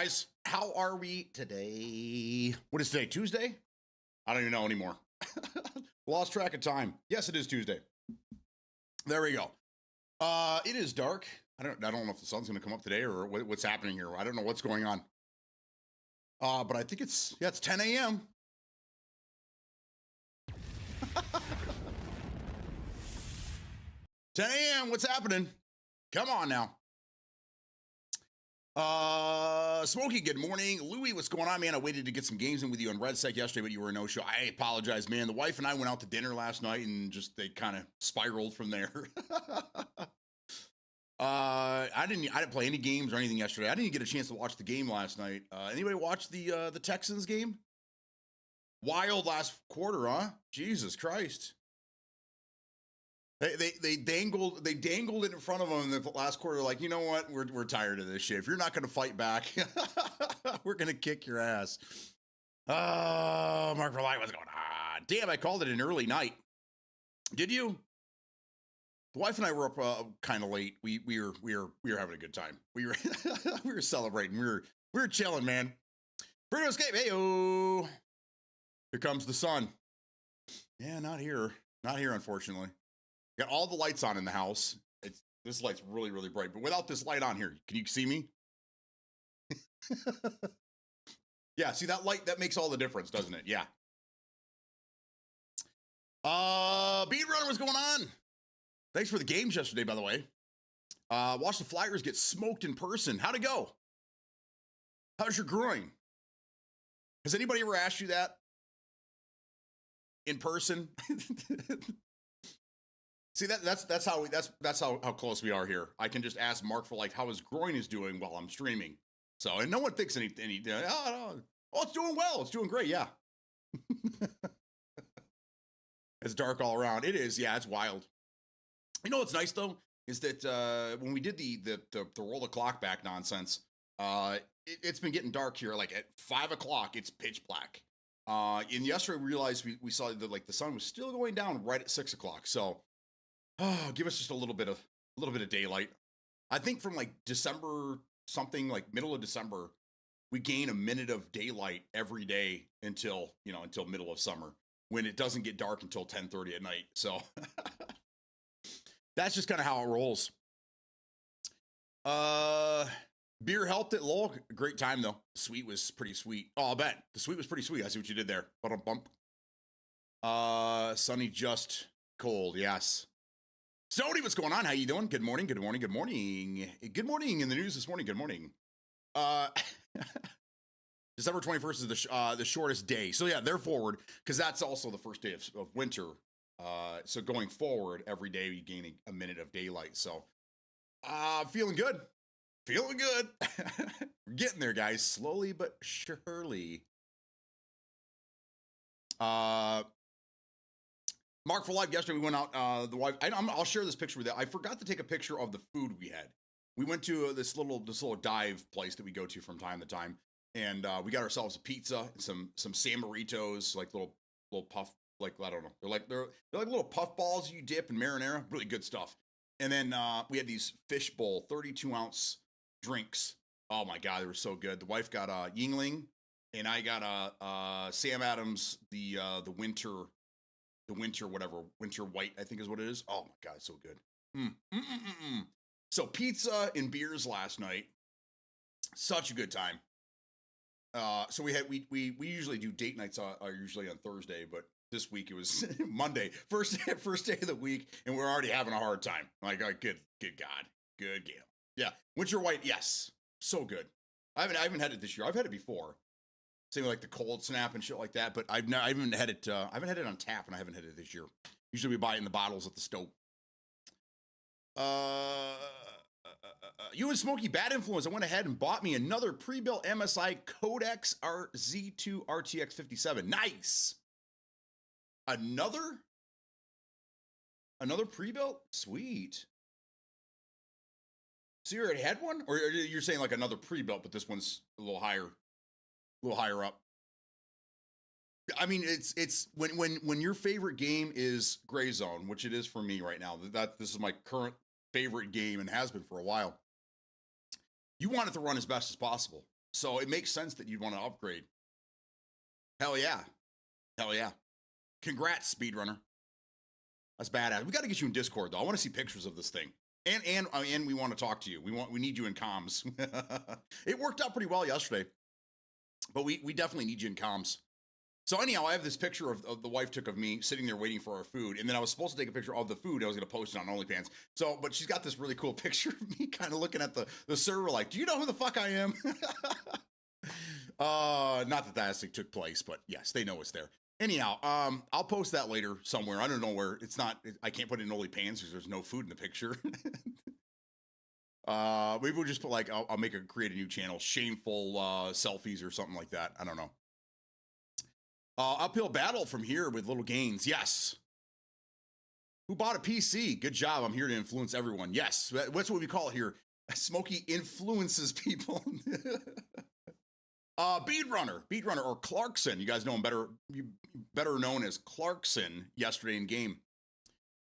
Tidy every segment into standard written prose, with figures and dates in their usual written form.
guys? How are we today? What is today? Tuesday? I don't even know anymore. Lost track of time. Yes, it is Tuesday. There we go. It is dark. I don't know if the sun's going to come up today or what's happening here. I don't know what's going on. But I think it's 10 a.m. 10 a.m. What's happening? Come on now. Smokey, good morning. Louie, what's going on, man? I waited to get some games in with you on Red Sec yesterday, but you were a no-show. I apologize, man. The wife and I went out to dinner last night and just they kind of spiraled from there. I didn't play any games or anything yesterday. I didn't even get a chance to watch the game last night. Anybody watch the Texans game? Wild last quarter, huh? Jesus Christ. They dangled it in front of them in the last quarter, like, you know what? We're tired of this shit. If you're not going to fight back, we're going to kick your ass. Oh, Mark Verlight, what's going on? Damn, I called it an early night. Did you? The wife and I were up kind of late. We were having a good time. We were we were celebrating. We were chilling, man. Bruno Escape, hey-o. Here comes the sun. Yeah, not here, unfortunately. Got all the lights on in the house. This light's really, really bright. But without this light on here, can you see me? Yeah, see that light? That makes all the difference, doesn't it? Yeah. Bead Runner, what's going on? Thanks for the games yesterday, by the way. Watch the Flyers get smoked in person. How'd it go? How's your groin? Has anybody ever asked you that? In person? See, that's how close we are here. I can just ask Mark for like how his groin is doing while I'm streaming. So, and no one thinks any oh, it's doing well. It's doing great. Yeah. It's dark all around. It is. Yeah, it's wild. You know what's nice though is that when we did the roll the clock back nonsense, it's been getting dark here. Like at 5 o'clock, it's pitch black. And yesterday we realized we saw that like the sun was still going down right at 6 o'clock. So. Oh, give us just a little bit of daylight. I think from like December something, like middle of December, we gain a minute of daylight every day until middle of summer when it doesn't get dark until 10:30 at night. So that's just kind of how it rolls. Beer helped it, lol. Great time though. Sweet was pretty sweet. Oh, I'll bet the sweet was pretty sweet. I see what you did there. Bump. Sunny, just cold. Yes. Sony, what's going on? How you doing? Good morning. Good morning in the news this morning. Good morning. December 21st is the shortest day. So yeah, they're forward because that's also the first day of winter. So going forward, every day we gain a minute of daylight. So feeling good. We're getting there, guys. Slowly but surely. Mark for Life, yesterday we went out, the wife, I'll share this picture with you. I forgot to take a picture of the food we had. We went to this little dive place that we go to from time to time. And we got ourselves a pizza, and some Samaritos, like little puff, like, I don't know. They're like little puff balls you dip in marinara, really good stuff. And then we had these fish bowl, 32-ounce drinks. Oh my God, they were so good. The wife got a Yingling, and I got Sam Adams, the winter white, I think is what it is. Oh my God, it's so good. So pizza and beers last night. Such a good time. So we usually do date nights are usually on Thursday, but this week it was Monday, first day of the week, and we're already having a hard time. I'm like, oh, good God, good game. Yeah, winter white, yes, so good. I haven't had it this year. I've had it before. Same like the cold snap and shit like that, but I haven't had it. I haven't had it on tap, and I haven't had it this year. Usually we buy it in the bottles at the stove. You and Smokey, bad influence. I went ahead and bought me another pre-built MSI Codex Z2 RTX 57. Nice. Another pre-built? Sweet. So you already had one, or you're saying like another pre-built, but this one's a little higher up. I mean, it's when your favorite game is Gray Zone, which it is for me right now. This is my current favorite game and has been for a while. You want it to run as best as possible. So it makes sense that you'd want to upgrade. Hell yeah. Hell yeah. Congrats, speedrunner. That's badass. We got to get you in Discord though. I want to see pictures of this thing. And we want to talk to you. We need you in comms. It worked out pretty well yesterday, but we definitely need you in comms. So anyhow, I have this picture of the wife took of me sitting there waiting for our food, and then I was supposed to take a picture of the food. I was going to post it on OnlyFans. So, but she's got this really cool picture of me kind of looking at the server like, do you know who the fuck I am? Not that actually took place, but yes, they know it's there. Anyhow, I'll post that later somewhere. I don't know where. It's not. I can't put it in OnlyFans because there's no food in the picture. Maybe we'll just put like I'll create a new channel, shameful selfies or something like that. I don't know. Uphill battle from here with little gains. Yes. Who bought a PC? Good job. I'm here to influence everyone. Yes, that's what we call it here. Smokey influences people. Beadrunner or Clarkson. You guys know him better known as Clarkson yesterday in game.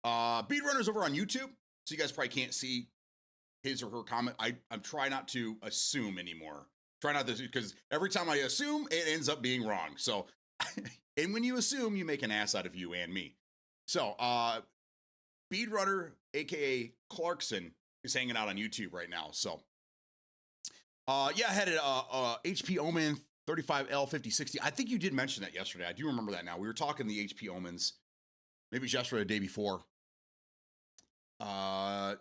Beadrunner's over on YouTube, so you guys probably can't see his or her comment. I'm trying not to assume anymore. Try not to, because every time I assume, it ends up being wrong. So, and when you assume, you make an ass out of you and me. So, Beadrunner, aka Clarkson, is hanging out on YouTube right now. So, yeah, I had a HP Omen 35L 5060. I think you did mention that yesterday. I do remember that now. We were talking the HP Omens. Maybe it was yesterday or the day before.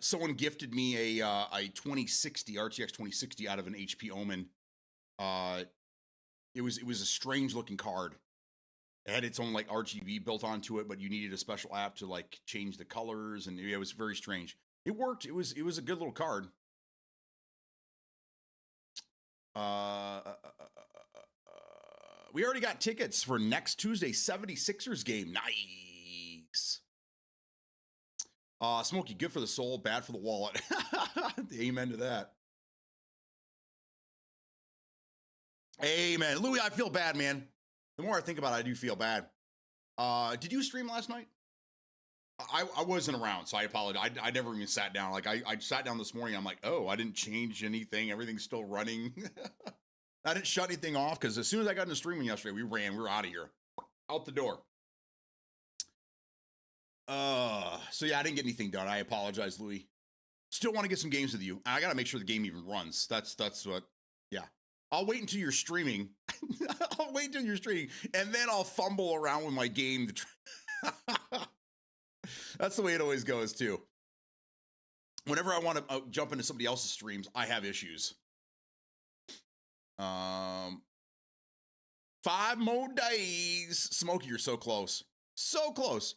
Someone gifted me a 2060 RTX 2060 out of an HP Omen. It was a strange looking card. It had its own like RGB built onto it, but you needed a special app to like change the colors, and it was very strange. It worked. It was a good little card. We already got tickets for next Tuesday 76ers game. Nice. Smokey, good for the soul, bad for the wallet. Amen to that. Amen. Louis, I feel bad, man. The more I think about it, I do feel bad. Did you stream last night? I wasn't around, so I apologize. I never even sat down. Like I sat down this morning. I'm like, oh, I didn't change anything. Everything's still running. I didn't shut anything off because as soon as I got into streaming yesterday, we were out of here, out the door. So yeah, I didn't get anything done. I apologize, Louis. Still want to get some games with you. I got to make sure the game even runs. That's what, yeah. I'll wait until you're streaming. I'll wait until you're streaming, and then I'll fumble around with my game. That's the way it always goes, too. Whenever I want to jump into somebody else's streams, I have issues. 5 more days. Smokey, you're so close. So close.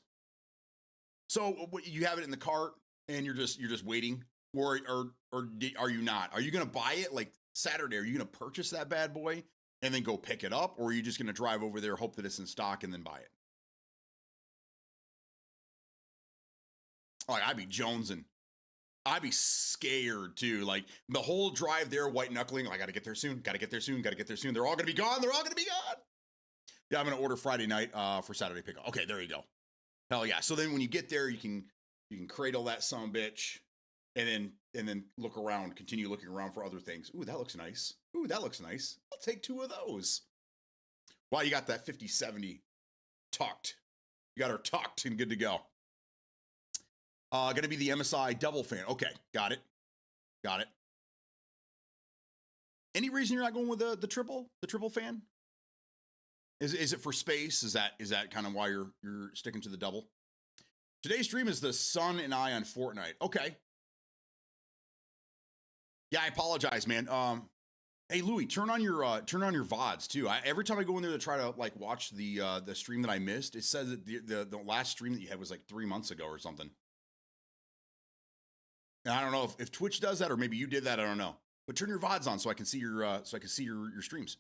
So you have it in the cart and you're just waiting, or are you not? Are you going to buy it like Saturday? Are you going to purchase that bad boy and then go pick it up, or are you just going to drive over there, hope that it's in stock, and then buy it? Like I'd be jonesing. I'd be scared too. Like the whole drive there, white knuckling. I got to get there soon. Got to get there soon. Got to get there soon. They're all going to be gone. They're all going to be gone. Yeah, I'm going to order Friday night for Saturday pickup. Okay, there you go. Hell yeah. So then when you get there, you can cradle that son of a bitch and then look around, continue looking around for other things. Ooh, that looks nice. Ooh, that looks nice. I'll take 2 of those. Wow, you got that 5070 tucked. You got her tucked and good to go. Going to be the MSI double fan. Okay, got it. Got it. Any reason you're not going with the triple fan? Is it for space? Is that kind of why you're sticking to the double? Today's stream is the Sun and I on Fortnite. Okay. Yeah, I apologize, man. Hey Louis, turn on your VODs too. Every time I go in there to try to like watch the stream that I missed, it says that the last stream that you had was like 3 months ago or something. And I don't know if Twitch does that or maybe you did that. I don't know. But turn your VODs on so I can see your streams.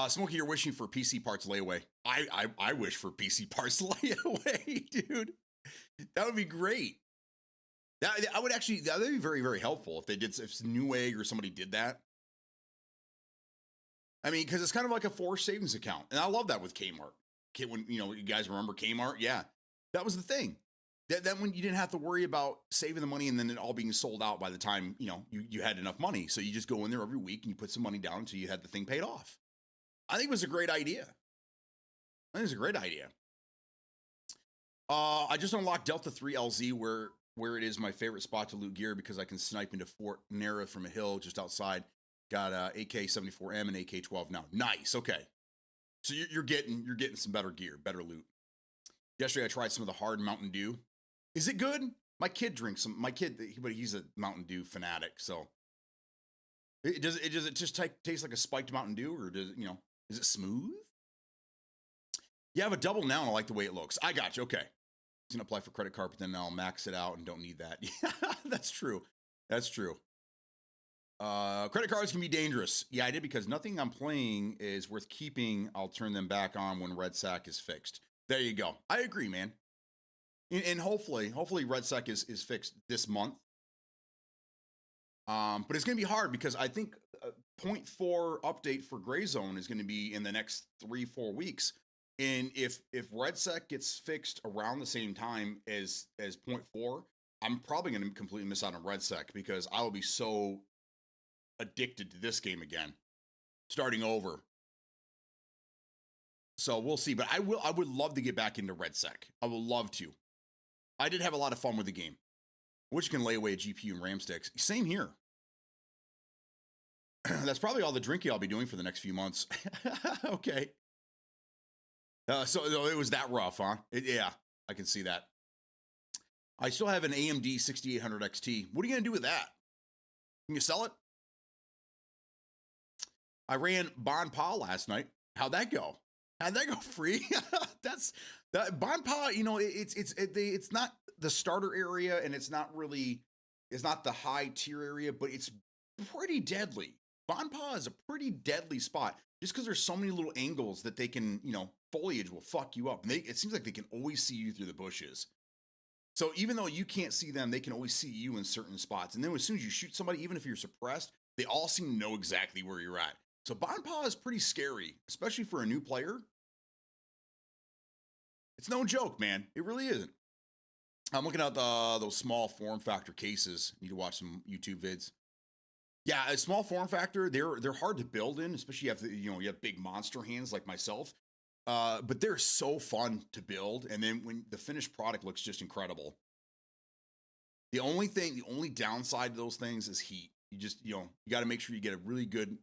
Smokey, you're wishing for PC parts layaway. I wish for PC parts layaway, dude. That would be great. That would be very, very helpful if Newegg or somebody did that. I mean, because it's kind of like a forced savings account. And I love that with Kmart. When you guys remember Kmart? Yeah. That was the thing. That when you didn't have to worry about saving the money and then it all being sold out by the time, you had enough money. So you just go in there every week and you put some money down until you had the thing paid off. I think it was a great idea. I just unlocked Delta 3 LZ where it is my favorite spot to loot gear because I can snipe into Fort Nara from a hill just outside. Got AK-74M and AK-12 now. Nice. Okay. So you're getting some better gear, better loot. Yesterday I tried some of the hard Mountain Dew. Is it good? My kid drinks some. But he's a Mountain Dew fanatic. So does it just taste like a spiked Mountain Dew, or is it smooth? Yeah, I have a double now and I like the way it looks. I got you. Okay. It's gonna apply for credit card, but then I'll max it out and don't need that. Yeah, that's true. Credit cards can be dangerous. Yeah, I did, because nothing I'm playing is worth keeping. I'll turn them back on when Red Sack is fixed. There you go. I agree, man. And hopefully Red Sack is fixed this month. But it's going to be hard because I think 0.4 update for Gray Zone is going to be in the next 3-4 weeks. And if Red Sack gets fixed around the same time as 0.4, I'm probably going to completely miss out on Red Sack because I will be so addicted to this game again, starting over. So we'll see. But I would love to get back into Red Sack. I would love to. I did have a lot of fun with the game, which can lay away a GPU and RAM sticks. Same here. That's probably all the drinking I'll be doing for the next few months. Okay. So it was that rough, huh? Yeah, I can see that. I still have an AMD 6800 XT. What are you going to do with that? Can you sell it? I ran Bon Pa last night. How'd that go? Free? That Bon Pa, it's not the starter area, and it's not the high tier area, but it's pretty deadly. Bon Pa is a pretty deadly spot just because there's so many little angles that they can, foliage will fuck you up. And it seems like they can always see you through the bushes. So even though you can't see them, they can always see you in certain spots. And then as soon as you shoot somebody, even if you're suppressed, they all seem to know exactly where you're at. So Bon Pa is pretty scary, especially for a new player. It's no joke, man. It really isn't. I'm looking at those small form factor cases. Need to watch some YouTube vids. Yeah, a small form factor, they're hard to build in, especially you have big monster hands like myself. But they're so fun to build, and then when the finished product looks just incredible. The only downside to those things is heat. You got to make sure you get a really good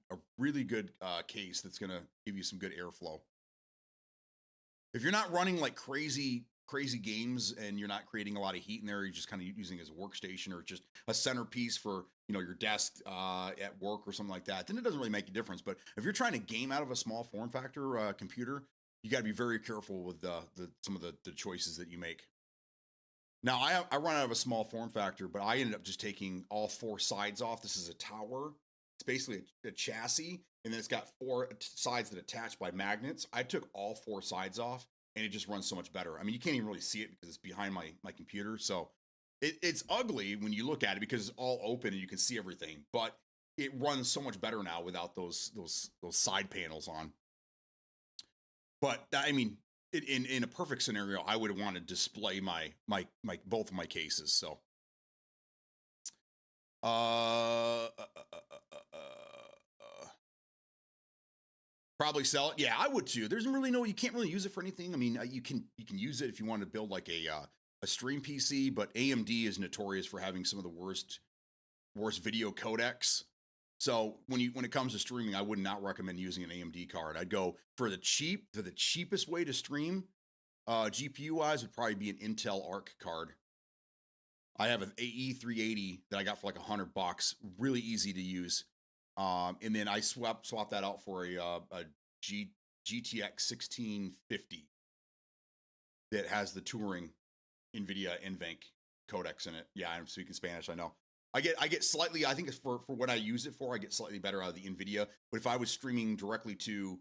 case that's gonna give you some good airflow. If you're not running like crazy games and you're not creating a lot of heat in there, you're just kind of using it as a workstation or just a centerpiece for your desk at work or something like that, then it doesn't really make a difference. But if you're trying to game out of a small form factor computer, you got to be very careful with some of the choices that you make. Now I run out of a small form factor, but I ended up just taking all 4 sides off. This is a tower. It's basically a chassis, and then it's got 4 sides that attach by magnets. I took all 4 sides off, and it just runs so much better. I mean, you can't even really see it because it's behind my computer. So it's ugly when you look at it because it's all open and you can see everything, but it runs so much better now without those side panels on. But I mean, in a perfect scenario, I would want to display my both of my cases. So probably sell it. Yeah, I would too. There's really you can't really use it for anything. I mean, you can use it if you want to build like a stream PC, but AMD is notorious for having some of the worst video codecs. So when it comes to streaming, I would not recommend using an AMD card. I'd go for the cheapest way to stream, GPU wise, would probably be an Intel Arc card. I have an AE380 that I got for like $100, really easy to use. And then I swap that out for a GTX 1650 that has the Turing NVIDIA NVENC codecs in it. Yeah, I'm speaking Spanish, I know. I get slightly, I think it's for what I use it for, I get slightly better out of the NVIDIA. But if I was streaming directly to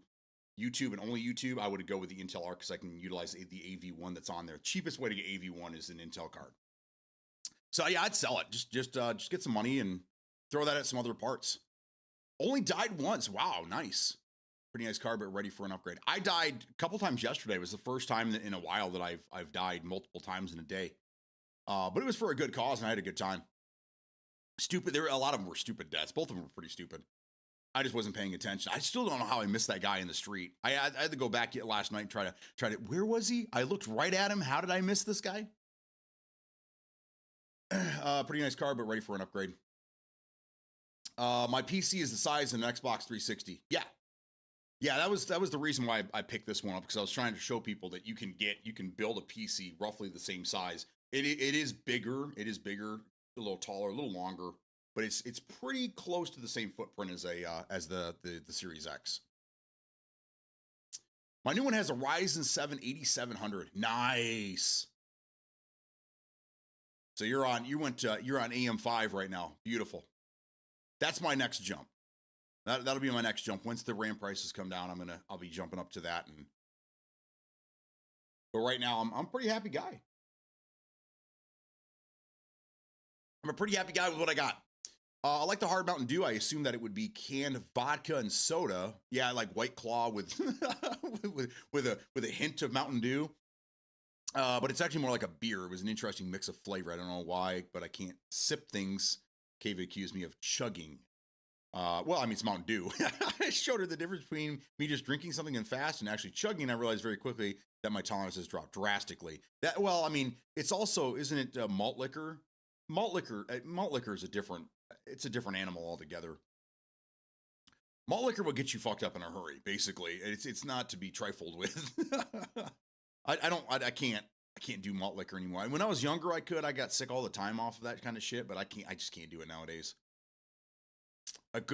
YouTube and only YouTube, I would go with the Intel Arc because I can utilize the AV1 that's on there. Cheapest way to get AV1 is an Intel card. So yeah, I'd sell it. Just get some money and throw that at some other parts. Only died once. Wow, nice. Pretty nice card, but ready for an upgrade. I died a couple times yesterday. It was the first time in a while that I've died multiple times in a day. But it was for a good cause, and I had a good time. Stupid. A lot of them were stupid deaths. Both of them were pretty stupid. I just wasn't paying attention. I still don't know how I missed that guy in the street. I had to go back last night and try to. Where was he? I looked right at him. How did I miss this guy? Pretty nice car, but ready for an upgrade. My PC is the size of an Xbox 360. Yeah, that was the reason why I picked this one up, because I was trying to show people that you can build a PC roughly the same size. It is bigger. It is bigger, a little taller, a little longer, but it's pretty close to the same footprint as the Series X. My new one has a Ryzen 7 8700. Nice. So you're on AM5 right now. Beautiful. That's my next jump. That'll be my next jump. Once the RAM prices come down, I'll be jumping up to that. But right now, I'm a pretty happy guy. I'm a pretty happy guy with what I got. I like the hard Mountain Dew. I assume that it would be canned vodka and soda. Yeah, I like White Claw with with a hint of Mountain Dew. But it's actually more like a beer. It was an interesting mix of flavor. I don't know why, but I can't sip things. KV accused me of chugging. Well, I mean, it's Mountain Dew. I showed her the difference between me just drinking something and fast and actually chugging. I realized very quickly that my tolerance has dropped drastically. Well, I mean, it's also, isn't it malt liquor? Malt liquor is a different animal altogether. Malt liquor will get you fucked up in a hurry. Basically, it's not to be trifled with. I can't do malt liquor anymore. When I was younger, I could. I got sick all the time off of that kind of shit, but I just can't do it nowadays.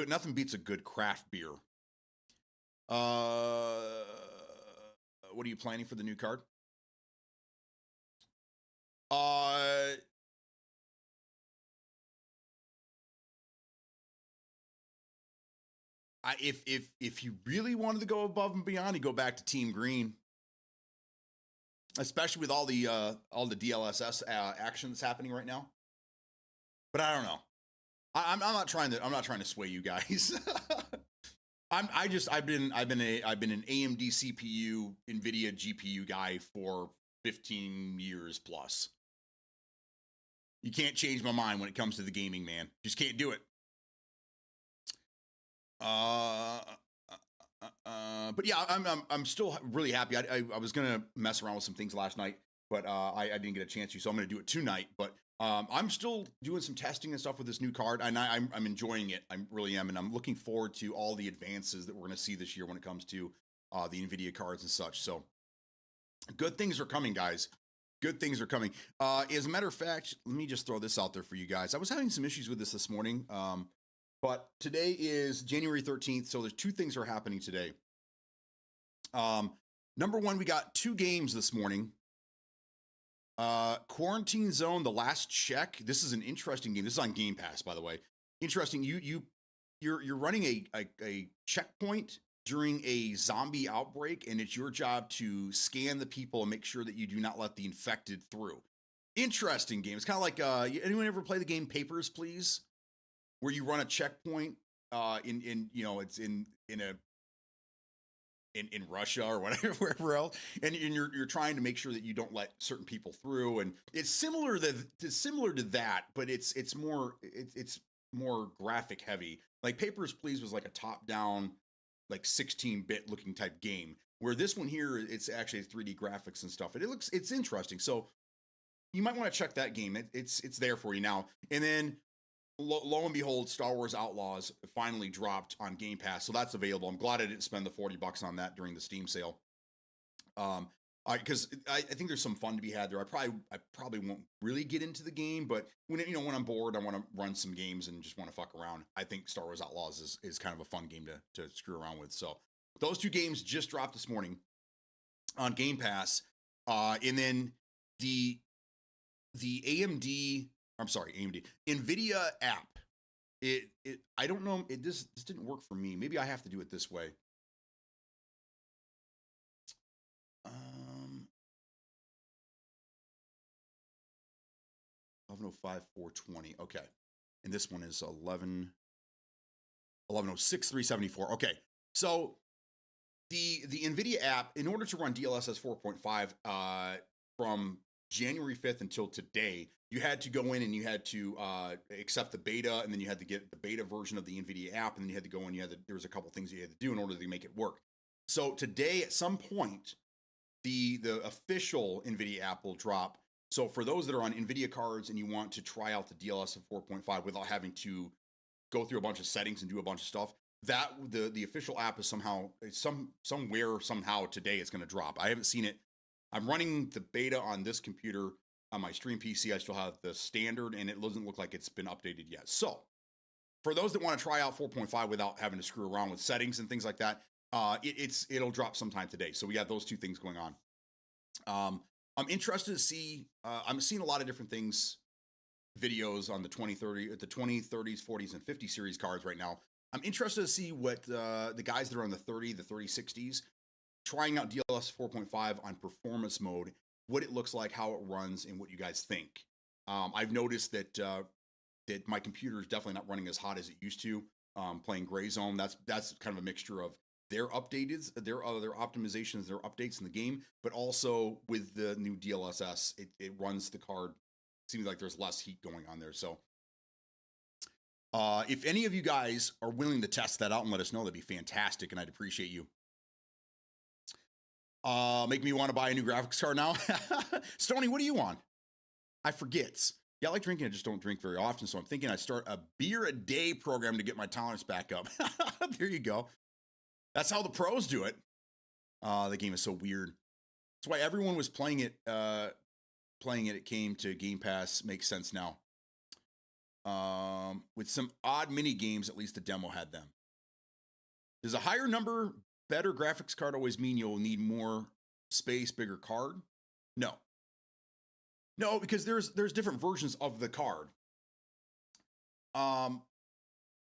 Nothing beats a good craft beer. What are you planning for the new card? If you really wanted to go above and beyond, you go back to Team Green. Especially with all the DLSS action that's happening right now. But I don't know. I'm not trying to sway you guys. I've been an AMD CPU, NVIDIA GPU guy for 15 years plus. You can't change my mind when it comes to the gaming, man. Just can't do it. But yeah, I'm still really happy. I was gonna mess around with some things last night, but I didn't get a chance to, so I'm gonna do it tonight. But I'm still doing some testing and stuff with this new card, and I'm enjoying it. I really am, and I'm looking forward to all the advances that we're gonna see this year when it comes to the NVIDIA cards and such. So good things are coming, guys. Good things are coming. As a matter of fact, let me just throw this out there for you guys. I was having some issues with this morning. But today is January 13th, so there's two things that are happening today. Number one, we got 2 games this morning. Quarantine Zone, The Last Check. This is an interesting game. This is on Game Pass, by the way. Interesting. You're running a checkpoint during a zombie outbreak, and it's your job to scan the people and make sure that you do not let the infected through. Interesting game. It's kind of like anyone ever play the game Papers, Please? Where you run a checkpoint in Russia or whatever, wherever else, and you're trying to make sure that you don't let certain people through, and it's similar to that, but it's more graphic heavy. Like Papers, Please was like a top down, like 16-bit looking type game, where this one here, it's actually 3D graphics and stuff, and it's interesting. So you might want to check that game. It's there for you now, and then. Lo and behold, Star Wars Outlaws finally dropped on Game Pass, so that's available. I'm glad I didn't spend the $40 on that during the Steam sale, because I think there's some fun to be had there. I probably won't really get into the game, but when I'm bored, I want to run some games and just want to fuck around. I think Star Wars Outlaws is kind of a fun game to screw around with. So those 2 games just dropped this morning on Game Pass, and then the AMD. I'm sorry, AMD. NVIDIA app. I don't know. This didn't work for me. Maybe I have to do it this way. 11:05, 420. Okay. And this one is 11:06, 374. Okay. So the NVIDIA app, in order to run DLSS 4.5 from January 5th until today, you had to go in and you had to accept the beta, and then you had to get the beta version of the NVIDIA app, and then you had to go and there was a couple things you had to do in order to make it work. So today, at some point, the official NVIDIA app will drop. So for those that are on NVIDIA cards and you want to try out the DLSS of 4.5 without having to go through a bunch of settings and do a bunch of stuff, that the official app is somewhere somehow today it's going to drop. I haven't seen it. I'm running the beta on this computer. On my stream PC, I still have the standard, and it doesn't look like it's been updated yet. So for those that want to try out 4.5 without having to screw around with settings and things like that, it'll drop sometime today. So we got those two things going on. I'm interested to see. I'm seeing a lot of different things, videos on the 2030, the 2030s, 40s, and 50 series cards right now. I'm interested to see what the guys that are on the 3060s trying out DLSS 4.5 on performance mode, what it looks like, how it runs, and what you guys think. I've noticed that that my computer is definitely not running as hot as it used to. Playing Gray Zone, that's kind of a mixture of their updated, their optimizations, their updates in the game, but also with the new DLSS, it runs the card. Seems like there's less heat going on there. So if any of you guys are willing to test that out and let us know, that'd be fantastic, and I'd appreciate you. Make me want to buy a new graphics card now. Stony, what do you want? I forget. Yeah, I like drinking. I just don't drink very often. So I'm thinking I start a beer a day program to get my tolerance back up. There you go. That's how the pros do it. The game is so weird. That's why everyone was playing it. It came to Game Pass. Makes sense now. With some odd mini games, at least the demo had them. Does a higher number, better graphics card always mean you'll need more space, bigger card? No. No, because there's different versions of the card.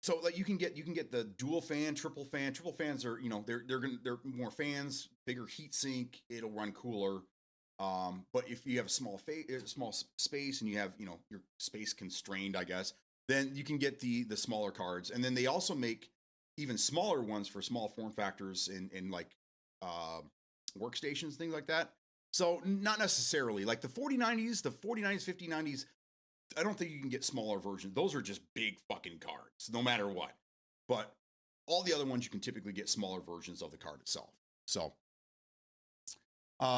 So like you can get the dual fan, triple fan. Triple fans are, they're more fans, bigger heat sink, it'll run cooler. But if you have a small space and you have, your space constrained, I guess, then you can get the smaller cards. And then they also make even smaller ones for small form factors in like workstations, things like that. So not necessarily like the 4090s, 5090s. I don't think you can get smaller versions. Those are just big fucking cards, no matter what. But all the other ones, you can typically get smaller versions of the card itself. So,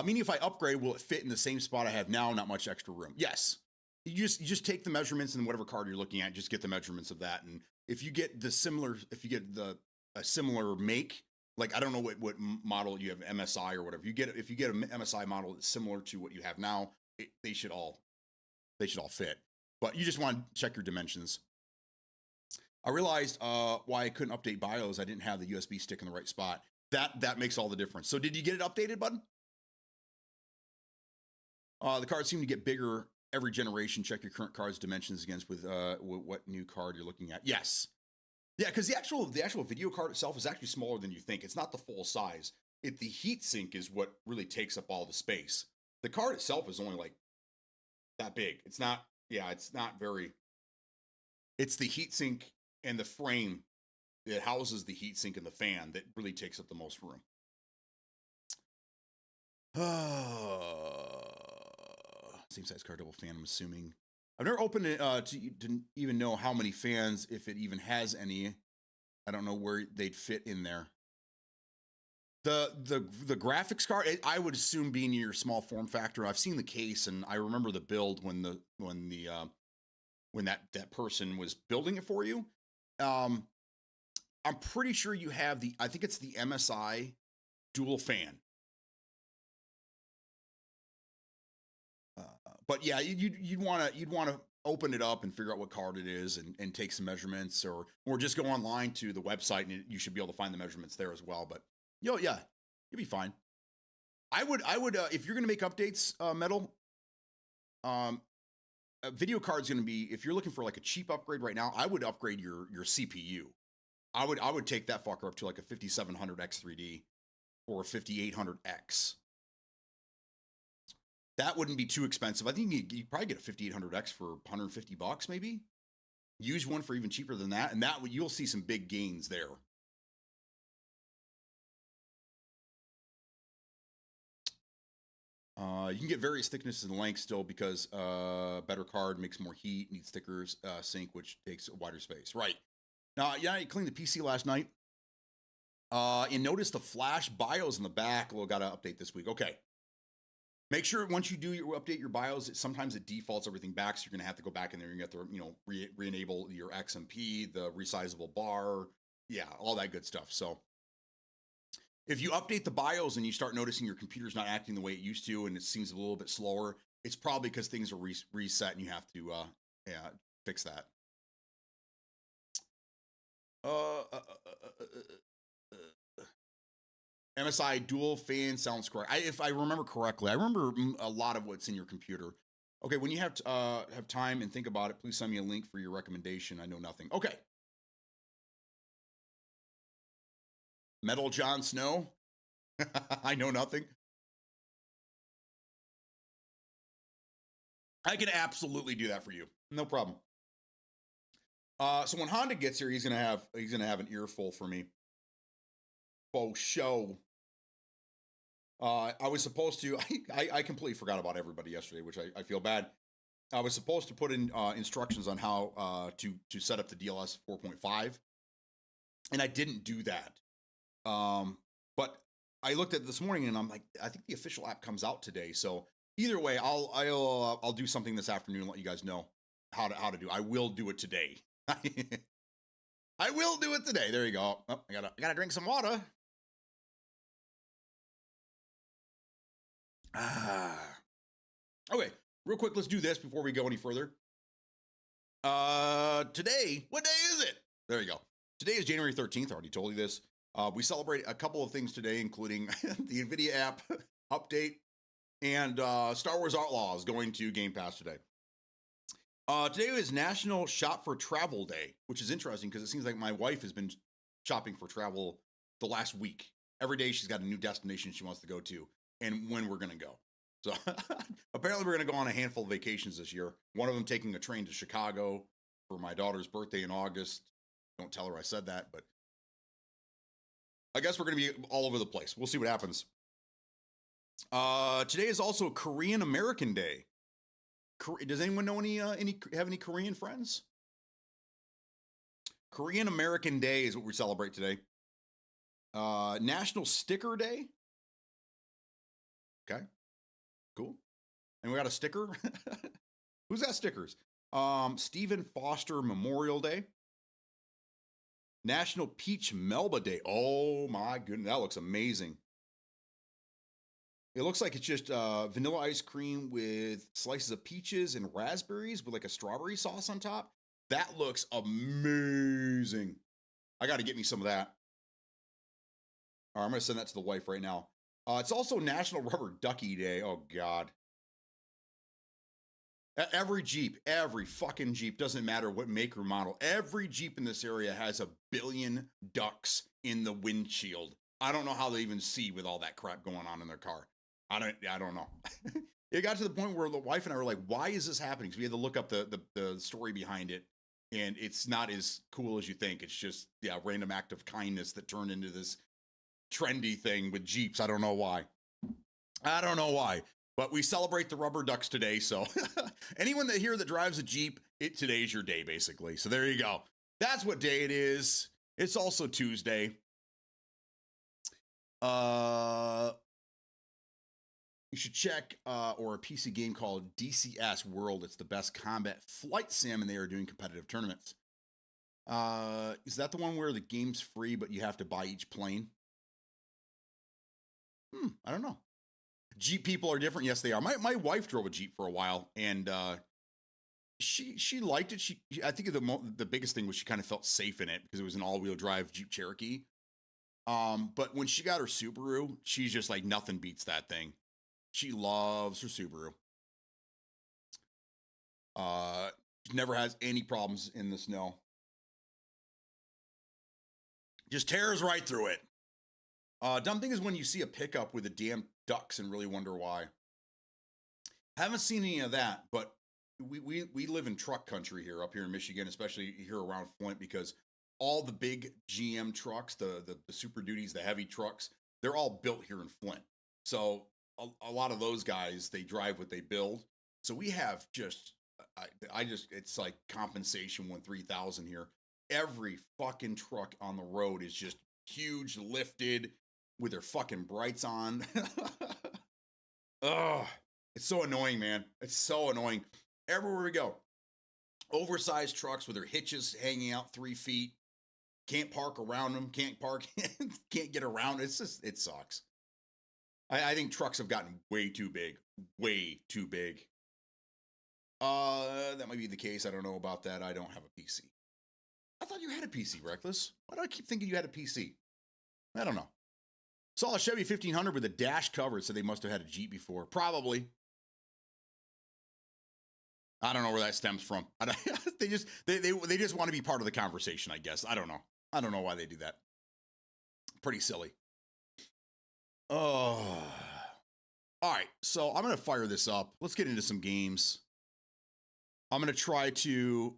meaning if I upgrade, will it fit in the same spot I have now? Not much extra room. Yes. You just take the measurements and whatever card you're looking at, just get the measurements of that. And if you get a similar make, like I don't know what model you have, MSI or whatever. If you get an MSI model that's similar to what you have now, they should all fit. But you just want to check your dimensions. I realized why I couldn't update BIOS. I didn't have the USB stick in the right spot. That makes all the difference. So did you get it updated, bud? The cards seem to get bigger every generation. Check your current card's dimensions against with what new card you're looking at. Yes. Yeah, because the actual video card itself is actually smaller than you think. It's not the full size. The heat sink is what really takes up all the space. The card itself is only like that big. It's not very. It's the heat sink and the frame that houses the heat sink and the fan that really takes up the most room. Same size card, double fan, I'm assuming. I've never opened it to even know how many fans, if it even has any. I don't know where they'd fit in there. The graphics card, I would assume being your small form factor. I've seen the case, and I remember the build when that person was building it for you. I'm pretty sure you have I think it's the MSI dual fan. But yeah, you'd want to open it up and figure out what card it is and take some measurements, or just go online to the website and you should be able to find the measurements there as well. But yeah, you'll be fine. I would if you're going to make updates, Metal, a video card's going to be, if you're looking for like a cheap upgrade right now, I would upgrade your CPU. I would take that fucker up to like a 5700X 3D or a 5800X. That wouldn't be too expensive. I think you probably get a 5800X for $150 maybe. Use one for even cheaper than that, and you'll see some big gains there. You can get various thicknesses and lengths still because better card makes more heat, needs thicker sink, which takes a wider space. Right. Now, yeah, I cleaned the PC last night. And notice the flash BIOS in the back. Well, got to update this week. Okay. Make sure once you do update your BIOS, sometimes it defaults everything back. So you're going to have to go back in there and you have to, re-enable your XMP, the resizable bar. Yeah, all that good stuff. So if you update the BIOS and you start noticing your computer's not acting the way it used to and it seems a little bit slower, it's probably because things are reset and you have to fix that. MSI dual fan sounds correct. If I remember correctly, I remember a lot of what's in your computer. Okay, when you have time and think about it, please send me a link for your recommendation. I know nothing. Okay. Metal Jon Snow. I know nothing. I can absolutely do that for you. No problem. So when Honda gets here, he's gonna have an earful for me. Faux show. I was supposed to. I completely forgot about everybody yesterday, which I feel bad. I was supposed to put in instructions on how to set up the DLS 4.5, and I didn't do that. But I looked at it this morning, and I'm like, I think the official app comes out today. So either way, I'll do something this afternoon and let you guys know how to do. I will do it today. I will do it today. There you go. Oh, I gotta drink some water. Okay, real quick, let's do this before we go any further. Today, what day is it? There you go. Today is January 13th. I already told you this. We celebrate a couple of things today, including the NVIDIA app update and Star Wars Outlaws going to Game Pass today. Today is National Shop for Travel Day, which is interesting because it seems like my wife has been shopping for travel the last week. Every day she's got a new destination she wants to go to and when we're going to go. So apparently we're going to go on a handful of vacations this year. One of them taking a train to Chicago for my daughter's birthday in August. Don't tell her I said that, but I guess we're going to be all over the place. We'll see what happens. Today is also Korean American Day. Does anyone know any Korean friends? Korean American Day is what we celebrate today. National Sticker Day. Okay, cool. And we got a sticker. Who's got stickers? Stephen Foster Memorial Day. National Peach Melba Day. Oh my goodness, that looks amazing. It looks like it's just vanilla ice cream with slices of peaches and raspberries with like a strawberry sauce on top. That looks amazing. I got to get me some of that. All right, I'm going to send that to the wife right now. It's also National Rubber Ducky Day. Oh, God. Every Jeep, every fucking Jeep, doesn't matter what make or model, every Jeep in this area has a billion ducks in the windshield. I don't know how they even see with all that crap going on in their car. I don't know. It got to the point where the wife and I were like, why is this happening? Because we had to look up the story behind it, and it's not as cool as you think. It's just, yeah, a random act of kindness that turned into this trendy thing with Jeeps. I don't know why. But we celebrate the rubber ducks today, so anyone that drives a Jeep, today's your day, basically. So there you go. That's what day it is. It's also Tuesday. You should check or a PC game called DCS World. It's the best combat flight sim, and they are doing competitive tournaments. Is that the one where the game's free, but you have to buy each plane? I don't know. Jeep people are different. Yes, they are. My wife drove a Jeep for a while, and she liked it. I think the biggest thing was she kind of felt safe in it because it was an all-wheel drive Jeep Cherokee. But when she got her Subaru, she's just like, nothing beats that thing. She loves her Subaru. She never has any problems in the snow. Just tears right through it. Dumb thing is when you see a pickup with the damn ducks and really wonder why. Haven't seen any of that, but we live in truck country here, up here in Michigan, especially here around Flint, because all the big GM trucks, the Super Duties, the heavy trucks, they're all built here in Flint. So a lot of those guys, they drive what they build. So we have just, I just, it's like compensation 3000 here. Every fucking truck on the road is just huge, lifted with their fucking brights on. Ugh, it's so annoying, man. It's so annoying. Everywhere we go, oversized trucks with their hitches hanging out 3 feet. Can't park around them. Can't park. Can't get around. It's just, it sucks. I think trucks have gotten way too big. Way too big. That might be the case. I don't know about that. I don't have a PC. I thought you had a PC, Reckless. Why do I keep thinking you had a PC? I don't know. Saw a Chevy 1500 with a dash cover, so they must have had a Jeep before. Probably. I don't know where that stems from. They just want to be part of the conversation, I guess. I don't know. I don't know why they do that. Pretty silly. Oh. All right, so I'm going to fire this up. Let's get into some games. I'm going to try to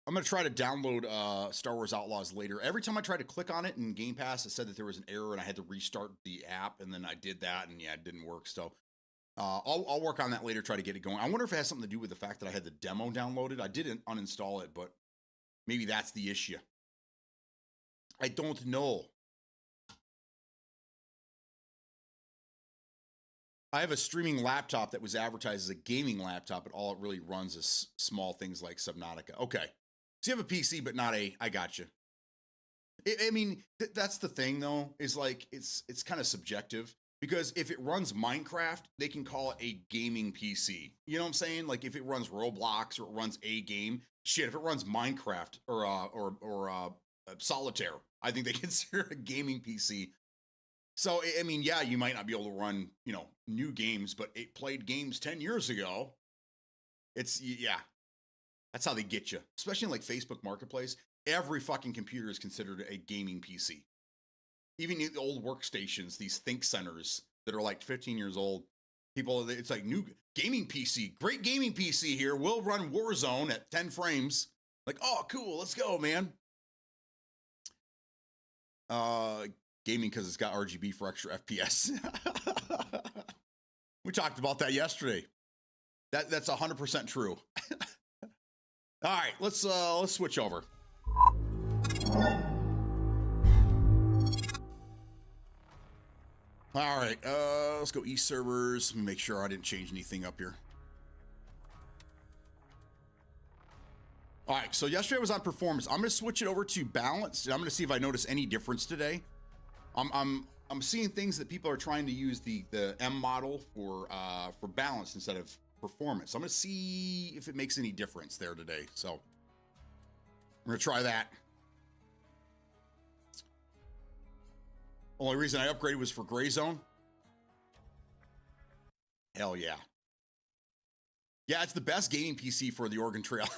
download Star Wars Outlaws later. Every time I try to click on it in Game Pass, it said that there was an error and I had to restart the app, and then I did that, and yeah, it didn't work. So I'll work on that later, try to get it going. I wonder if it has something to do with the fact that I had the demo downloaded. I didn't uninstall it, but maybe that's the issue. I don't know. I have a streaming laptop that was advertised as a gaming laptop, but all it really runs is small things like Subnautica. Okay. So you have a PC, but not a, I got you. I mean, that's the thing though, is like, it's kind of subjective, because if it runs Minecraft, they can call it a gaming PC. You know what I'm saying? Like if it runs Roblox or it runs a game, shit, if it runs Minecraft or Solitaire, I think they consider it a gaming PC. So, I mean, yeah, you might not be able to run, new games, but it played games 10 years ago. Yeah, that's how they get you. Especially in like Facebook Marketplace, every fucking computer is considered a gaming PC. Even the old workstations, these think centers that are like 15 years old, people, it's like new gaming PC, great gaming PC here. We'll run Warzone at 10 frames. Like, oh, cool, let's go, man. Gaming because it's got RGB for extra FPS. We talked about that yesterday. That's 100% true. All right, let's switch over. All right, let's go East servers. Let me make sure I didn't change anything up here. All right, so yesterday I was on performance. I'm gonna switch it over to balance. I'm gonna see if I notice any difference today. I'm seeing things that people are trying to use the M model for balance instead of performance. I'm gonna see if it makes any difference there today. So I'm gonna try that. Only reason I upgraded was for Gray Zone. Hell yeah. Yeah, it's the best gaming PC for the Oregon Trail.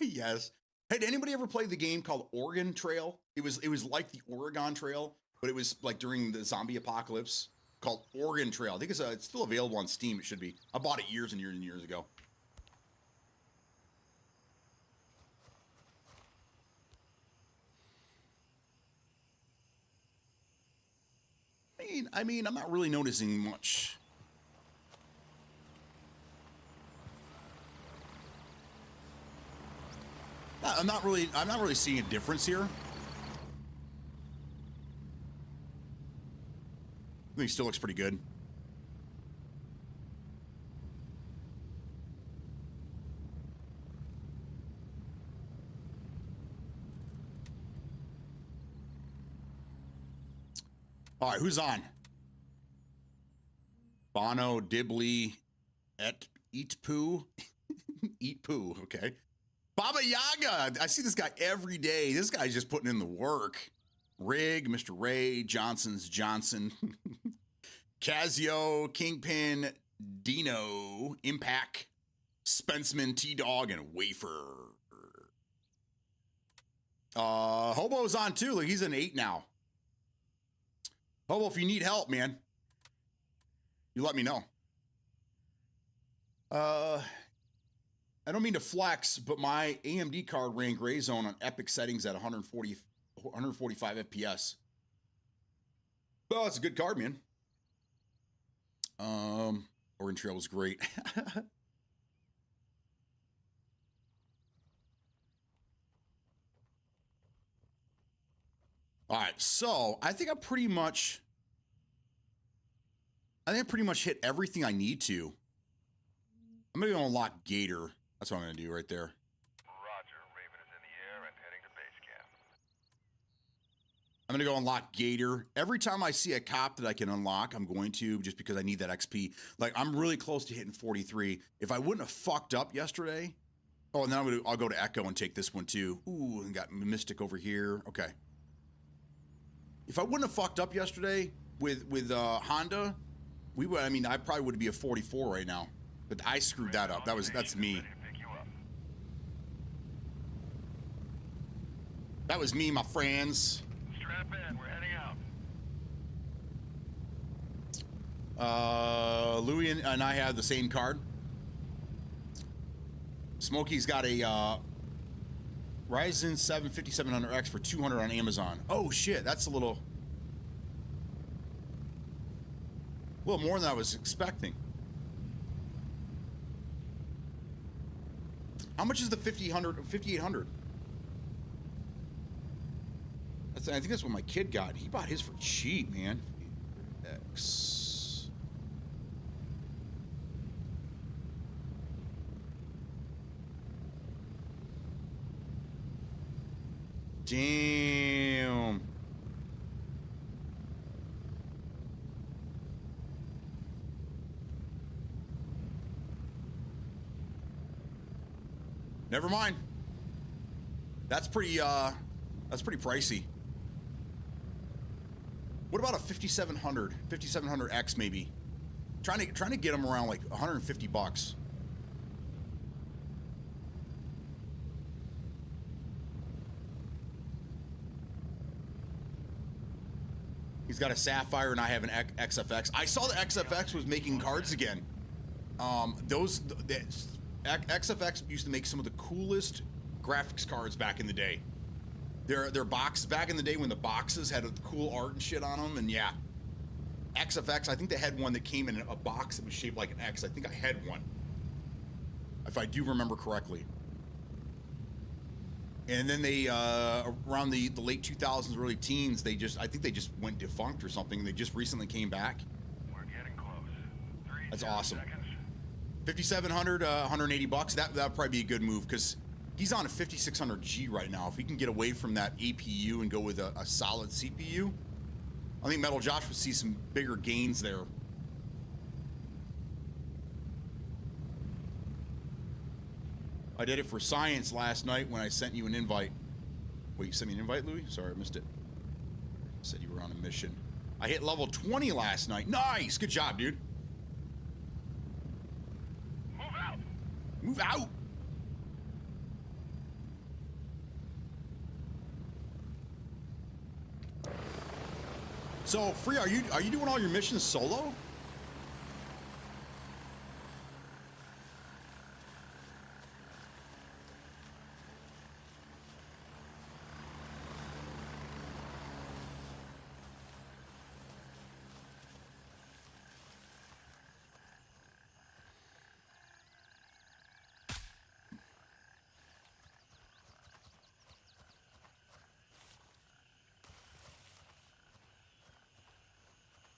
Yes. Hey, did anybody ever play the game called Oregon Trail? It was like the Oregon Trail, but it was like during the zombie apocalypse, called Oregon Trail. I think it's still available on Steam. It should be. I bought it years and years and years ago. I mean, I'm not really noticing much. I'm not really seeing a difference here. I think it still looks pretty good. All right, who's on? Bono, Dibley, Eat Poo. Eat Poo, okay. Baba Yaga. I see this guy every day. This guy's just putting in the work. Rig, Mr. Ray, Johnson's Johnson, Casio, Kingpin, Dino, Impact, Spenceman, T-Dog, and Wafer. Hobo's on too. Look, he's an 8 now. Hobo, if you need help, man, you let me know. I don't mean to flex, but my AMD card ran Gray Zone on epic settings at 145 FPS. Well, it's a good card, man. Oregon Trail was great. All right, so I think I pretty much hit everything I need to. I'm gonna go unlock Gator. That's what I'm gonna do right there. Roger, Raven is in the air and heading to base camp. I'm gonna go unlock Gator. Every time I see a cop that I can unlock, I'm going to, just because I need that XP. Like, I'm really close to hitting 43. If I wouldn't have fucked up yesterday, oh, and then I'll go to Echo and take this one too. Ooh, and got Mystic over here. Okay. If I wouldn't have fucked up yesterday with Honda, I probably would be a 44 right now. But I screwed that up. That's me. That was me, my friends. Strap in, we're heading out. Louis and I have the same card. Smokey's got a Ryzen 7 5700X for $200 on Amazon. Oh shit, that's a little more than I was expecting. How much is the 5800? I think that's what my kid got. He bought his for cheap, man. X. Damn. Never mind. That's pretty pricey. What about a 5700X maybe? Trying to get them around like 150 bucks. He's got a Sapphire and I have an XFX. I saw the XFX was making cards again. XFX used to make some of the coolest graphics cards back in the day. Their boxes back in the day when the boxes had cool art and shit on them, and yeah. XFX, I think they had one that came in a box that was shaped like an X. I think I had one, if I do remember correctly. And then they, around the late 2000s, early teens, I think they just went defunct or something. They just recently came back. We're getting close. That's awesome. Seconds. 5700, 180 bucks. That'd probably be a good move because he's on a 5600G right now. If we can get away from that APU and go with a solid CPU, I think Metal Josh would see some bigger gains there. I did it for science last night when I sent you an invite. Wait, you sent me an invite, Louis? Sorry, I missed it. Said you were on a mission. I hit level 20 last night. Nice! Good job, dude. Move out! Move out! So, Free, are you doing all your missions solo?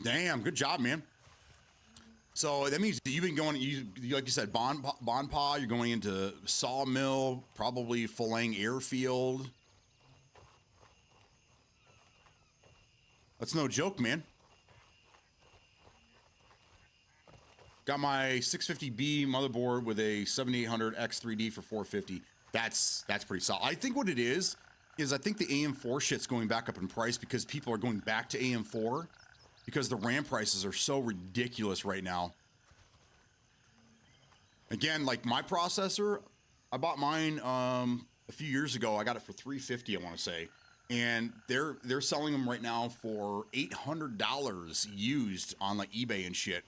Damn, good job, man. So that means that you've been going, like you said, Bonpa, you're going into Sawmill, probably Falang Airfield. That's no joke, man. Got my 650B motherboard with a 7800 X3D for 450. That's pretty solid. I think what it is I think the AM4 shit's going back up in price because people are going back to AM4. Because the RAM prices are so ridiculous right now. Again, like my processor, I bought mine a few years ago. I got it for $350, I want to say, and they're selling them right now for $800 used on like eBay and shit.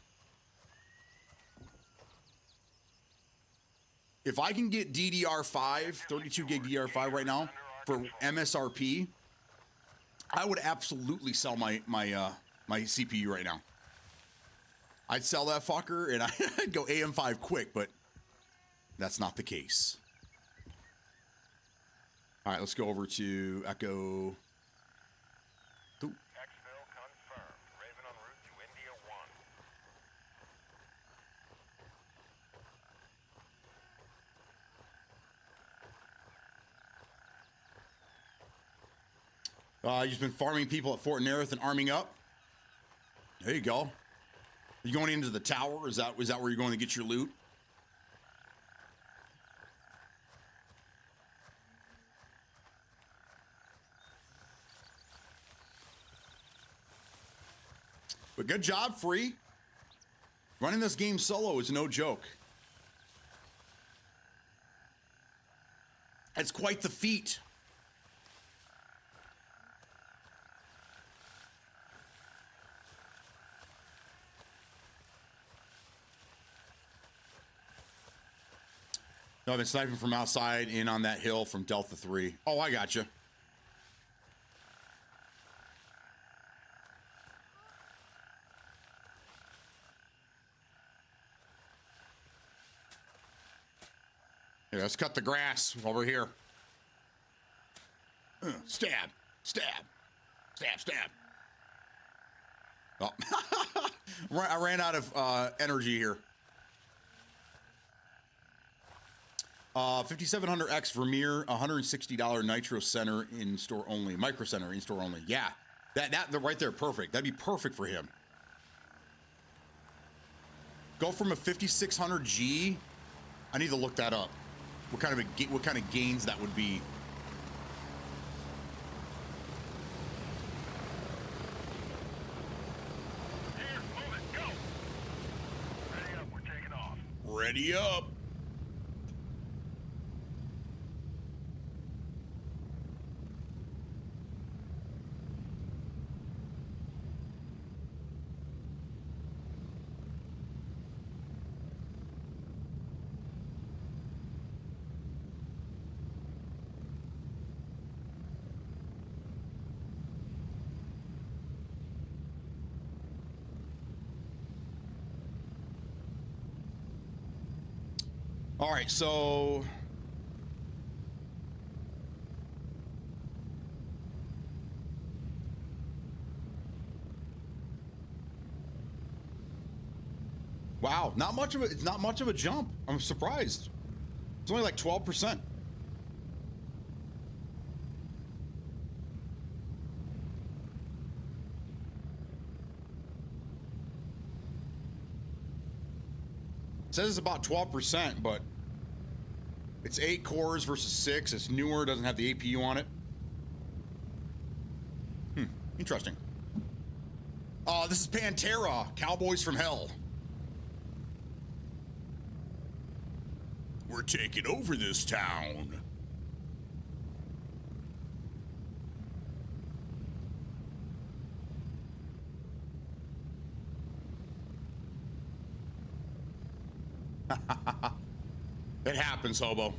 If I can get DDR5, 32 gig DDR5 right now for MSRP, I would absolutely sell my CPU right now. I'd sell that fucker and I'd go AM5 quick, but that's not the case. All right, let's go over to Echo. Ooh. Exfil confirmed. Raven en route to India 1. You've been farming people at Fort Nerith and arming up. There you go. You going into the tower? Is that where you're going to get your loot? But good job, Free. Running this game solo is no joke. It's quite the feat. No, I've been sniping from outside in on that hill from Delta 3. Oh, I got you. Yeah, let's cut the grass over here. Stab, stab, stab, stab. Oh, I ran out of energy here. 5700X Vermeer, $160 Nitro Center in store only, Micro Center in store only. Yeah, that right there, perfect. That'd be perfect for him. Go from a 5600G. I need to look that up. What kind of gains that would be? Here, move it, go! Ready up, we're taking off. Ready up. All right, so wow, not much of it's not much of a jump. I'm surprised. It's only like 12%. It says it's about 12%, but it's 8 cores versus 6. It's newer, doesn't have the APU on it. Interesting. This is Pantera, Cowboys from Hell. We're taking over this town. It happens, hobo.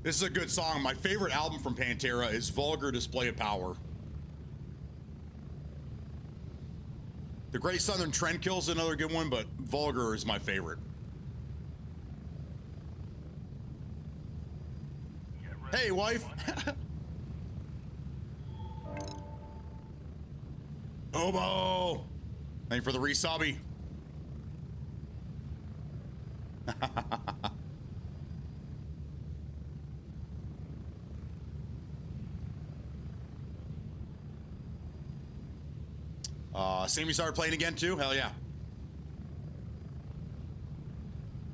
This is a good song. My favorite album from Pantera is Vulgar Display of Power. The Great Southern Trendkill is another good one, but Vulgar is my favorite. Hey, wife. Hobo. Thank you for the resubby. Sammy started playing again too? Hell yeah.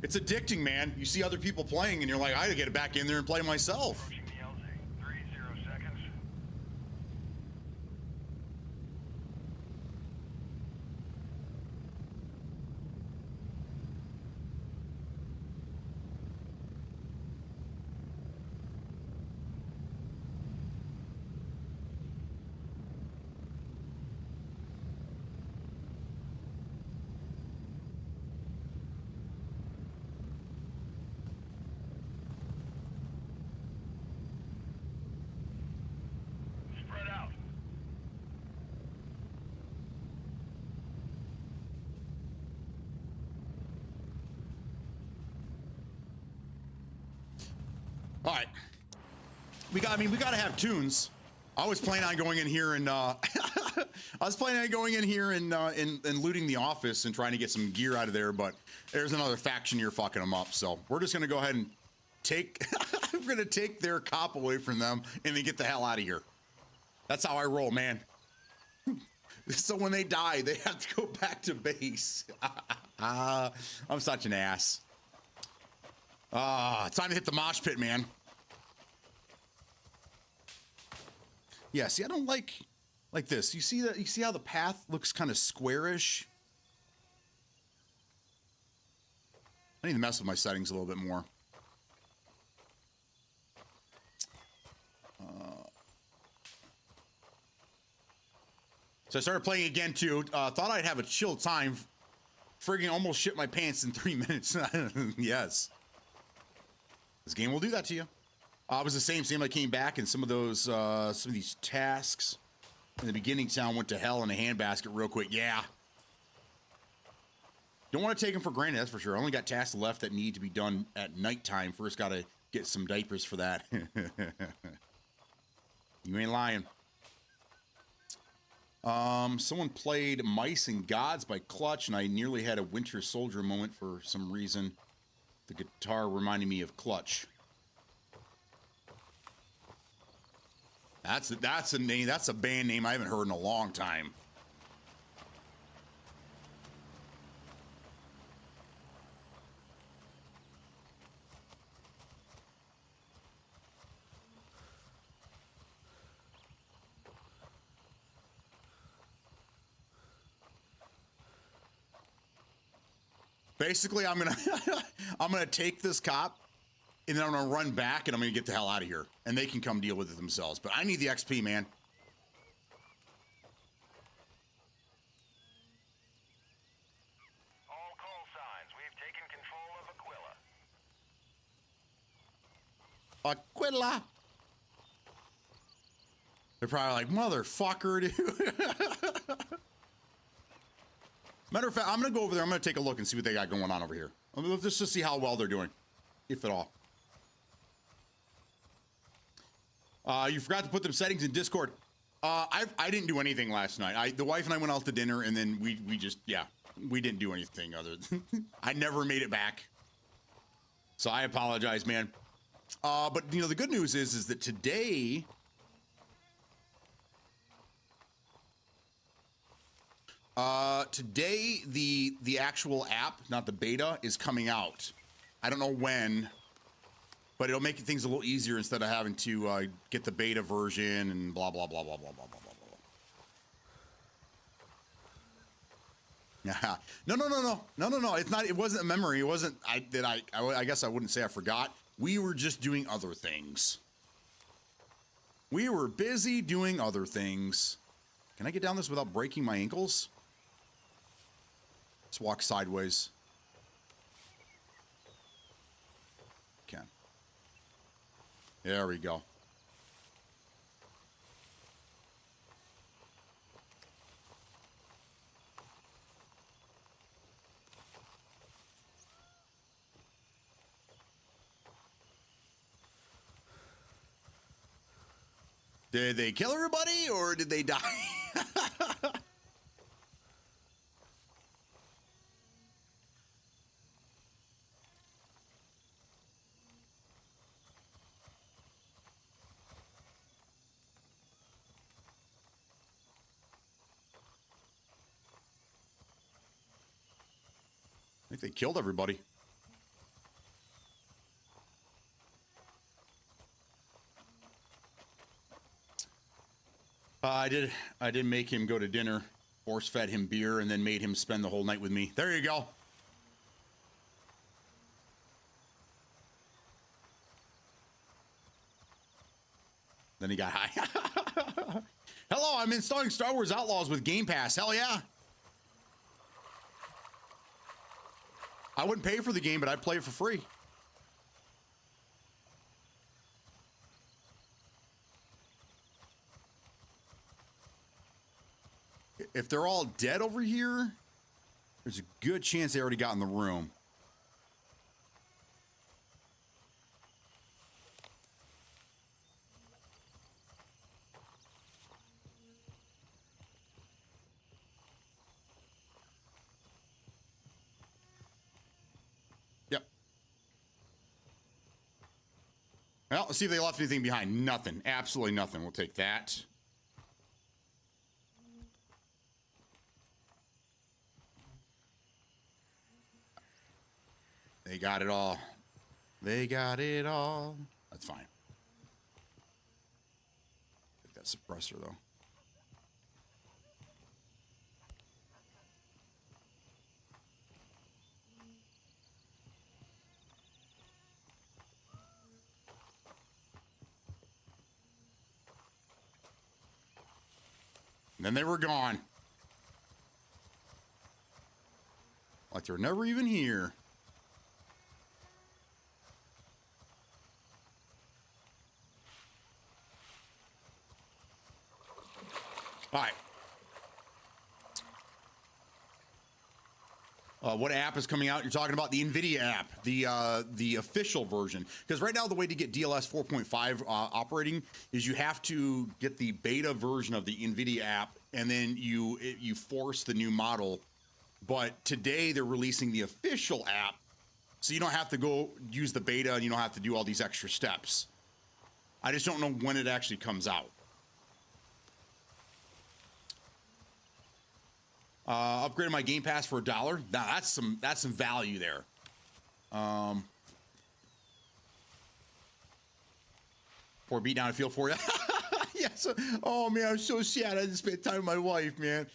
It's addicting, man. You see other people playing and you're like, I gotta get back in there and play myself. Approaching the LZ. 30 seconds. I mean, we got to have tunes. I was planning on going in here and I was planning on going in here and looting the office and trying to get some gear out of there, but there's another faction here fucking them up. So we're just gonna go ahead and take we're gonna take their cop away from them and then get the hell out of here. That's how I roll, man. So when they die, they have to go back to base. I'm such an ass. It's time to hit the mosh pit, man. Yeah, see, I don't like this. You see that? You see how the path looks kind of squarish? I need to mess with my settings a little bit more. So I started playing again too. Thought I'd have a chill time. Friggin' almost shit my pants in 3 minutes. Yes. This game will do that to you. It was the same I came back, and some of these tasks in the beginning town went to hell in a handbasket real quick. Yeah. Don't want to take them for granted, that's for sure. I only got tasks left that need to be done at nighttime. First, got to get some diapers for that. You ain't lying. Someone played Mice and Gods by Clutch, and I nearly had a Winter Soldier moment for some reason. The guitar reminded me of Clutch. That's a name. That's a band name I haven't heard in a long time. Basically, I'm gonna take this cop, and then I'm gonna run back, and I'm gonna get the hell out of here, and they can come deal with it themselves. But I need the XP, man. All call signs. We've taken control of Aquila. Aquila. They're probably like, motherfucker, dude. Matter of fact, I'm gonna go over there. I'm gonna take a look and see what they got going on over here. Just to see how well they're doing, if at all. You forgot to put them settings in Discord. I didn't do anything last night. The wife and I went out to dinner, and then we just, yeah, we didn't do anything other than I never made it back. So I apologize, man. But you know, the good news is that today, the actual app, not the beta, is coming out. I don't know when, but it'll make things a little easier instead of having to get the beta version and blah blah blah blah blah blah blah blah blah. Yeah. No. It's not. It wasn't a memory. It wasn't. I guess I wouldn't say I forgot. We were just doing other things. We were busy doing other things. Can I get down this without breaking my ankles? Let's walk sideways. Okay. There we go. Did they kill everybody or did they die? I think they killed everybody. I did make him go to dinner, force fed him beer, and then made him spend the whole night with me. There you go. Then he got high. Hello, I'm installing Star Wars Outlaws with Game Pass. Hell yeah. I wouldn't pay for the game, but I'd play it for free. If they're all dead over here, there's a good chance they already got in the room. Well, let's see if they left anything behind. Nothing. Absolutely nothing. We'll take that. They got it all. They got it all. That's fine. Take that suppressor, though. And then they were gone. Like they were never even here. All right. What app is coming out? You're talking about the NVIDIA app, the official version. Because right now, the way to get DLS 4.5 operating is you have to get the beta version of the NVIDIA app, and then you force the new model. But today, they're releasing the official app, so you don't have to go use the beta, and you don't have to do all these extra steps. I just don't know when it actually comes out. Upgraded my Game Pass for $1. Now that's some value there. For beat down, I feel for you. Yes. Oh man, I'm so sad. I didn't spend time with my wife, man.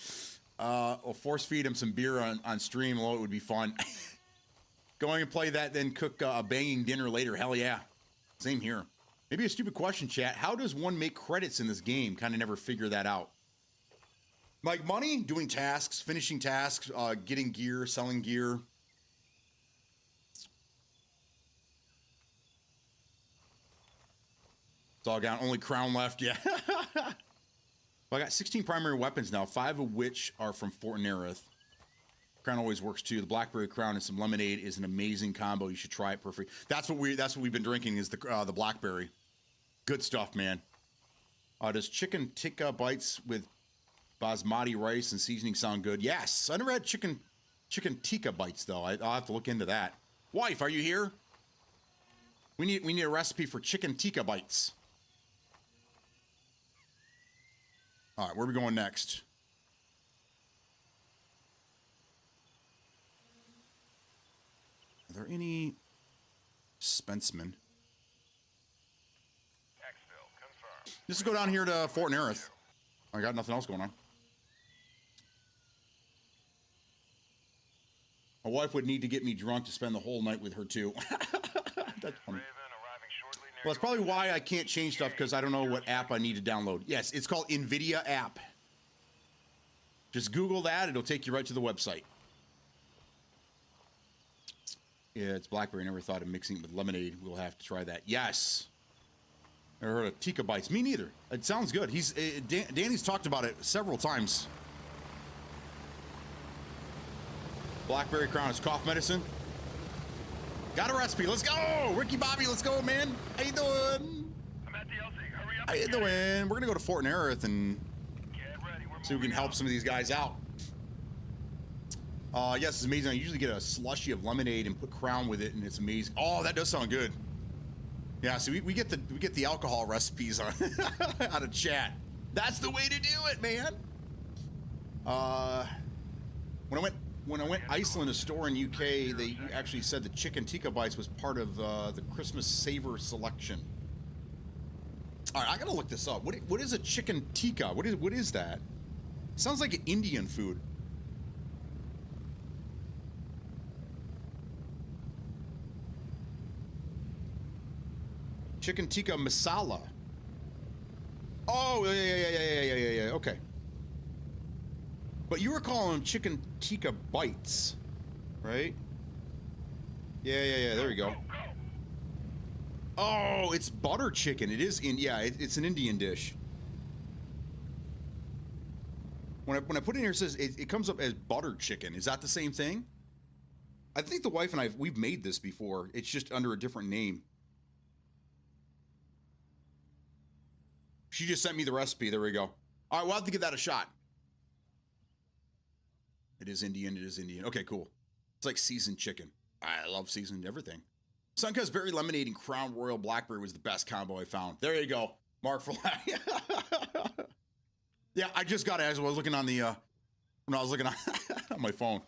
I'll force feed him some beer on stream. Oh, it would be fun. Going and play that, then cook a banging dinner later. Hell yeah. Same here. Maybe a stupid question, chat. How does one make credits in this game? Kind of never figure that out. Like money, doing tasks, finishing tasks, getting gear, selling gear. It's all gone. Only crown left. Yeah. Well, I got 16 primary weapons now, 5 of which are from Fort Nerith. Crown always works too. The Blackberry Crown and some lemonade is an amazing combo. You should try it. Perfect. That's what we've been drinking is the Blackberry. Good stuff, man. Does chicken tikka bites with basmati rice and seasoning sound good? Yes. I never had chicken tikka bites though. I'll have to look into that. Wife, are you here? We need a recipe for chicken tikka bites. All right, where are we going next? Are there any Spencemen? Just go down here to Fort Nerith. I got nothing else going on. My wife would need to get me drunk to spend the whole night with her too. That's funny. Well, that's probably why I can't change stuff, because I don't know what app I need to download. Yes, it's called NVIDIA app. Just Google that. It'll take you right to the website. Yeah, it's Blackberry. I never thought of mixing it with lemonade. We'll have to try that. Yes. Never heard of Tikka Bites. Me neither. It sounds good. Danny's talked about it several times. Blackberry Crown is cough medicine. Got a recipe. Let's go. Ricky Bobby, let's go, man. How you doing? I'm at the LZ. Hurry up. How you doing? We're going to go to Fort Nerith and see if we can help some of these guys out. Yes, it's amazing. I usually get a slushy of lemonade and put Crown with it, and it's amazing. Oh, that does sound good. Yeah, so we get the alcohol recipes on out of chat. That's the way to do it, man. When I went Iceland, a store in UK, they actually said the chicken tikka bites was part of the Christmas savor selection. All right, I gotta look this up. What is a chicken tikka? What is that? Sounds like an Indian food. Chicken tikka masala. Oh, yeah. Okay. But you were calling them chicken tikka bites, right? Yeah. There we go. Oh, it's butter chicken. It is it's an Indian dish. When I put it in here, it says it comes up as butter chicken. Is that the same thing? I think the wife and we've made this before. It's just under a different name. She just sent me the recipe. There we go. All right, we'll have to give that a shot. It is Indian. Okay, cool. It's like seasoned chicken. I love seasoned everything. Suncutt's Berry Lemonade and Crown Royal Blackberry was the best combo I found. There you go, Mark for Yeah, I just got it as I was looking on the when I was looking on, on my phone.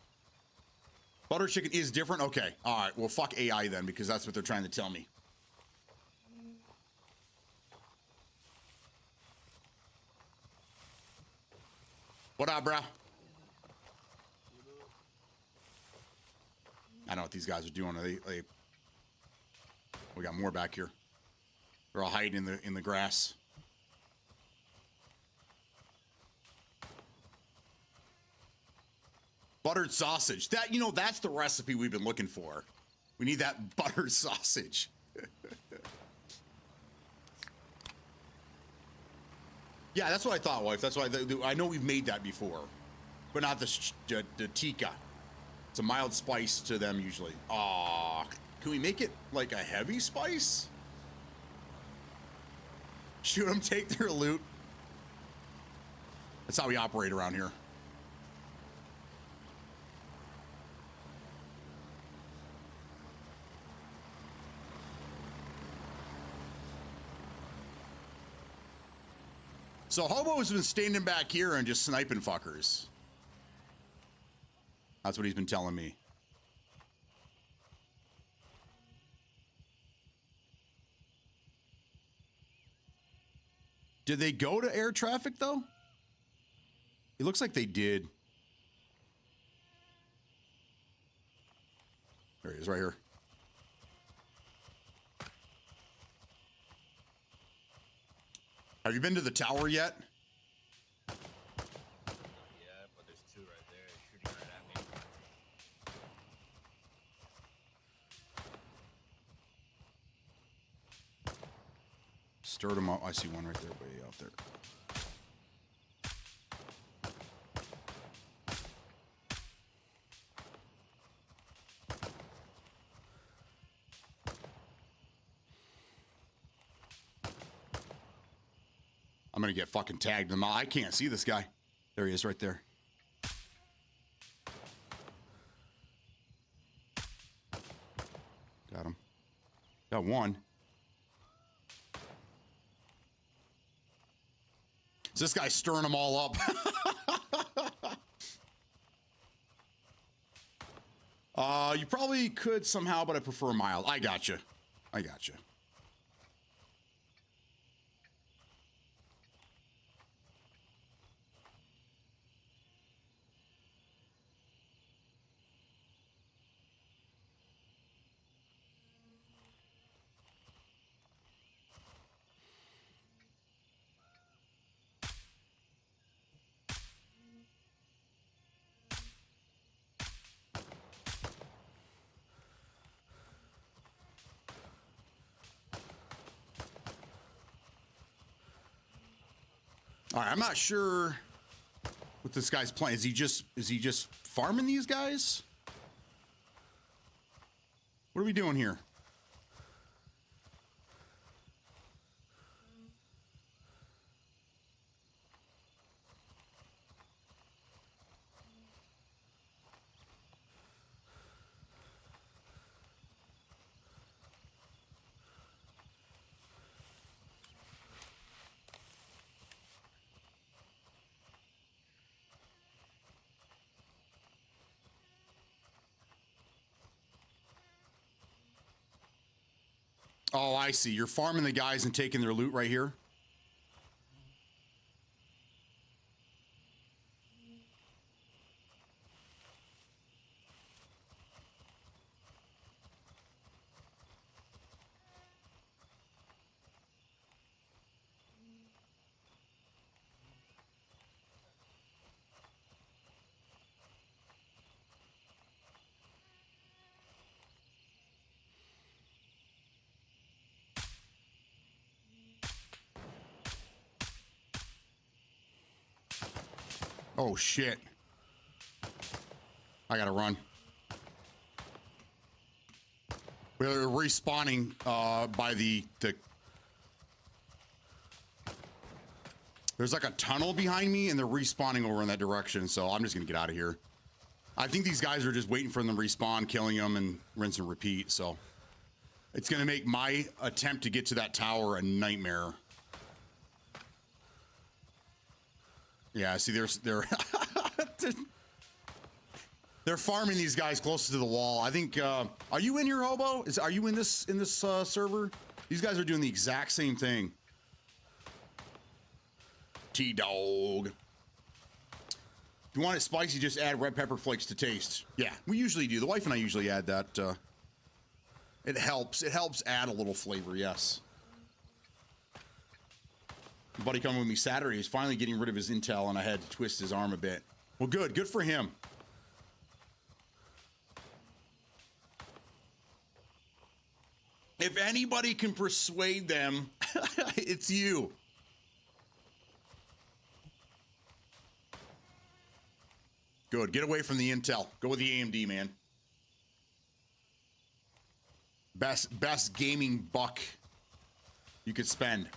Butter chicken is different. Okay, all right. Well, fuck AI then, because that's what they're trying to tell me. What up, bro? I don't know what these guys are doing. We got more back here. They're all hiding in the grass. Buttered sausage. That, you know, that's the recipe we've been looking for. We need that buttered sausage. Yeah, that's what I thought, wife. That's why I know we've made that before, but not the tikka. It's a mild spice to them usually. Aw, can we make it like a heavy spice? Shoot them, take their loot. That's how we operate around here. So Hobo's been standing back here and just sniping fuckers. That's what he's been telling me. Did they go to air traffic though? It looks like they did. There he is, right here. Have you been to the tower yet? Yeah, but there's two right there shooting right at me. Stirred them up. I see one right there, way out there. I'm gonna get fucking tagged in the mouth. I can't see this guy. There he is, right there. Got him. Got one. So this guy's stirring them all up. You probably could somehow, but I prefer mild. I gotcha. I gotcha. All right, I'm not sure what this guy's plan. Is he just farming these guys? What are we doing here? Oh, I see. You're farming the guys and taking their loot right here. Oh, shit. I gotta run. We're respawning by the... There's like a tunnel behind me, and they're respawning over in that direction, so I'm just gonna get out of here. I think these guys are just waiting for them to respawn, killing them, and rinse and repeat, so... It's going to make my attempt to get to that tower a nightmare. Yeah, see, they're they're farming these guys closer to the wall. I think. Are you in here, Hobo? Are you in this server? These guys are doing the exact same thing. T-Dog. If you want it spicy, just add red pepper flakes to taste. Yeah, we usually do. The wife and I usually add that. It helps. It helps add a little flavor, yes. My buddy coming with me Saturday. He's finally getting rid of his intel, and I had to twist his arm a bit. Well, good. Good for him. If anybody can persuade them, it's you. Good. Get away from the intel. Go with the AMD, man. Best gaming buck you could spend.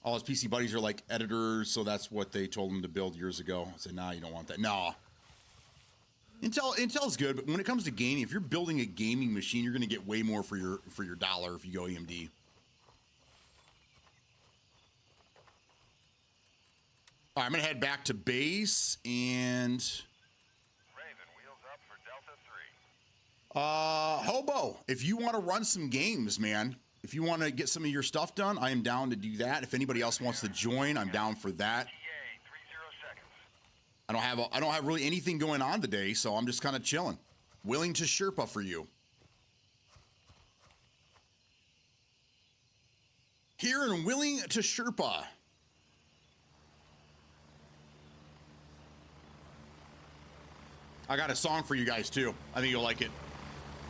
All his PC buddies are like editors, so that's what they told him to build years ago. I said, nah, you don't want that. Nah. Intel's good, but when it comes to gaming, if you're building a gaming machine, you're going to get way more for your dollar if you go AMD. All right, I'm going to head back to base and Raven, wheels up for Delta 3. Hobo, if you want to run some games, man, if you want to get some of your stuff done, I am down to do that. If anybody else wants to join, I'm down for that. TA, 30 seconds. I don't have really anything going on today, so I'm just kind of chilling. Willing to Sherpa for you. Here and willing to Sherpa. I got a song for you guys too. I think you'll like it.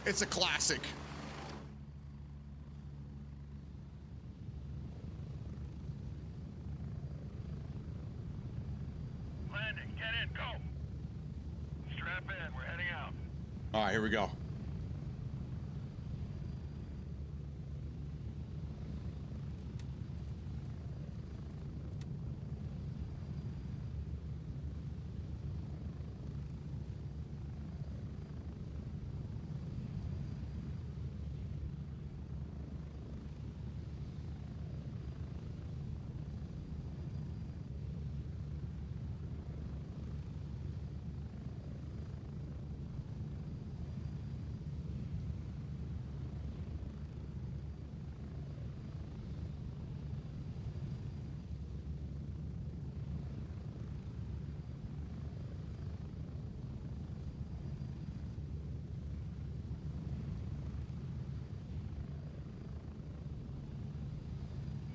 It's a classic. Landing, get in, go. Strap in, we're heading out. All right, here we go.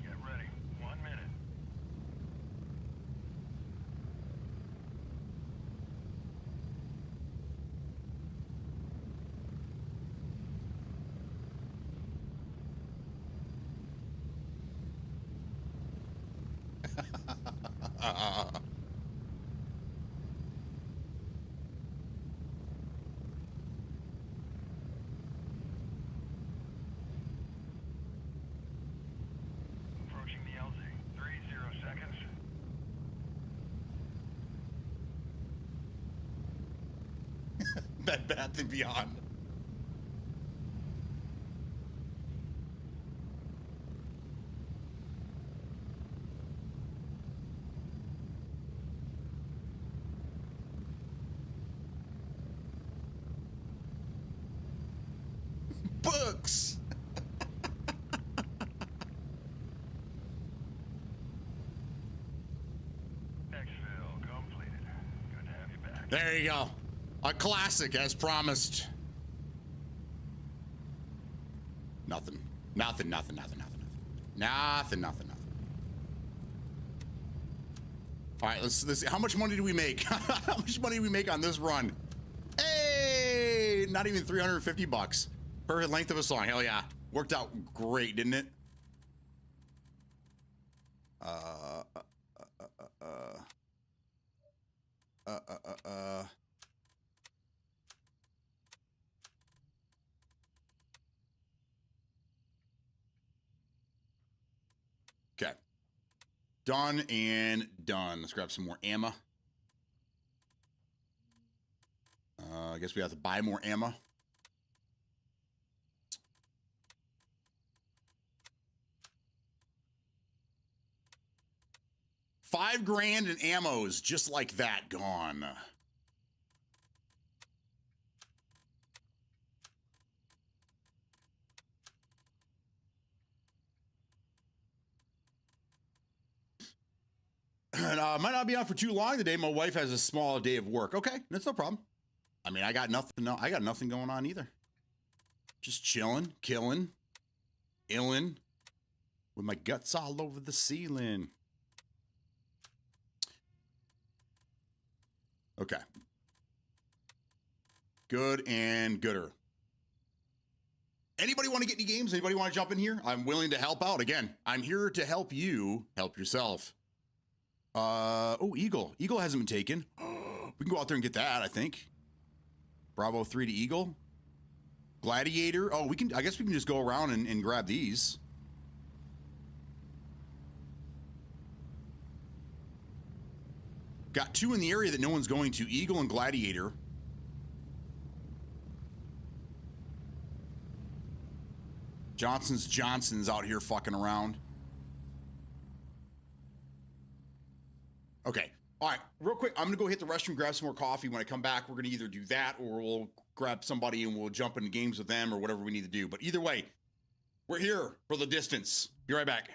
Get ready, 1 minute. Approaching the LZ, 30 seconds. Bed Bath and Beyond. Books. Exfil completed. Good to have you back. There you go. A classic, as promised. Nothing. Nothing. All right, let's see. How much money do we make? How much money do we make on this run? Hey, not even 350 bucks. Perfect length of a song. Hell yeah. Worked out great, didn't it? Okay. Done and done. Let's grab some more ammo. I guess we have to buy more ammo. $5 grand in ammos just like that gone. And might not be on for too long today. My wife has a small day of work. Okay, that's no problem. I mean, I got nothing. No, I got nothing going on either. Just chilling, killing, illin, with my guts all over the ceiling. Okay. Good and gooder. Anybody want to get any games? Anybody want to jump in here? I'm willing to help out. Again, I'm here to help you help yourself. Oh, Eagle. Eagle hasn't been taken. We can go out there and get that, I think. Bravo 3 to Eagle. Gladiator. Oh, we can. I guess we can just go around and grab these. Got 2 in the area that no one's going to. Eagle and Gladiator. Johnson's out here fucking around. Okay. All right. Real quick, I'm going to go hit the restroom, grab some more coffee. When I come back, we're going to either do that or we'll grab somebody and we'll jump into games with them or whatever we need to do. But either way, we're here for the distance. Be right back.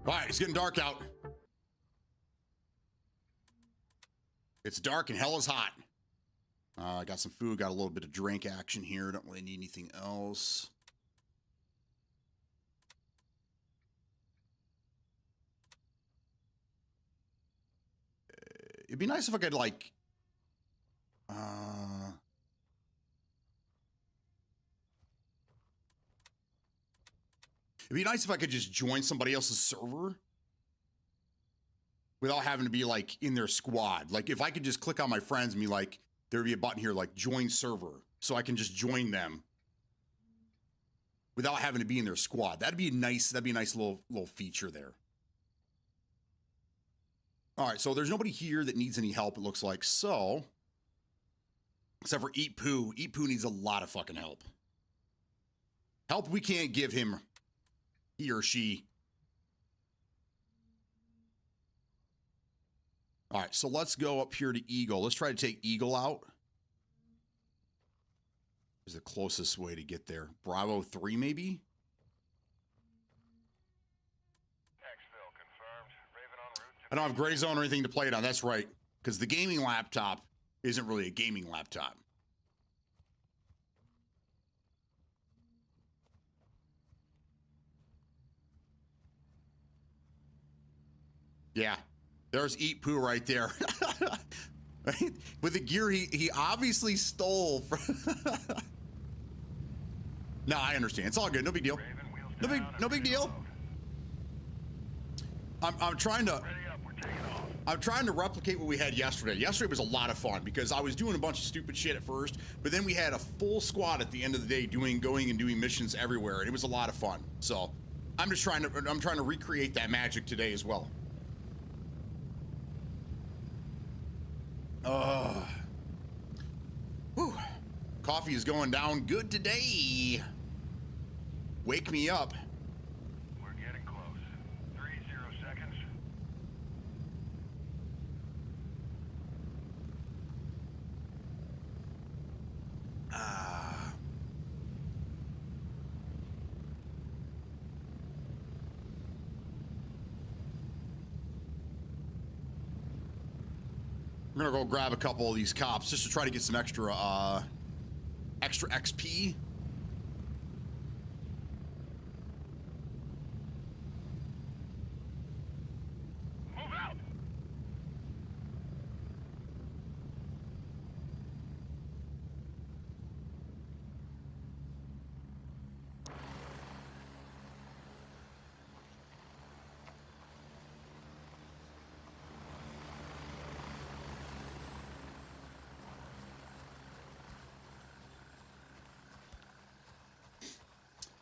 All right, it's getting dark out. It's dark and hell is hot. I got some food, got a little bit of drink action here. Don't really need anything else. It'd be nice if I could, like, it'd be nice if I could just join somebody else's server without having to be, like, in their squad. Like, if I could just click on my friends and be like, there'd be a button here, like, join server, so I can just join them without having to be in their squad. That'd be a nice little feature there. All right, so there's nobody here that needs any help, it looks like. So, except for Eat Poo. Eat Poo needs a lot of fucking help. Help we can't give him, he or she. All right, so let's go up here to Eagle. Let's try to take Eagle out. Is the closest way to get there. Bravo 3, maybe? Exfil confirmed. Raven en route to I don't have Gray Zone or anything to play it on. That's right. Because the gaming laptop isn't really a gaming laptop. Yeah. There's Eat Poo right there. Right? With the gear he obviously stole from... No, I understand. It's all good. No big deal. Raven, wheels No big down and no big ready to deal. load. I'm trying to Ready up, we're taking off. I'm trying to replicate what we had yesterday. Yesterday was a lot of fun because I was doing a bunch of stupid shit at first, but then we had a full squad at the end of the day going and doing missions everywhere, and it was a lot of fun. So I'm trying to recreate that magic today as well. Whew. Coffee is going down good today. Wake me up. We're getting close. 30 seconds. We're gonna go grab a couple of these cops just to try to get some extra XP. Move out.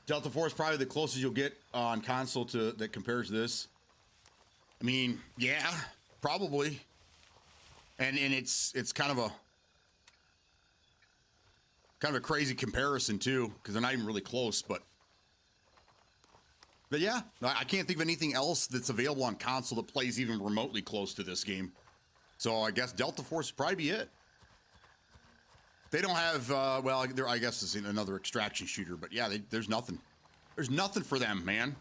Delta Force probably the closest you'll get on console to that compares to this. I mean, yeah, probably. And it's kind of a crazy comparison too, because they're not even really close, but yeah, I can't think of anything else that's available on console that plays even remotely close to this game. So I guess Delta Force would probably be it. They don't have, well, I guess it's another extraction shooter, but yeah, there's nothing. There's nothing for them, man.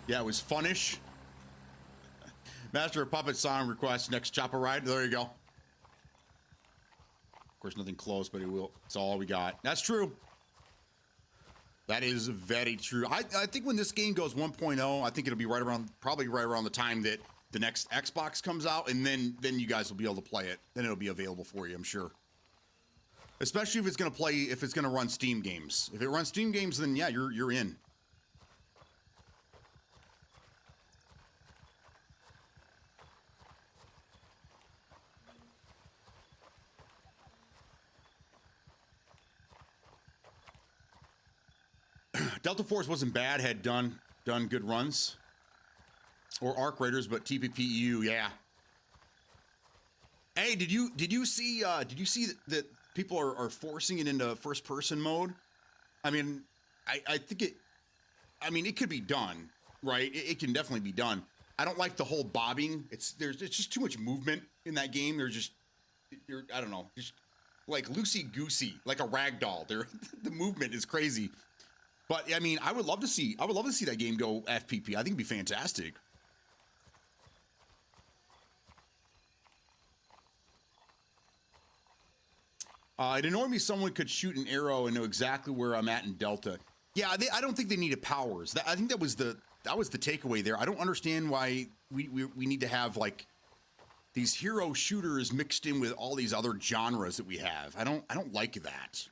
Yeah, it was funnish. Master of Puppet song request, next chopper ride. There you go. Of course, nothing close, but it's all we got. That's true. That is very true. I think when this game goes 1.0, I think it'll be probably right around the time that the next Xbox comes out, and then you guys will be able to play it. Then it'll be available for you, I'm sure. Especially if it's gonna run Steam games. If it runs Steam games, then yeah, you're in. Delta Force wasn't bad, had done good runs. Or Arc Raiders, but TPPU, yeah. Hey, did you see that people are forcing it into first person mode? I mean, I think it could be done, right? It can definitely be done. I don't like the whole bobbing. It's just too much movement in that game. I don't know, just like loosey goosey, like a rag doll. The movement is crazy. But I mean, I would love to see that game go FPP. I think it'd be fantastic. It annoyed me someone could shoot an arrow and know exactly where I'm at in Delta. Yeah, I don't think they needed powers. I think that was the takeaway there. I don't understand why we need to have like these hero shooters mixed in with all these other genres that we have. I don't like that.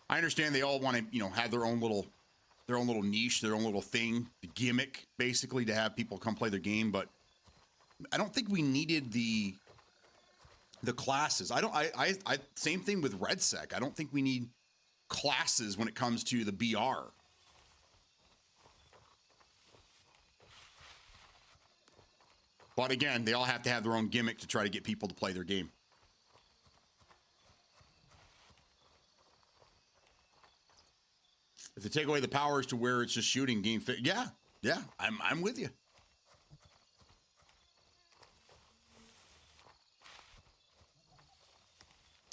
I understand they all want to, have their own little niche, their own little thing, the gimmick, basically, to have people come play their game, but I don't think we needed the classes. I same thing with RedSec. I don't think we need classes when it comes to the BR. But again, they all have to have their own gimmick to try to get people to play their game. If they take away the powers to where it's just shooting game fit, yeah, I'm with you.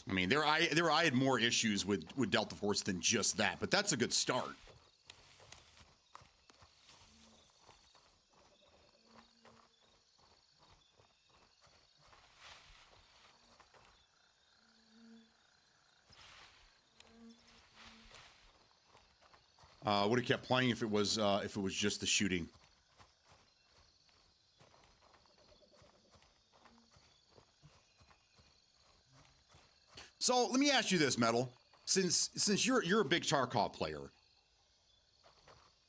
I mean, I had more issues with Delta Force than just that, but that's a good start. Would have kept playing if it was just the shooting. So let me ask you this, Metal. Since you're a big Tarkov player,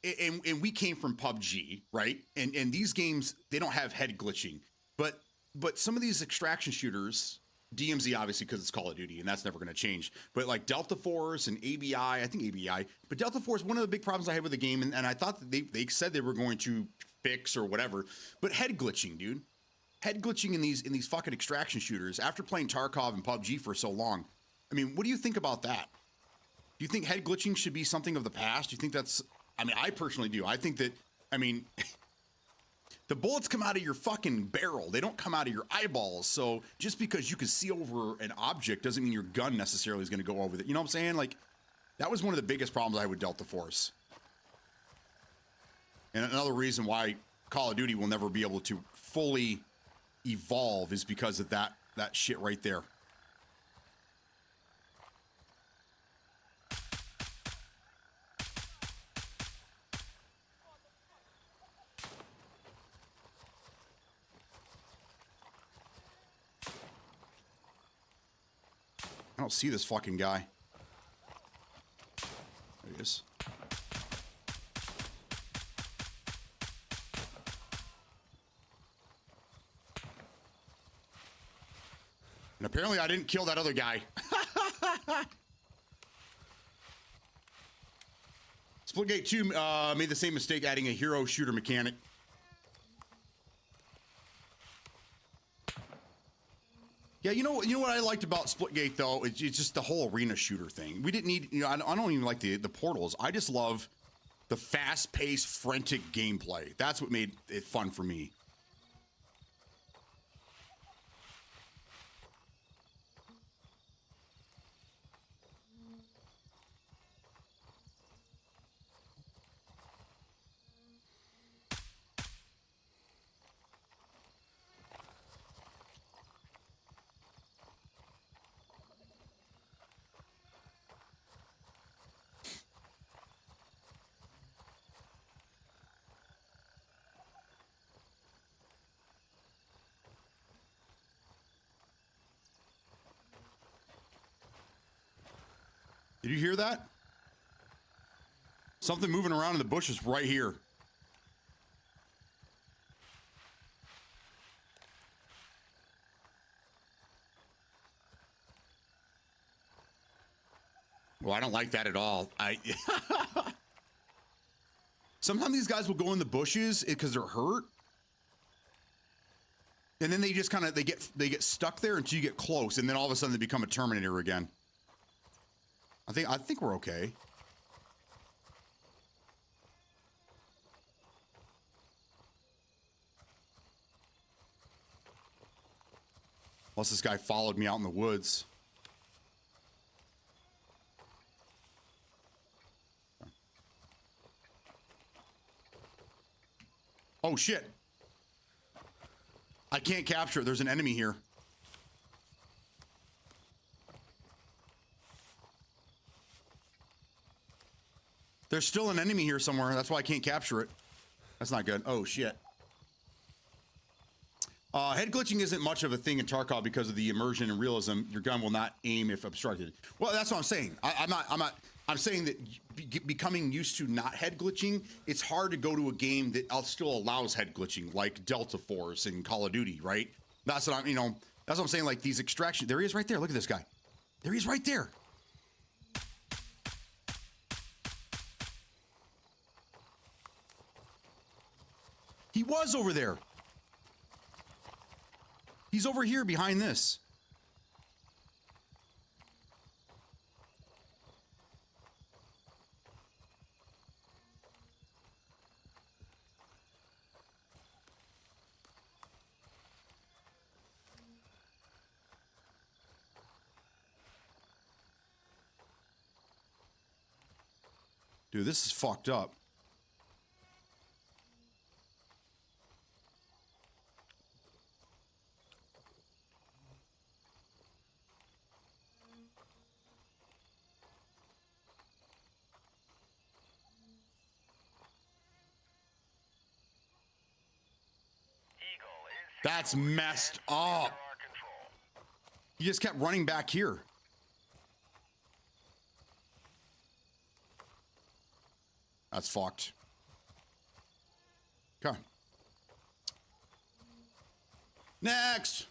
and we came from PUBG, right? And these games, they don't have head glitching, but some of these extraction shooters, DMZ obviously because it's Call of Duty and that's never going to change. But like Delta Force and ABI, I think ABI, but Delta Force, one of the big problems I had with the game, and I thought that they said they were going to fix or whatever, but head glitching, dude. Head glitching in these fucking extraction shooters after playing Tarkov and PUBG for so long. I mean, what do you think about that? Do you think head glitching should be something of the past? Do you think that's, I mean, I personally do. I think that, I mean, the bullets come out of your fucking barrel. They don't come out of your eyeballs. So just because you can see over an object doesn't mean your gun necessarily is going to go over it. You know what I'm saying? Like, that was one of the biggest problems I had with Delta Force. And another reason why Call of Duty will never be able to fully evolve is because of that shit right there. I don't see this fucking guy. There he is. And apparently I didn't kill that other guy. Splitgate 2 made the same mistake adding a hero shooter mechanic. Yeah, you know what I liked about Splitgate though? It's just the whole arena shooter thing. We didn't need, I don't even like the portals. I just love the fast-paced, frantic gameplay. That's what made it fun for me. Did you hear that? Something moving around in the bushes right here. Well, I don't like that at all. Sometimes these guys will go in the bushes because they're hurt. And then they just kind of, they get stuck there until you get close. And then all of a sudden they become a Terminator again. I think we're okay. Unless this guy followed me out in the woods. Oh, shit. I can't capture it. There's an enemy here. There's still an enemy here somewhere. That's why I can't capture it. That's not good. Oh, shit. Head glitching isn't much of a thing in Tarkov because of the immersion and realism. Your gun will not aim if obstructed. Well, that's what I'm saying. I'm saying that becoming used to not head glitching, it's hard to go to a game that still allows head glitching, like Delta Force and Call of Duty, right? That's what that's what I'm saying. Like these extraction. There he is right there. Look at this guy. There he is right there. He was over there. He's over here behind this. Dude, this is fucked up. That's messed up. He just kept running back here. That's fucked. Okay. Next.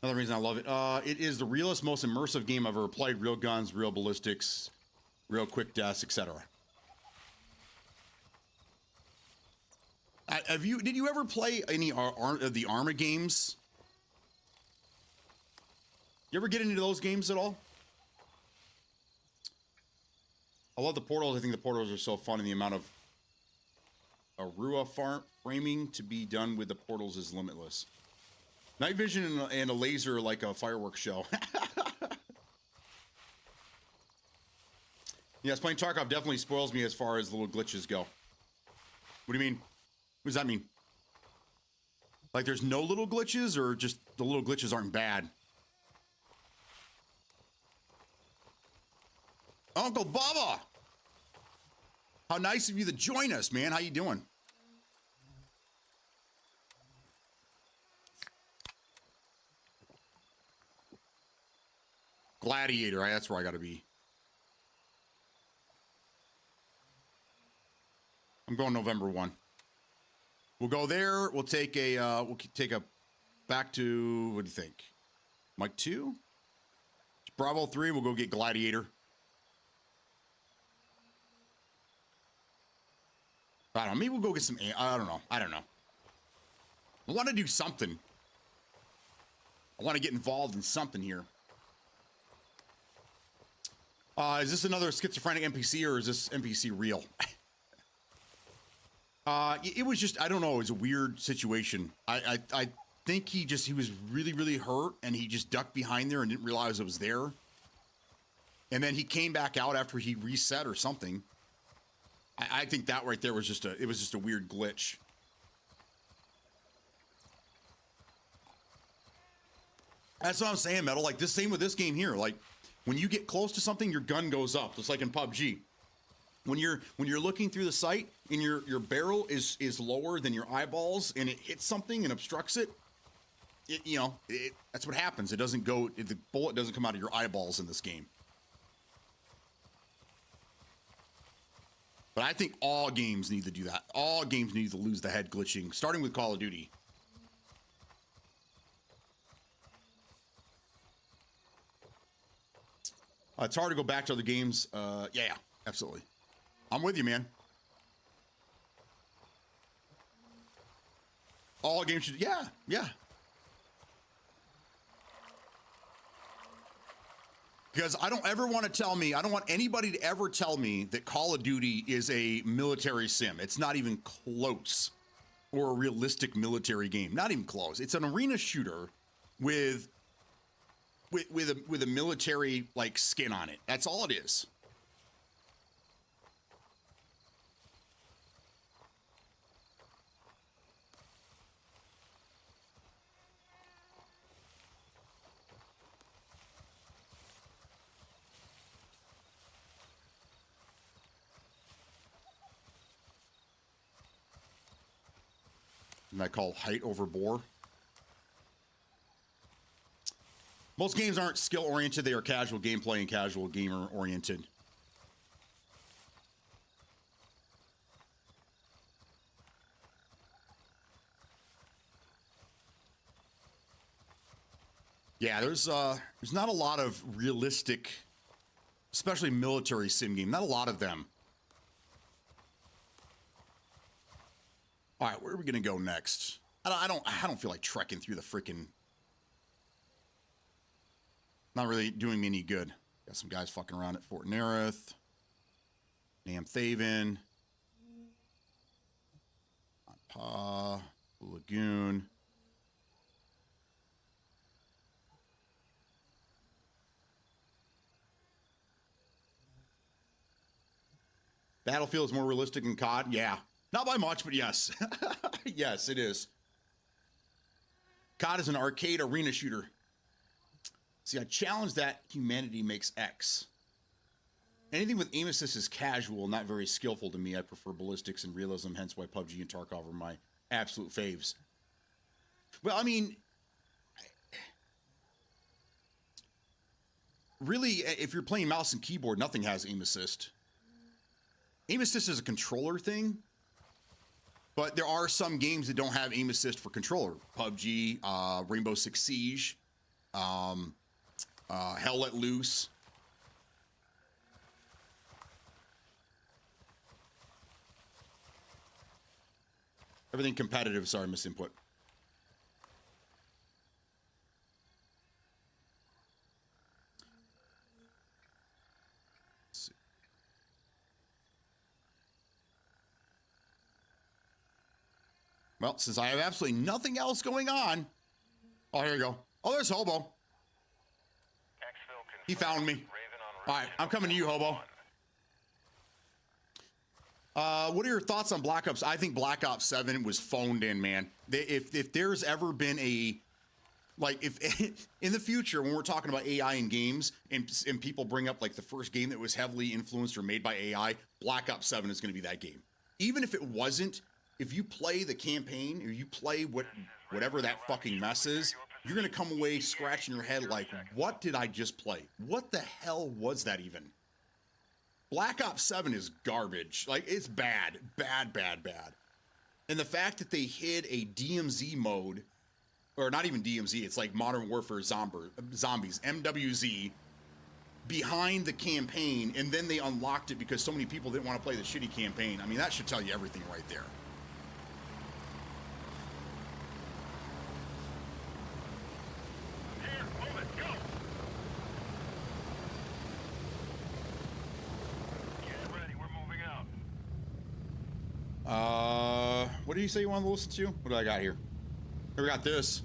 Another reason I love it. It is the realest, most immersive game I've ever played. Real guns, real ballistics, real quick deaths, etc. Did you ever play any of the Arma games? You ever get into those games at all? I love the portals. I think the portals are so fun, and the amount of Arua framing to be done with the portals is limitless. Night vision and a laser like a fireworks show. Yes, playing Tarkov definitely spoils me as far as little glitches go. What do you mean? What does that mean? Like there's no little glitches, or just the little glitches aren't bad? Uncle Bubba! How nice of you to join us, man. How you doing? Gladiator, right? That's where I gotta be. I'm going November 1. We'll go there. We'll take a back to, what do you think? Mike 2? Bravo 3, we'll go get Gladiator. I don't know. Maybe we'll go get some, I don't know. I want to do something. I want to get involved in something here. Is this another schizophrenic NPC, or is this NPC real? It was just, I don't know. It was a weird situation. I think he was really, really hurt, and he just ducked behind there and didn't realize it was there. And then he came back out after he reset or something. I think that right there was just a weird glitch. That's what I'm saying, Metal. Like this, same with this game here. Like when you get close to something, your gun goes up, just like in PUBG. When you're looking through the sight and your barrel is lower than your eyeballs, and it hits something and obstructs it, that's what happens. It doesn't go. The bullet doesn't come out of your eyeballs in this game. But I think all games need to do that. All games need to lose the head glitching, starting with Call of Duty. It's hard to go back to other games. Yeah, absolutely. I'm with you, man. All games should, yeah. Because I don't ever want to tell me, I don't want anybody to ever tell me that Call of Duty is a military sim. It's not even close. Or a realistic military game. Not even close. It's an arena shooter with a military like skin on it. That's all it is. And I call height over bore. Most games aren't skill oriented, they are casual gameplay and casual gamer oriented. Yeah, there's not a lot of realistic, especially military sim game. Not a lot of them. All right, where are we gonna go next? I don't feel like trekking through the freaking. Not really doing me any good. Got some guys fucking around at Fort Nerith, Namthaven, Pa, Lagoon. Battlefield is more realistic than COD. Yeah, not by much, but yes, yes, it is. COD is an arcade arena shooter. See, I challenge that humanity makes X. Anything with aim assist is casual, not very skillful to me. I prefer ballistics and realism, hence why PUBG and Tarkov are my absolute faves. Well, I mean, really, if you're playing mouse and keyboard, nothing has aim assist. Aim assist is a controller thing, but there are some games that don't have aim assist for controller. PUBG, Rainbow Six Siege, Hell Let Loose. Everything competitive. Sorry, misinput. Well, since I have absolutely nothing else going on. Oh, here you go. Oh, there's Hobo. He found me. All right, I'm coming to you, Hobo. What are your thoughts on Black Ops? I think Black Ops 7 was phoned in, man. If there's ever been a, like, if in the future when we're talking about AI in games and people bring up like the first game that was heavily influenced or made by AI, Black Ops 7 is going to be that game. Even if it wasn't, if you play the campaign or you play whatever that fucking mess is, you're going to come away scratching your head like, what did I just play? What the hell was that even? Black Ops 7 is garbage. Like, it's bad. Bad. And the fact that they hid a DMZ mode, or not even DMZ, it's like Modern Warfare Zombies, MWZ, behind the campaign, and then they unlocked it because so many people didn't want to play the shitty campaign. I mean, that should tell you everything right there. What did you say you wanted to listen to? What do I got here? Here we got this.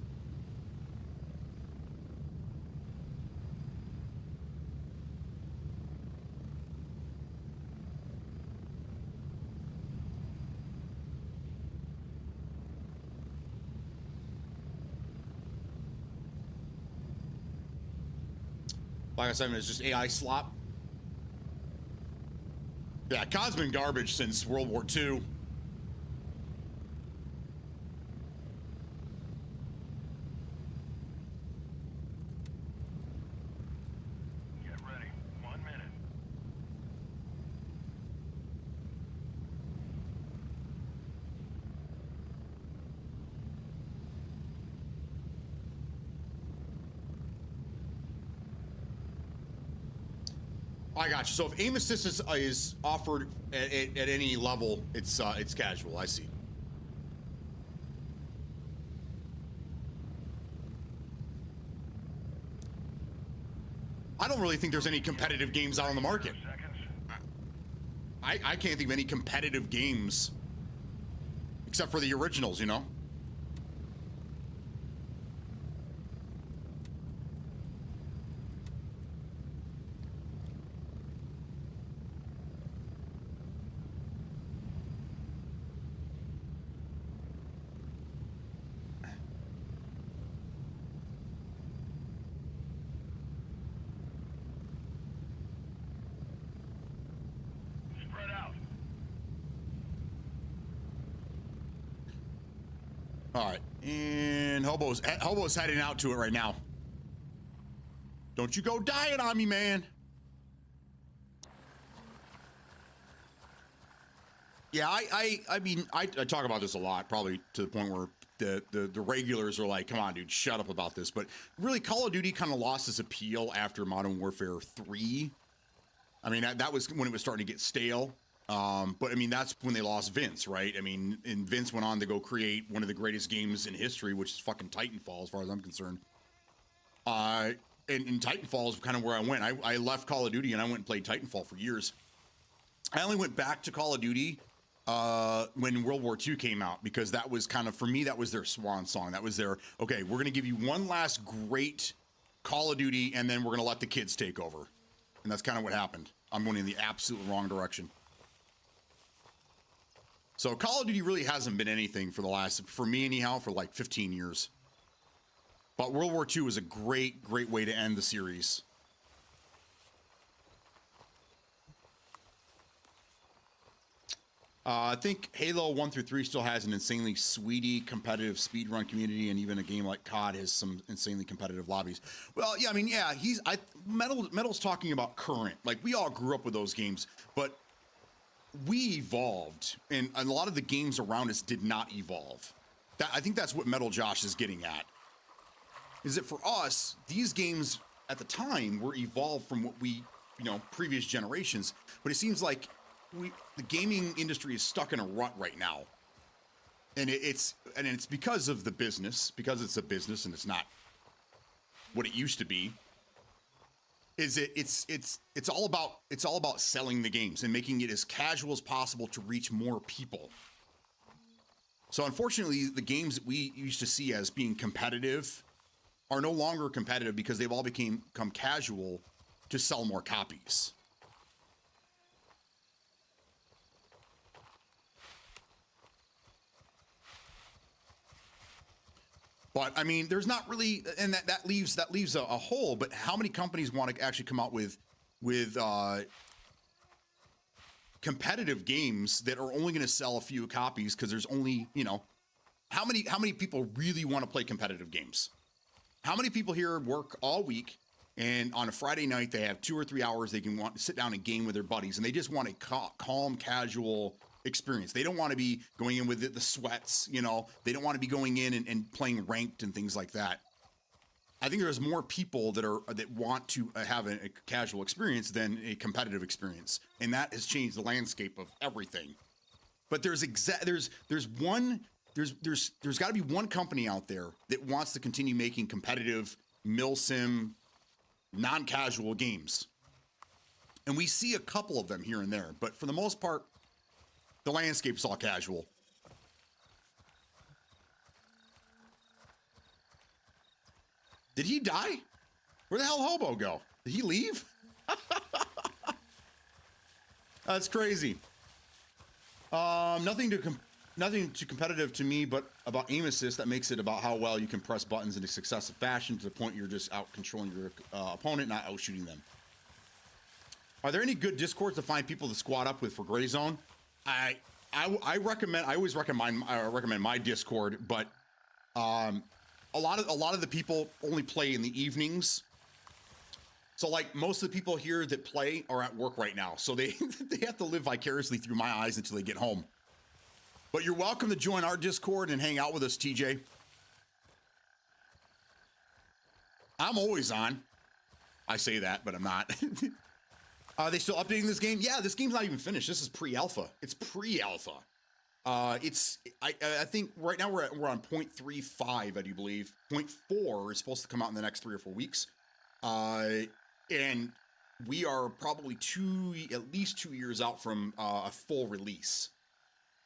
Like I said, it's just AI slop. Yeah, COD's been garbage since World War II. I got you. So if aim assist is offered at any level, it's casual. I see. I don't really think there's any competitive games out on the market. I can't think of any competitive games except for the originals, you know? All right, and Hobo's heading out to it right now. Don't you go dying on me, man. Yeah, I mean, I talk about this a lot, probably to the point where the regulars are like, come on, dude, shut up about this. But really, Call of Duty kind of lost its appeal after Modern Warfare 3. I mean, that was when it was starting to get stale. But I mean, that's when they lost Vince, right? I mean, and Vince went on to go create one of the greatest games in history, which is fucking Titanfall, as far as I'm concerned. And Titanfall is kind of where I went. I left Call of Duty and I went and played Titanfall for years. I only went back to Call of Duty when World War II came out, because that was kind of, for me, that was their swan song. That was their, okay, we're going to give you one last great Call of Duty, and then we're going to let the kids take over. And that's kind of what happened. I'm going in the absolute wrong direction. So Call of Duty really hasn't been anything for the last, for me anyhow, for like 15 years. But World War II was a great, great way to end the series. I think Halo 1 through 3 still has an insanely sweetie competitive speedrun community, and even a game like COD has some insanely competitive lobbies. Well, yeah, I mean, yeah, Metal's talking about current. Like, we all grew up with those games, but we evolved, and a lot of the games around us did not evolve. I think that's what Metal Josh is getting at. Is that for us, these games at the time were evolved from what we, previous generations, but it seems like the gaming industry is stuck in a rut right now. And it's because of the business, because it's a business and it's not what it used to be. It's all about selling the games and making it as casual as possible to reach more people. So unfortunately, the games that we used to see as being competitive are no longer competitive because they've all become casual to sell more copies. But I mean, there's not really, and that leaves a hole. But how many companies want to actually come out with competitive games that are only going to sell a few copies because there's only, how many people really want to play competitive games? How many people here work all week, and on a Friday night they have 2 or 3 hours they can want to sit down and game with their buddies, and they just want a calm, casual experience. They don't want to be going in with the sweats, they don't want to be going in and playing ranked and things like that. I think there's more people that want to have a casual experience than a competitive experience, and that has changed the landscape of everything. But there's got to be one company out there that wants to continue making competitive milsim non-casual games, and we see a couple of them here and there, but for the most part the landscape's all casual. Did he die? Where the hell did Hobo go? Did he leave? That's crazy. Nothing too competitive to me, but about aim assist, that makes it about how well you can press buttons in a successive fashion to the point you're just out controlling your opponent, not out shooting them. Are there any good Discords to find people to squad up with for Gray Zone? I always recommend my Discord, but a lot of the people only play in the evenings. So like most of the people here that play are at work right now, so they they have to live vicariously through my eyes until they get home. But you're welcome to join our Discord and hang out with us, TJ. I'm always on. I say that, but I'm not. Are they still updating this game? Yeah, this game's not even finished. This is pre-alpha. It's pre-alpha. I think right now we're on 0.35, I do believe. 0.4 is supposed to come out in the next 3 or 4 weeks. And we are probably at least 2 years out from a full release.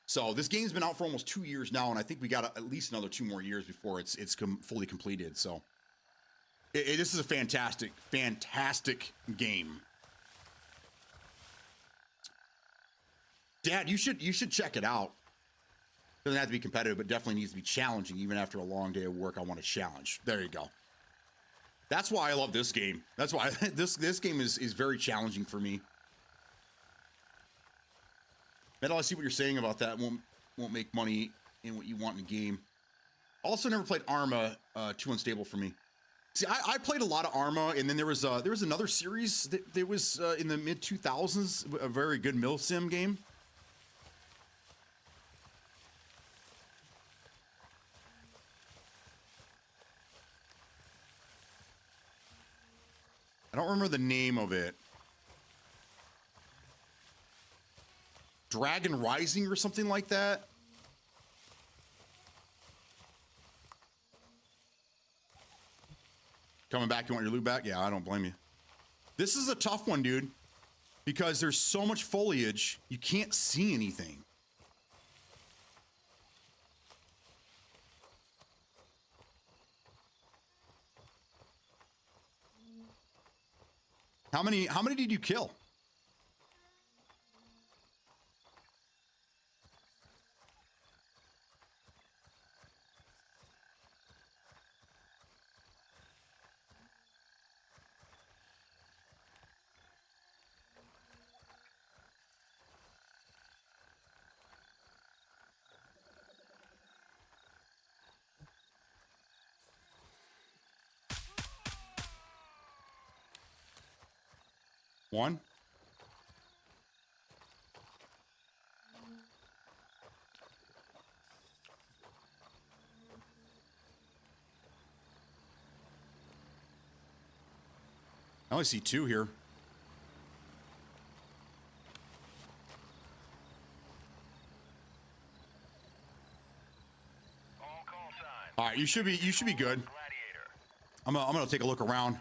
So this game's been out for almost 2 years now, and I think we got at least another 2 more years before it's fully completed. So this is a fantastic game. Dad, you should check it out. Doesn't have to be competitive, but definitely needs to be challenging. Even after a long day of work, I want a challenge. There you go. That's why I love this game. That's why this game is very challenging for me. Metal, I see what you're saying about that. Won't make money in what you want in a game. Also, never played Arma. Too unstable for me. See, I played a lot of Arma, and then there was another series that was in the mid 2000s, a very good milsim game. I don't remember the name of it. Dragon Rising or something like that. Coming back, you want your loot back? Yeah, I don't blame you. This is a tough one, dude, because there's so much foliage, you can't see anything. How many did you kill? One. I only see 2 here. All right, you should be good. I'm gonna take a look around.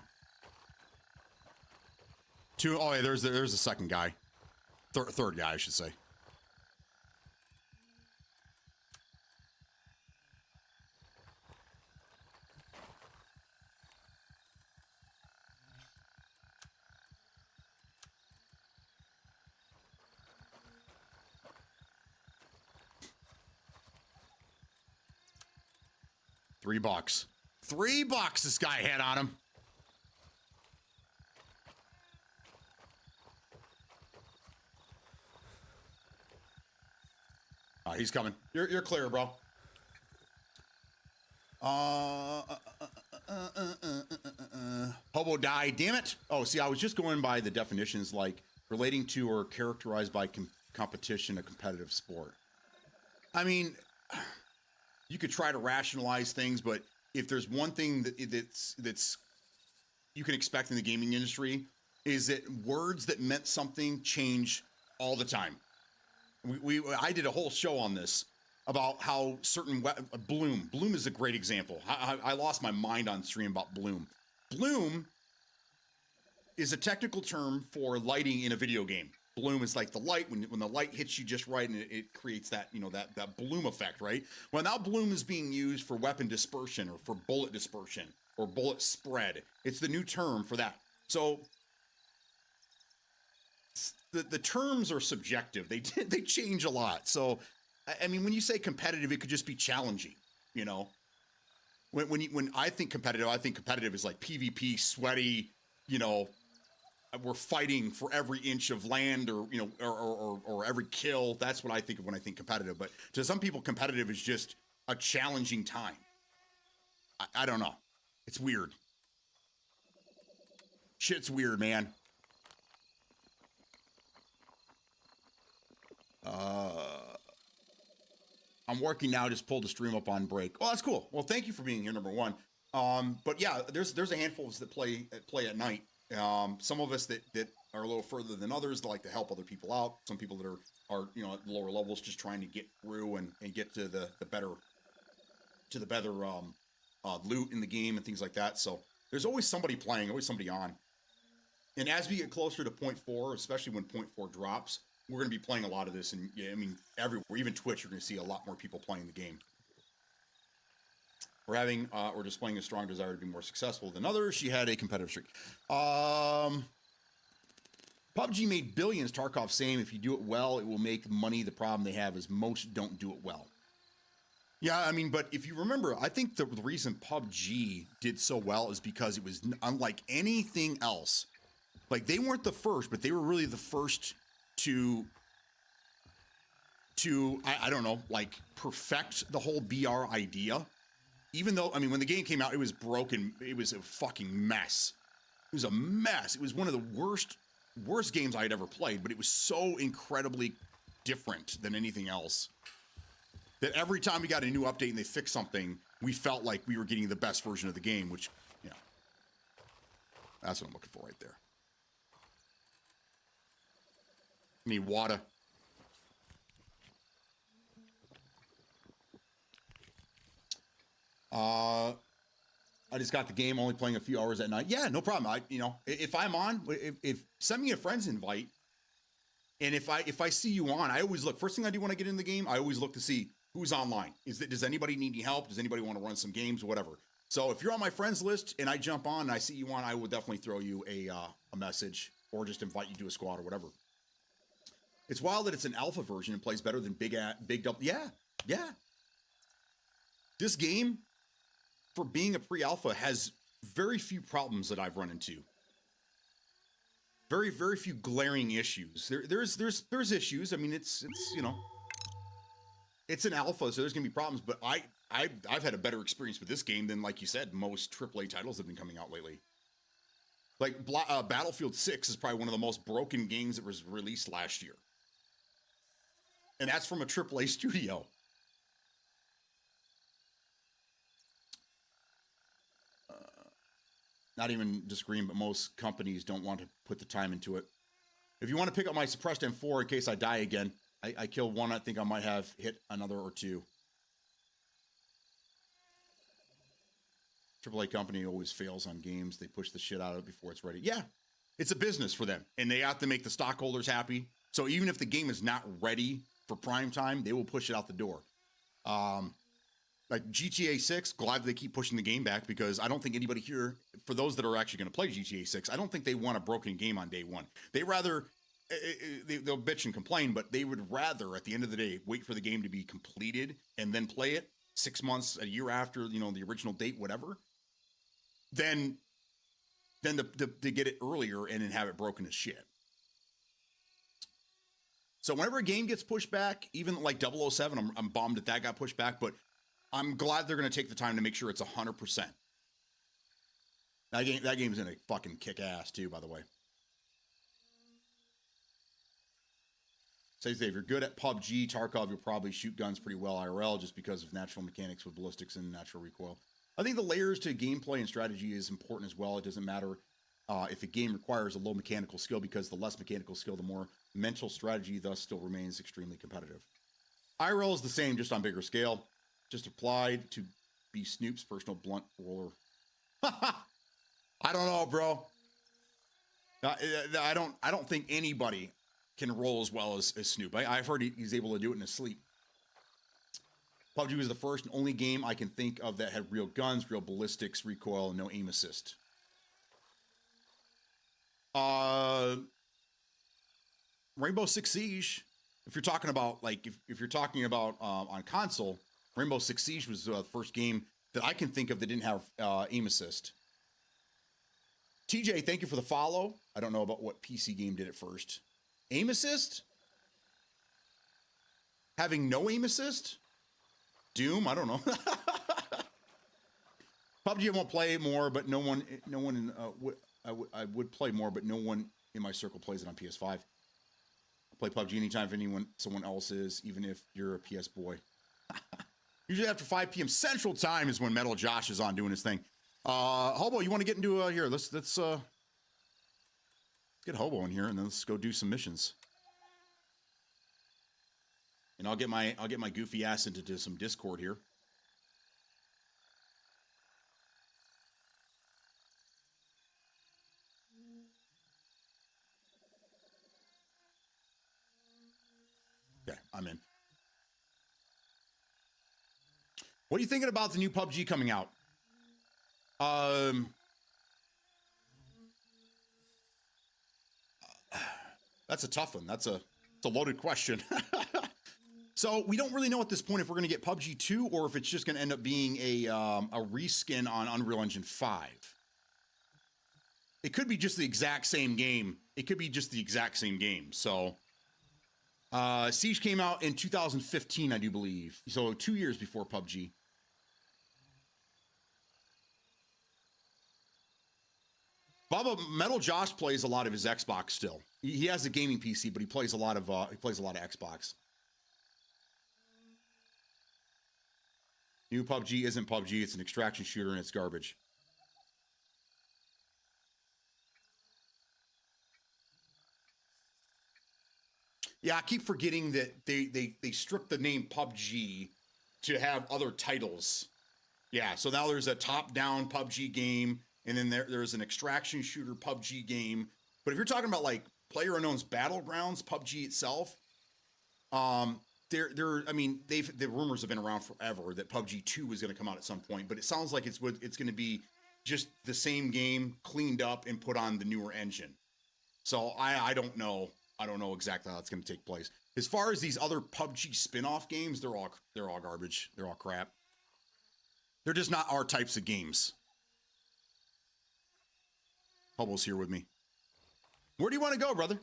2. Oh, yeah, there's the second guy. Third guy, I should say. $3. $3 this guy had on him. He's coming. You're clear, bro. Hobo die, damn it. Oh, see, I was just going by the definitions, like relating to or characterized by competition, a competitive sport. I mean, you could try to rationalize things, but if there's one thing that's you can expect in the gaming industry, is that words that meant something change all the time. I did a whole show on this about how certain bloom is a great example. I lost my mind on stream about bloom. Bloom is a technical term for lighting in a video game. Bloom is like the light when the light hits you just right, and it creates that that bloom effect, right? Well, now bloom is being used for weapon dispersion or for bullet dispersion or bullet spread. It's the new term for that. So the terms are subjective. They change a lot. So I mean, when you say competitive, it could just be challenging. You know, when I think competitive is like PvP, sweaty. You know, we're fighting for every inch of land, or or every kill. That's what I think of when I think competitive. But to some people, competitive is just a challenging time. I don't know. It's weird. Shit's weird, man. I'm working now. Just pulled the stream up on break. Oh, that's cool. Well, thank you for being here, number one. But yeah, there's a handful that play at night. Some of us that are a little further than others that like to help other people out. Some people that are at lower levels just trying to get through and get to the better loot in the game and things like that. So there's always somebody playing, always somebody on. And as we get closer to 0.4, especially when 0.4 drops, we're going to be playing a lot of this. And yeah, I mean, everywhere, even Twitch, you're going to see a lot more people playing the game. We're displaying a strong desire to be more successful than others. She had a competitive streak. PUBG made billions. Tarkov saying if you do it well, it will make money. The problem they have is most don't do it well. Yeah, I mean, but if you remember, I think the reason PUBG did so well is because it was unlike anything else. Like, they weren't the first, but they were really the first to I don't know, like, perfect the whole BR idea. Even though, I mean, when the game came out, it was broken. It was a fucking mess. It was a mess. It was one of the worst games I had ever played, but it was so incredibly different than anything else that every time we got a new update and they fixed something, we felt like we were getting the best version of the game, which, you know, that's what I'm looking for right there. I need water. I just got the game, only playing a few hours at night. Yeah, no problem. If I'm on, if send me a friend's invite, and if I see you on, I always look. First thing I do when I get in the game, I always look to see who's online. Does anybody need any help? Does anybody want to run some games, whatever? So if you're on my friends list and I jump on and I see you on, I will definitely throw you a message or just invite you to a squad or whatever. It's wild that it's an alpha version and plays better than big double. Yeah. This game, for being a pre-alpha, has very few problems that I've run into. Very, very few glaring issues. There's issues. I mean, it's it's an alpha, so there's gonna be problems. But I've had a better experience with this game than, like you said, most AAA titles have been coming out lately. Like Battlefield 6 is probably one of the most broken games that was released last year, and that's from a AAA studio. Not even disagreeing, but most companies don't want to put the time into it. If you want to pick up my suppressed M4 in case I die again, I killed one. I think I might have hit another or two. AAA company always fails on games. They push the shit out of it before it's ready. Yeah, it's a business for them, and they have to make the stockholders happy. So even if the game is not ready for prime time, they will push it out the door. Like GTA 6, glad they keep pushing the game back, because I don't think anybody here, for those that are actually going to play GTA 6, I don't think they want a broken game on day one. They rather, they'll bitch and complain, but they would rather, at the end of the day, wait for the game to be completed and then play it 6 months, a year after, the original date, whatever, than to get it earlier and then have it broken as shit. So whenever a game gets pushed back, even like 007, I'm bummed that got pushed back, but I'm glad they're going to take the time to make sure it's 100%. That game is going to fucking kick ass too, by the way. Says Dave, you're good at PUBG. Tarkov, you'll probably shoot guns pretty well IRL just because of natural mechanics with ballistics and natural recoil. I think the layers to gameplay and strategy is important as well. It doesn't matter if a game requires a low mechanical skill, because the less mechanical skill, the more mental strategy thus still remains extremely competitive. IRL is the same, just on bigger scale. Just applied to be Snoop's personal blunt roller. I don't know, bro. I don't think anybody can roll as well as Snoop. I've heard he's able to do it in his sleep. PUBG was the first and only game I can think of that had real guns, real ballistics, recoil, and no aim assist. Rainbow Six Siege. If you're talking about if you're talking about on console, Rainbow Six Siege was the first game that I can think of that didn't have aim assist. TJ, thank you for the follow. I don't know about what PC game did it first. Aim assist? Having no aim assist? Doom? I don't know. PUBG I won't play more, but no one I would play more, but no one in my circle plays it on PS5. I play PUBG anytime if someone else is, even if you're a PS boy. Usually after 5 p.m. Central Time is when Metal Josh is on doing his thing. Hobo, you want to get into here? Let's Get Hobo in here, and then let's go do some missions. And I'll get my goofy ass into some Discord here. Okay, I'm in. What are you thinking about the new PUBG coming out? That's a tough one. It's a loaded question. So we don't really know at this point if we're going to get PUBG 2 or if it's just going to end up being a reskin on Unreal Engine 5. It could be just the exact same game. So Siege came out in 2015, I do believe. So 2 years before PUBG. Bubba Metal Josh plays a lot of his Xbox still. He has a gaming PC, but he plays a lot of Xbox. New PUBG isn't PUBG. It's an extraction shooter and it's garbage. Yeah, I keep forgetting that they stripped the name PUBG to have other titles. Yeah, so now there's a top-down PUBG game, and then there's an extraction shooter PUBG game. But if you're talking about like PlayerUnknown's Battlegrounds, PUBG itself, I mean, the rumors have been around forever that PUBG 2 is going to come out at some point, but it sounds like it's going to be just the same game cleaned up and put on the newer engine. So I don't know. I don't know exactly how it's going to take place. As far as these other PUBG spin-off games, they're all garbage. They're all crap. They're just not our types of games. Hobo's here with me. Where do you want to go, brother?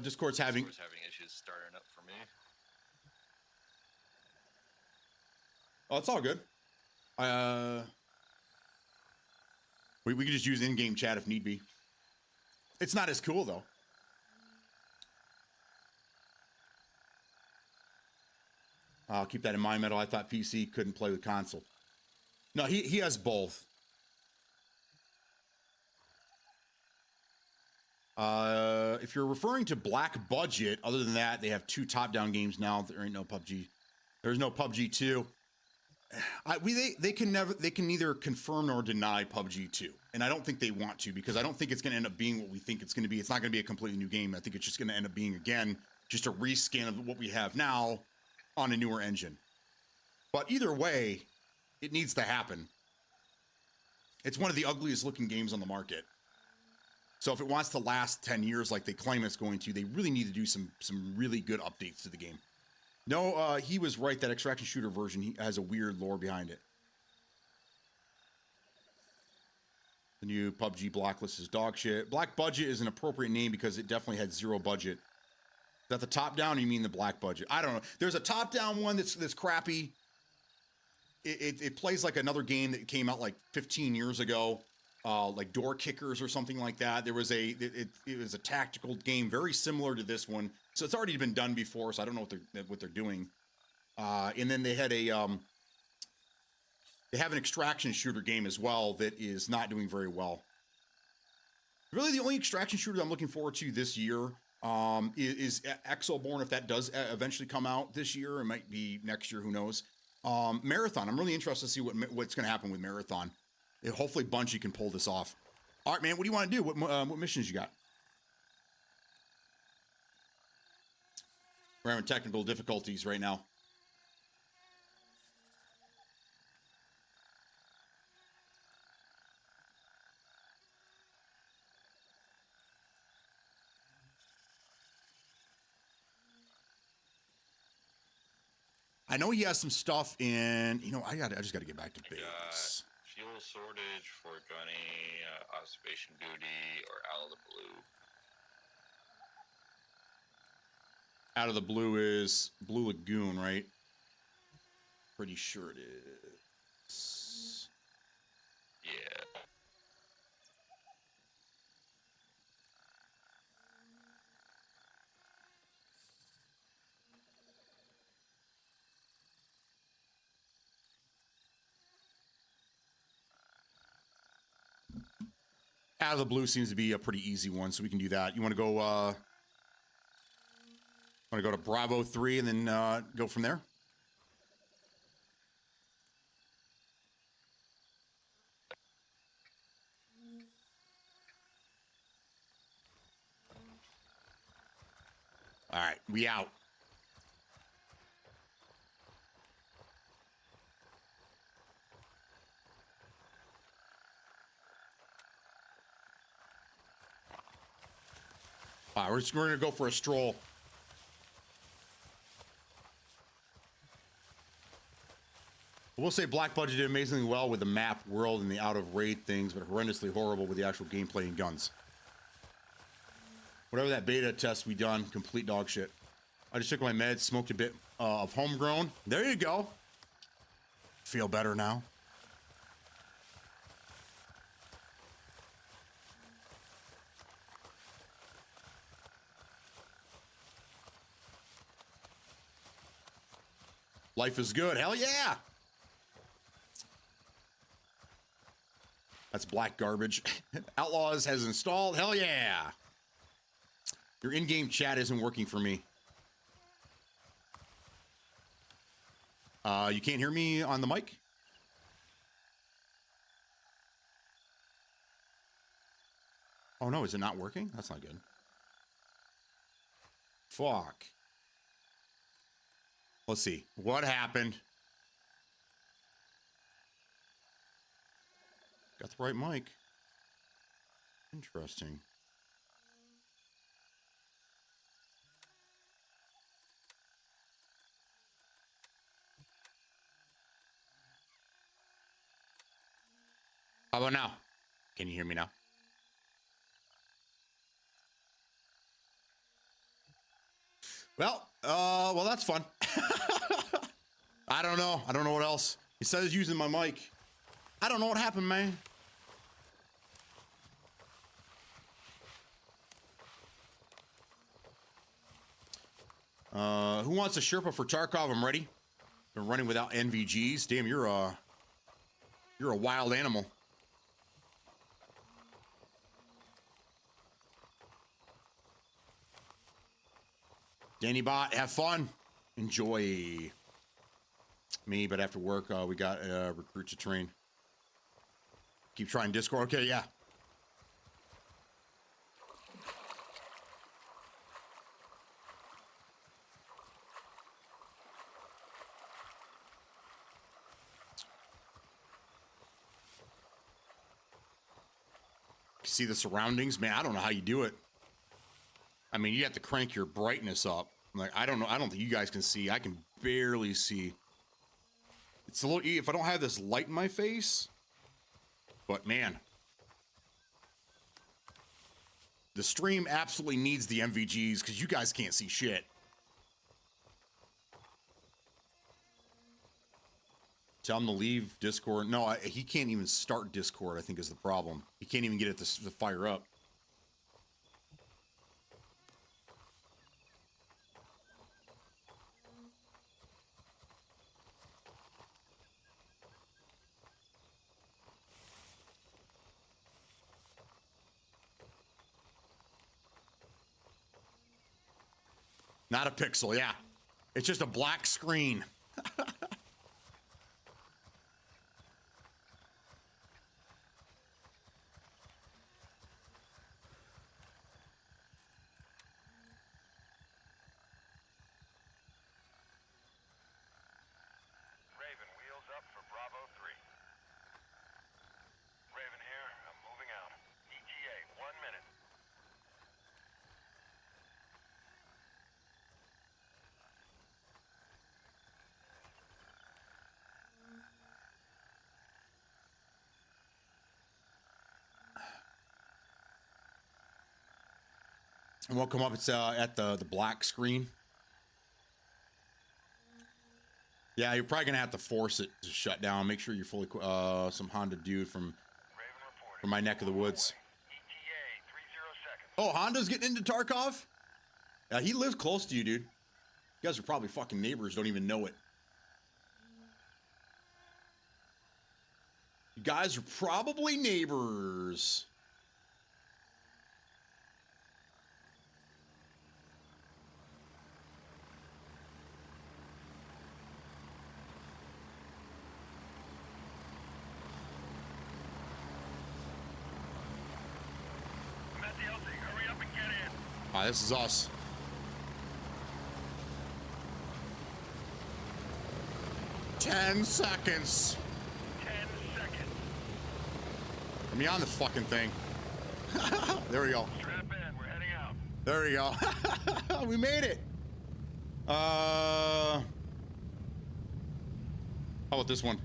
Discord's having issues starting up for me. Oh, it's all good. We could just use in-game chat if need be. It's not as cool though. I'll keep that in mind, Metal. I thought PC couldn't play with console. No, he has both. If you're referring to Black Budget, other than that, they have 2 top-down games now. There ain't no PUBG. There's no PUBG 2. They can neither confirm nor deny PUBG 2, and I don't think they want to, because I don't think it's going to end up being what we think it's going to be. It's not going to be a completely new game. I think it's just going to end up being, again, just a reskin of what we have now on a newer engine. But either way, it needs to happen. It's one of the ugliest looking games on the market. So if it wants to last 10 years like they claim it's going to, they really need to do some really good updates to the game. No, he was right. That extraction shooter version has a weird lore behind it. The new PUBG Blacklist is dog shit. Black Budget is an appropriate name because it definitely had 0 budget. Is that the top-down, or you mean the Black Budget? I don't know. There's a top-down one that's crappy. It plays like another game that came out like 15 years ago, like Door Kickers or something like that. It was a tactical game very similar to this one. So it's already been done before, so I don't know what they're doing. And then they had they have an extraction shooter game as well that is not doing very well. Really, the only extraction shooter I'm looking forward to this year is Exoborn, if that does eventually come out this year. It might be next year, who knows. Marathon, I'm really interested to see what's going to happen with Marathon. Hopefully Bungie can pull this off. All right, man, what do you want to do? What missions you got? We're having technical difficulties right now. I know he has some stuff in, I just got to get back to base. Fuel sortage for Gunny, observation duty, or out of the blue. Out of the blue is Blue Lagoon, right? Pretty sure it is. Yeah. Out of the blue seems to be a pretty easy one, so we can do that. You want to go to Bravo 3 and then go from there? All right, we out. All right, we're going to go for a stroll. We'll say Black Budget did amazingly well with the map, world, and the out-of-raid things, but horrendously horrible with the actual gameplay and guns. Whatever that beta test we done, complete dog shit. I just took my meds, smoked a bit of homegrown. There you go. Feel better now. Life is good. Hell yeah. That's black garbage. Outlaws has installed. Hell yeah. Your in-game chat isn't working for me. You can't hear me on the mic? Oh no, is it not working? That's not good. Fuck. Let's see. What happened? Got the right mic. Interesting. How about now? Can you hear me now? Well, that's fun. I don't know. I don't know what else. He says using my mic. I don't know what happened, man. Who wants a Sherpa for Tarkov? I'm ready. Been running without NVGs. Damn, you're a wild animal. Danny Bot, have fun. Enjoy. Me, but after work, we got recruit to train. Keep trying Discord. Okay, yeah. See the surroundings, man. I don't know how you do it. I mean, you have to crank your brightness up. Like, I don't know. I don't think you guys can see. I can barely see. It's a little, if I don't have this light in my face, but man, the stream absolutely needs the MVGs because you guys can't see shit. Tell him to leave Discord. No, he can't even start Discord, I think is the problem. He can't even get it to fire up. Not a pixel, yeah. It's just a black screen. Raven, wheels up for Bravo 3. Raven here, I'm moving out. ETA, 1 minute. And we'll come up, it's at the black screen. Yeah, you're probably gonna have to force it to shut down. Make sure you're fully, some Honda dude from my neck of the woods. ETA, 30 seconds. Oh, Honda's getting into Tarkov? Yeah, he lives close to you, dude. You guys are probably fucking neighbors, don't even know it. You guys are probably neighbors. All right, this is us. Ten seconds. 10 seconds. Let me on this fucking thing. There we go. Strap in. We're heading out. There we go. We made it. How about this one?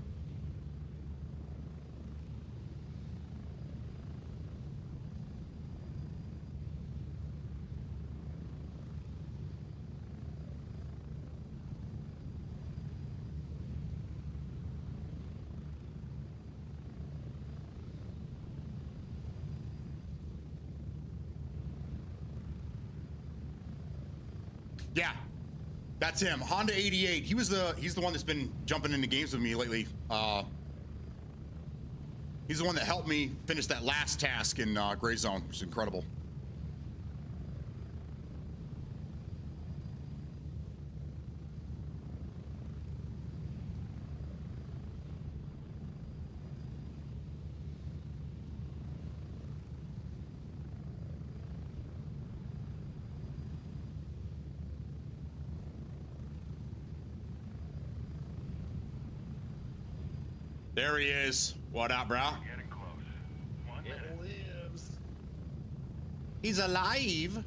Yeah, that's him. Honda 88. He's the one that's been jumping into games with me lately. He's the one that helped me finish that last task in Gray Zone, which is incredible. There he is. What up, bro? Getting close. 1 minute. It lives. He's alive.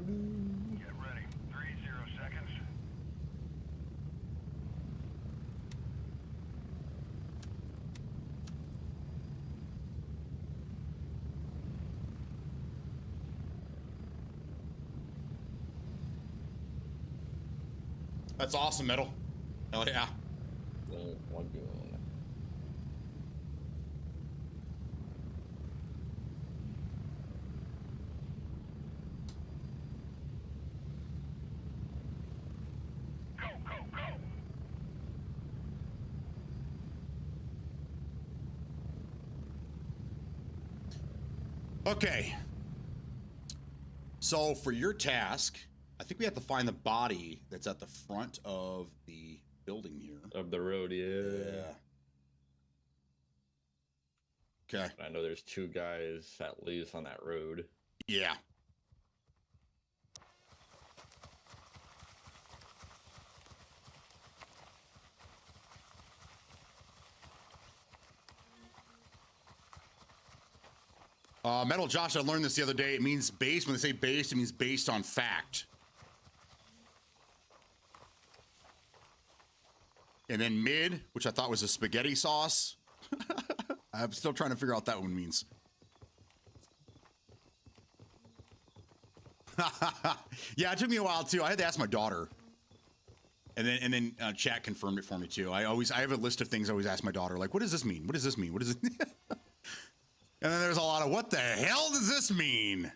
Get ready. 30 seconds. That's awesome, Metal. Hell yeah. Lagoon. Go, go, go. Okay. So for your task, I think we have to find the body that's at the front of the building here. Of the road, yeah. Okay. I know there's 2 guys at least on that road. Yeah. Metal Josh, I learned this the other day. It means based. When they say based, it means based on fact. And then mid, which I thought was a spaghetti sauce. I'm still trying to figure out what that one means. Yeah, it took me a while too. I had to ask my daughter. And then chat confirmed it for me too. I have a list of things I always ask my daughter, like, what does this mean? What does this mean? What does it And then there's a lot of, what the hell does this mean?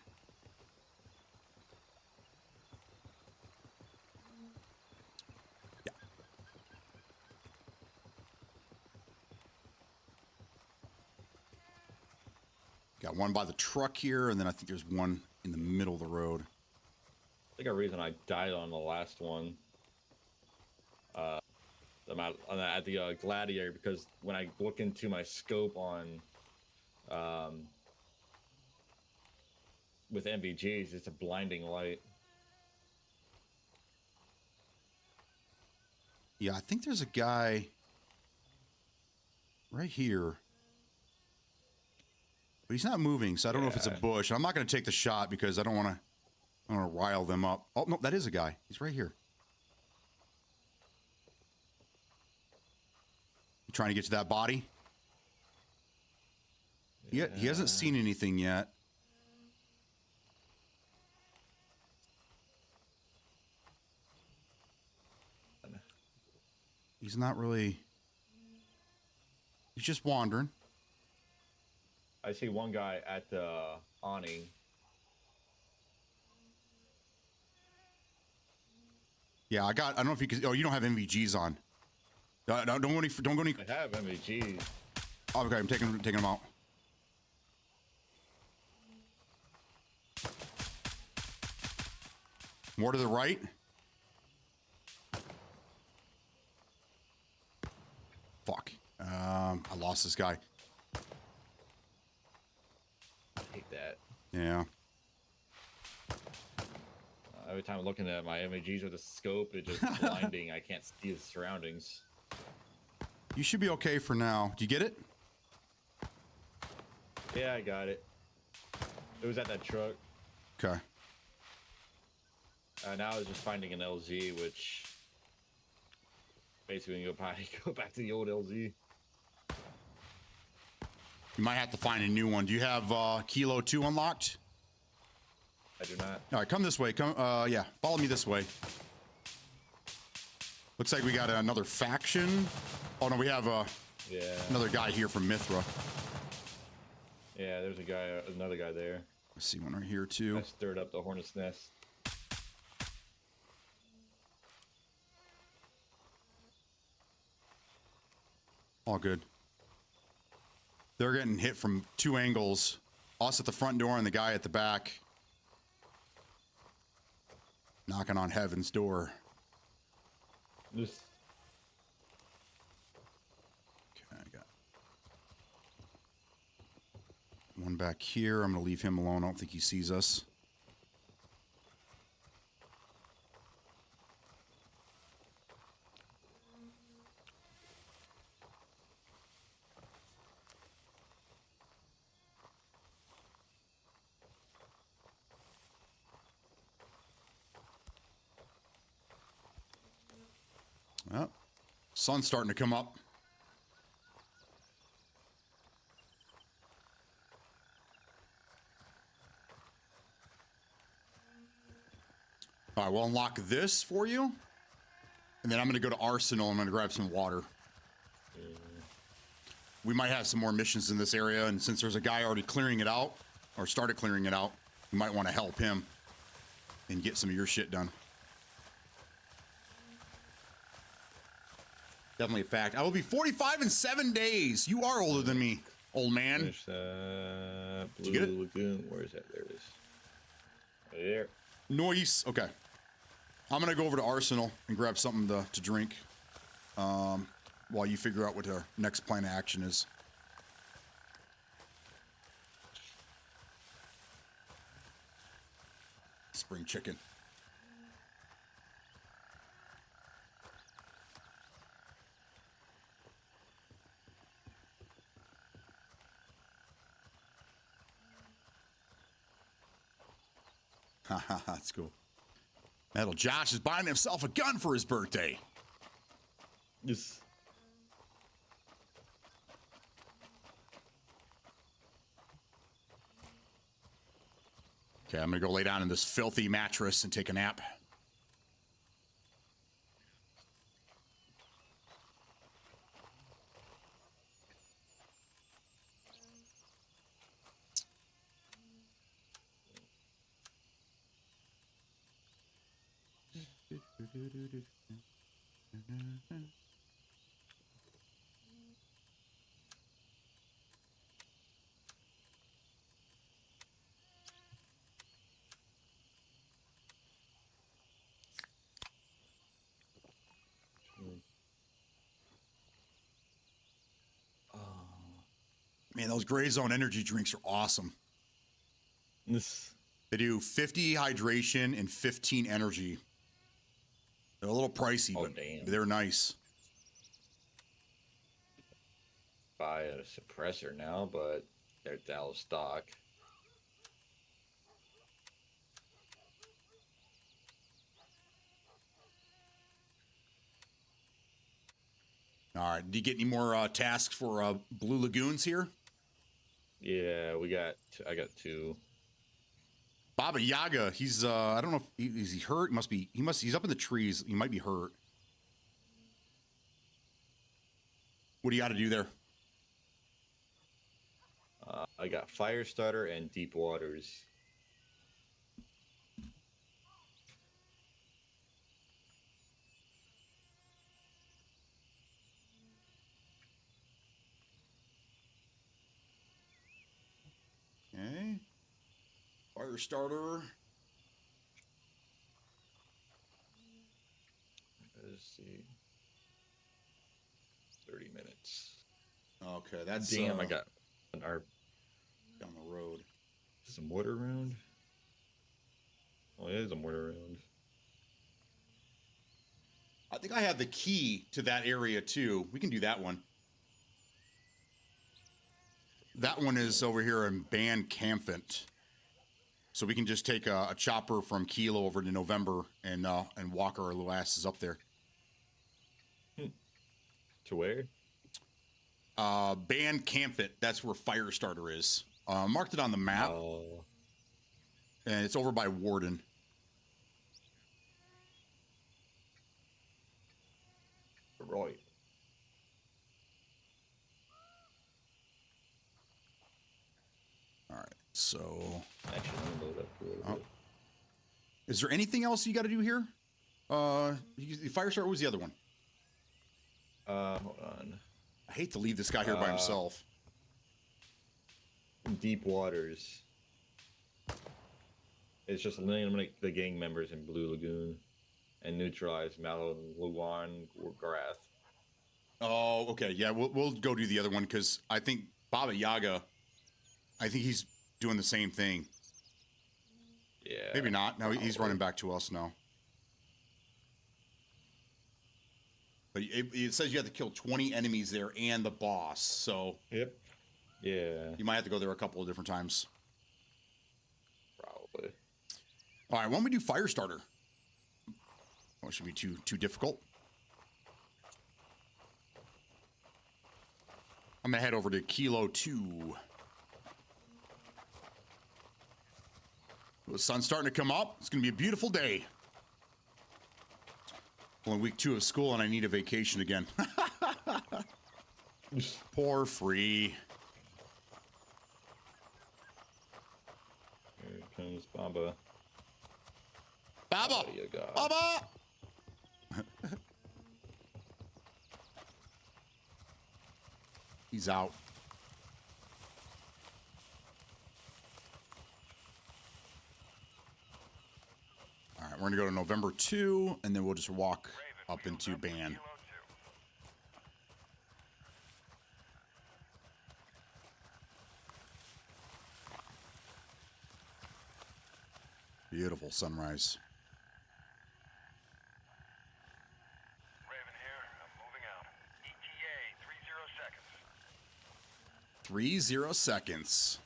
Yeah. Got one by the truck here, and then I think there's one in the middle of the road. I think a reason I died on the last one. At the Gladiator, because when I look into my scope on with MVGs, it's a blinding light. Yeah, I think there's a guy right here. But he's not moving, so I don't know if it's a bush. I'm not going to take the shot because I don't want to rile them up. Oh, no, that is a guy. He's right here. You trying to get to that body? Yeah. He hasn't seen anything yet. He's not really... He's just wandering. I see one guy at the awning. Yeah, I don't know if you can... Oh, you don't have MVGs on. Don't go any. Don't go any. I have MVGs. Oh, okay, I'm taking them out. More to the right. Fuck. I lost this guy. I hate that. Yeah. Every time I'm looking at my MVGs with a scope, it's just blinding. I can't see the surroundings. You should be okay for now. Do you get it? Yeah, I got it. It was at that truck. Okay. Now I was just finding an LZ, which basically go back to the old LZ. You might have to find a new one. Do you have Kilo 2 unlocked? I do not. All right, come this way. Come, yeah, follow me this way. Looks like we got another faction. Oh no, we have Yeah. another guy here from Mithra. Yeah, there's another guy there. I see one right here too. I stirred up the hornet's nest. All good. They're getting hit from 2 angles. Us at the front door and the guy at the back. Knocking on heaven's door. Just Okay, I got one back here. I'm gonna leave him alone. I don't think he sees us. Oh, sun's starting to come up. All right, we'll unlock this for you. And then I'm going to go to Arsenal. I'm going to grab some water. We might have some more missions in this area. And since there's a guy already clearing it out, or started clearing it out, you might want to help him and get some of your shit done. Definitely a fact. I will be 45 in 7 days. You are older than me, old man. finish that. Blue Did you get it? Lagoon. Where is that? There it is. Right there. Noise. Okay. I'm going to go over to Arsenal and grab something to drink while you figure out what our next plan of action is. Spring chicken. Haha, that's cool. Metal Josh is buying himself a gun for his birthday. Just Okay, I'm gonna go lay down in this filthy mattress and take a nap. Man, those Gray Zone energy drinks are awesome. this. They do 50 hydration and 15 energy. They're a little pricey, Oh, but damn. they're nice. Buy a suppressor now, but they're out of stock. All right, do you get any more tasks for Blue Lagoons here? Yeah, I got 2. Baba Yaga, he's I don't know if is he hurt? He's up in the trees. He might be hurt. What do you got to do there? I got Fire Starter and Deep Waters. fire starter. Let's see. 30 minutes. Okay, that's Damn, I got an ARP. down the road. Is this a mortar round? Oh, it is a mortar round. I think I have the key to that area too. We can do that one. That one is over here in Ban Campfant. So we can just take a chopper from Kilo over to November and walk our little asses up there. To where? Ban Campfant. That's where Firestarter is. Marked it on the map. Oh. And it's over by Warden. Right. All right. So. Actually, let me load up a little bit. Is there anything else you got to do here? The Firestarter. What was the other one? Hold on. I hate to leave this guy here by himself. Deep Waters. It's just eliminate the gang members in Blue Lagoon and neutralize Mallow, Luan, or Grath. Oh, okay. Yeah, we'll go do the other one because I think Baba Yaga, I think he's doing the same thing. Yeah. Maybe not. No, he's running back to us now. But it says you have to kill 20 enemies there and the boss, so... Yep. Yeah. You might have to go there a couple of different times. Probably. All right, why don't we do Firestarter? Oh, it should be too difficult. I'm gonna head over to Kilo 2. The sun's starting to come up. It's gonna be a beautiful day. Only week 2 of school and I need a vacation again. Poor free. Here comes Baba. Baba! Oh, you got. Baba! He's out. All right, we're gonna go to November 2, and then we'll just walk up into Ban. Beautiful sunrise. Raven here. I'm moving out. ETA 30 seconds. 30 seconds.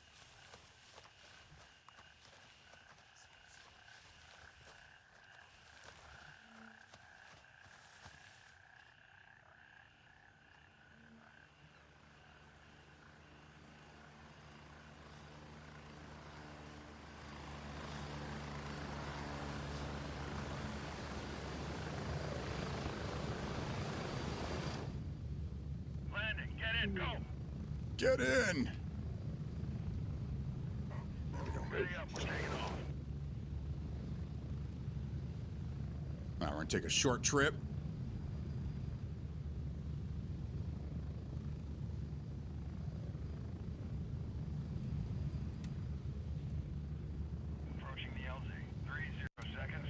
Landing. Get in. Go. Get in. Ready up. We're taking off. All right, we're gonna take a short trip. Approaching the LZ. 30 seconds.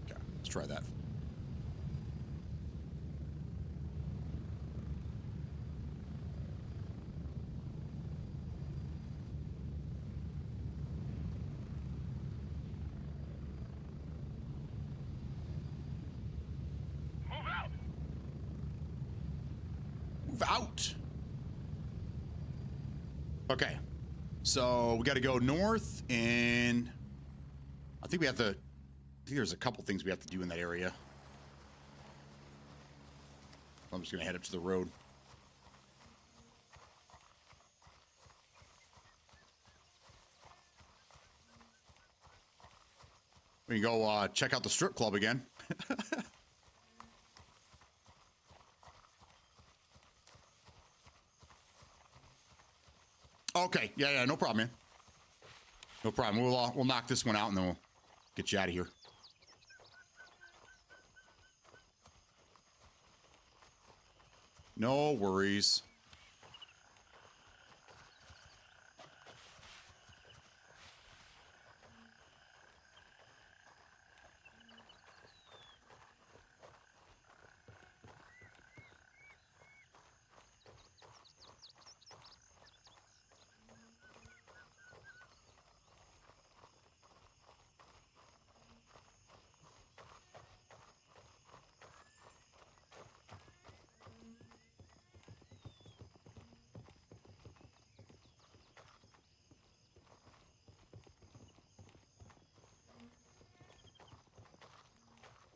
Okay, let's try that. Move out. Move out. Okay, so we got to go north, and I think we have to. I think there's a couple things we have to do in that area. I'm just gonna head up to the road. We can go check out the strip club again. Okay, yeah, no problem, man. No problem. We'll knock this one out and then Get you out of here. No worries.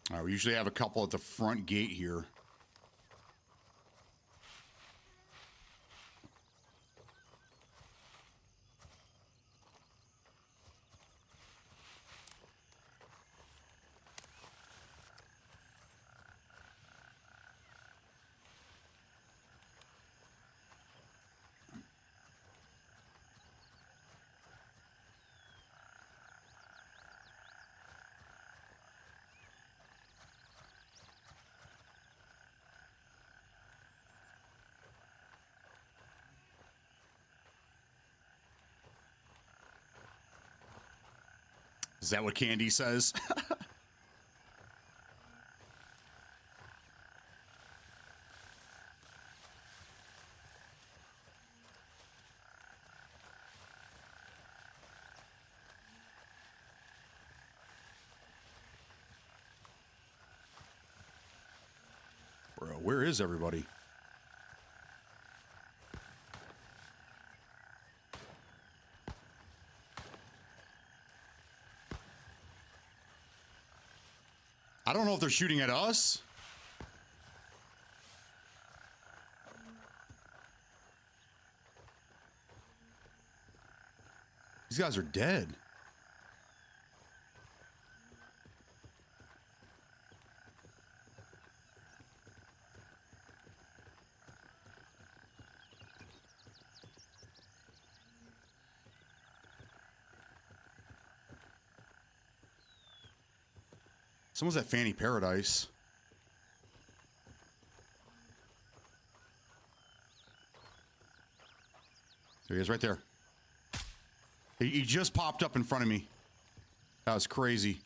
All right, we usually have a couple at the front gate here. Is that what Candy says? Bro, where is everybody? I don't know if they're shooting at us. These guys are dead. Someone's at Fanny Paradise. There he is, right there. He just popped up in front of me. That was crazy.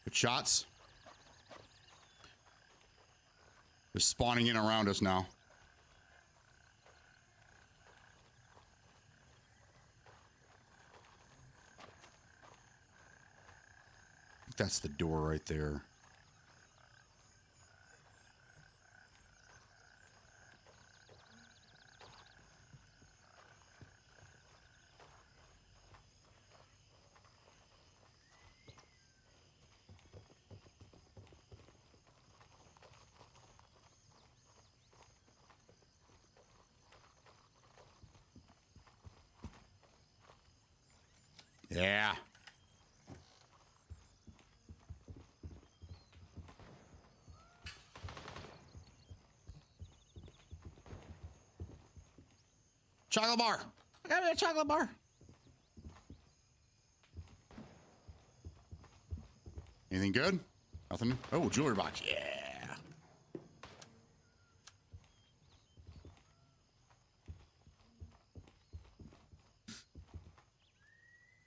Good shots. They're spawning in around us now. I think that's the door right there. Yeah. Chocolate bar. I got me a chocolate bar. Anything good? Nothing? Oh, jewelry box. Yeah.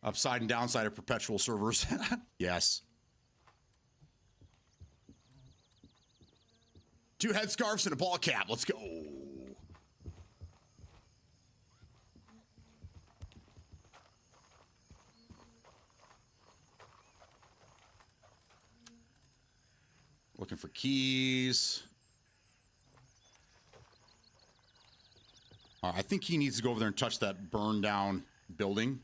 Upside and downside of perpetual servers. Yes. 2 headscarves and a ball cap. Let's go. Looking for keys. I think he needs to go over there and touch that burned down building.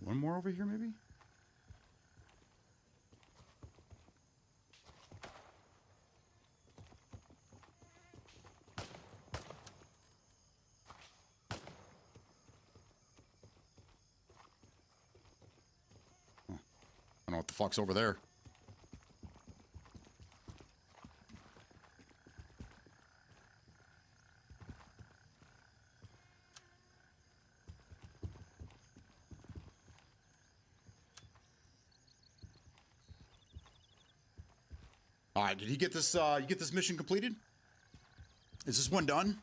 One more over here, maybe? Huh. I don't know what the fuck's over there. All right, did he get this? You get this mission completed? Is this one done?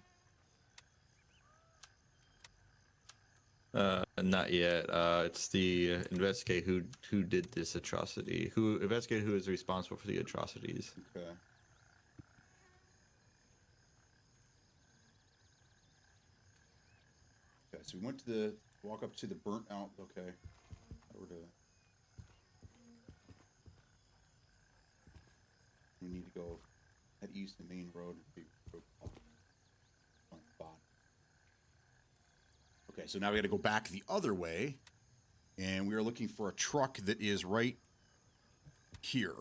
Not yet. It's the investigate who did this atrocity. Investigate who is responsible for the atrocities. Okay. Okay, so we went to the walk up to the burnt out. Okay. Over to. We need to go head east, the main road. Okay, so now we got to go back the other way, and we are looking for a truck that is right here.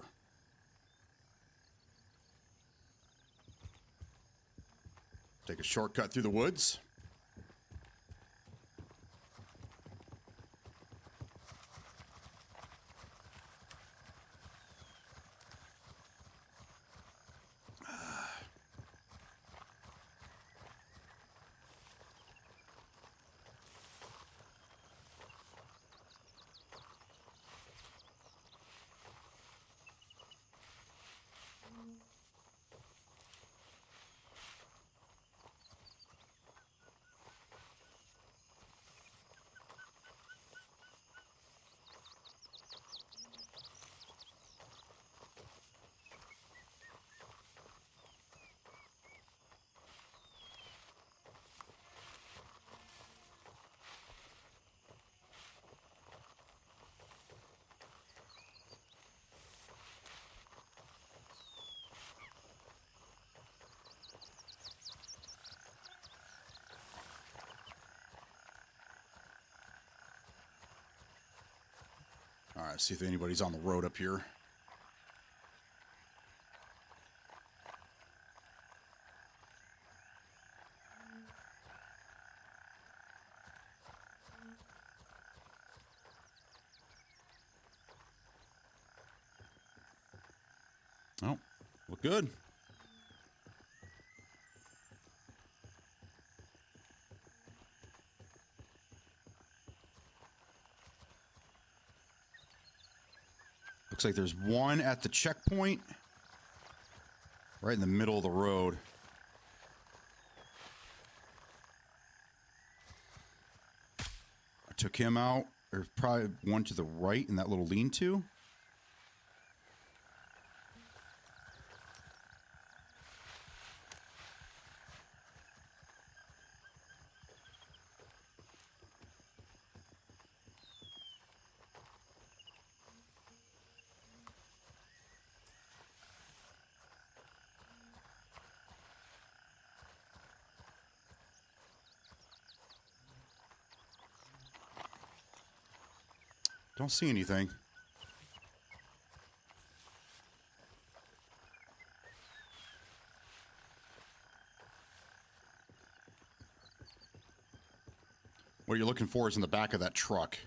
Take a shortcut through the woods. All right, see if anybody's on the road up here. Oh, look good. Looks like there's one at the checkpoint, right in the middle of the road. I took him out. There's probably one to the right in that little lean-to. Don't see anything. What you're looking for is in the back of that truck.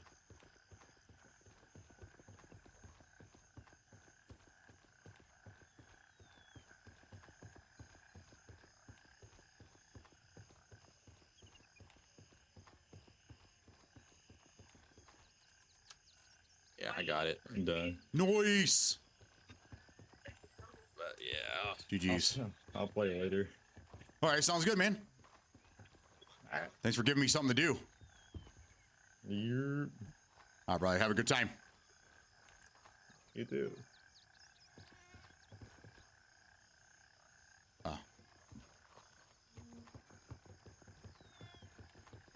Yeah, I got it. I'm done. Nice. But yeah. GG's. I'll play later. All right, sounds good, man. Thanks for giving me something to do. You All right, brother. Have a good time. do.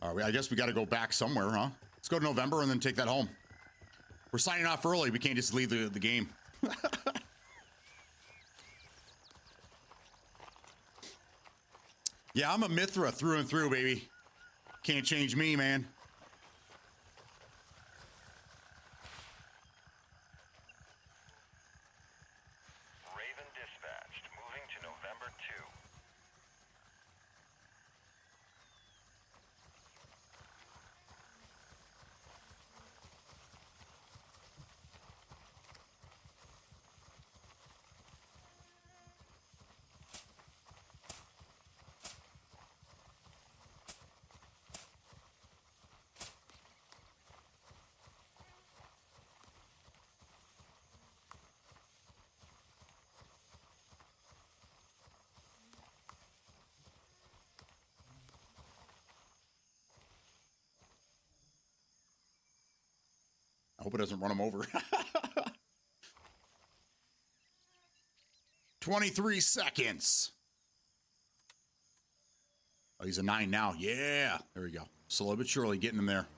All right, I guess we got to go back somewhere, huh? Let's go to November and then take that home. We're signing off early. We can't just leave the game. Yeah, I'm a Mithra through and through, baby. Can't change me, man. Raven dispatched. Moving to November 2. I hope it doesn't run him over. 23 seconds. Oh, he's a 9 now. Yeah. There we go. Slow but surely getting him there.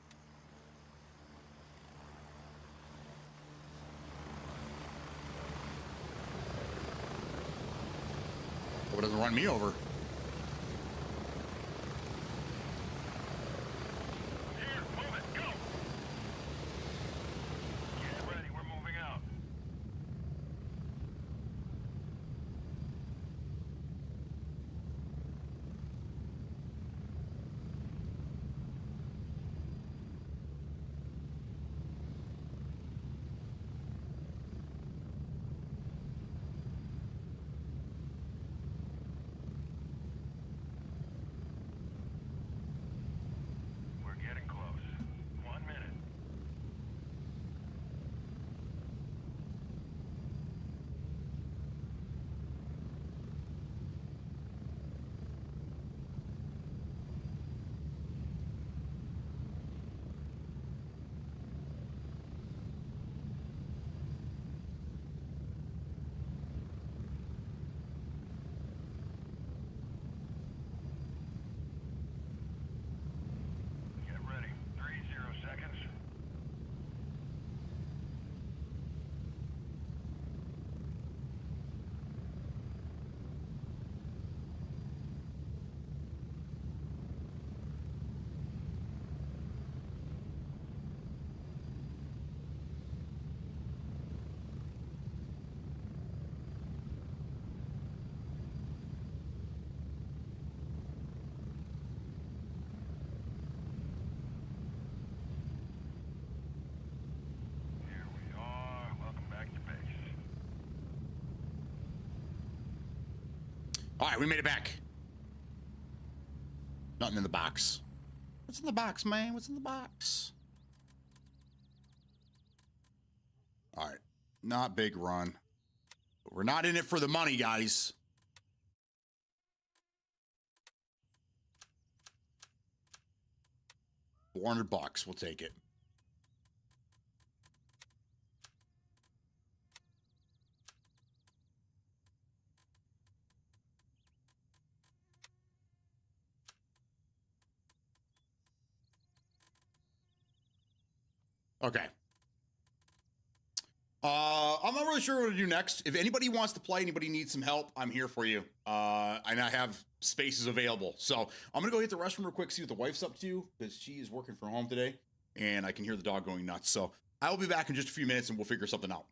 Hope it doesn't run me over. Here, move it, go! Get ready, we're moving out. We're getting close. 1 minute. Get ready. 30 seconds. Here we are. Welcome back to base. All right, we made it back. Nothing in the box. What's in the box, man? What's in the box? All right. Not big run. But we're not in it for the money, guys. $400. We'll take it. Okay. I'm not really sure what to do next. If anybody wants to play, anybody needs some help, I'm here for you. And I have spaces available. So I'm gonna go hit the restroom real quick, see what the wife's up to, because she is working from home today, and I can hear the dog going nuts. So I will be back in just a few minutes, and we'll figure something out.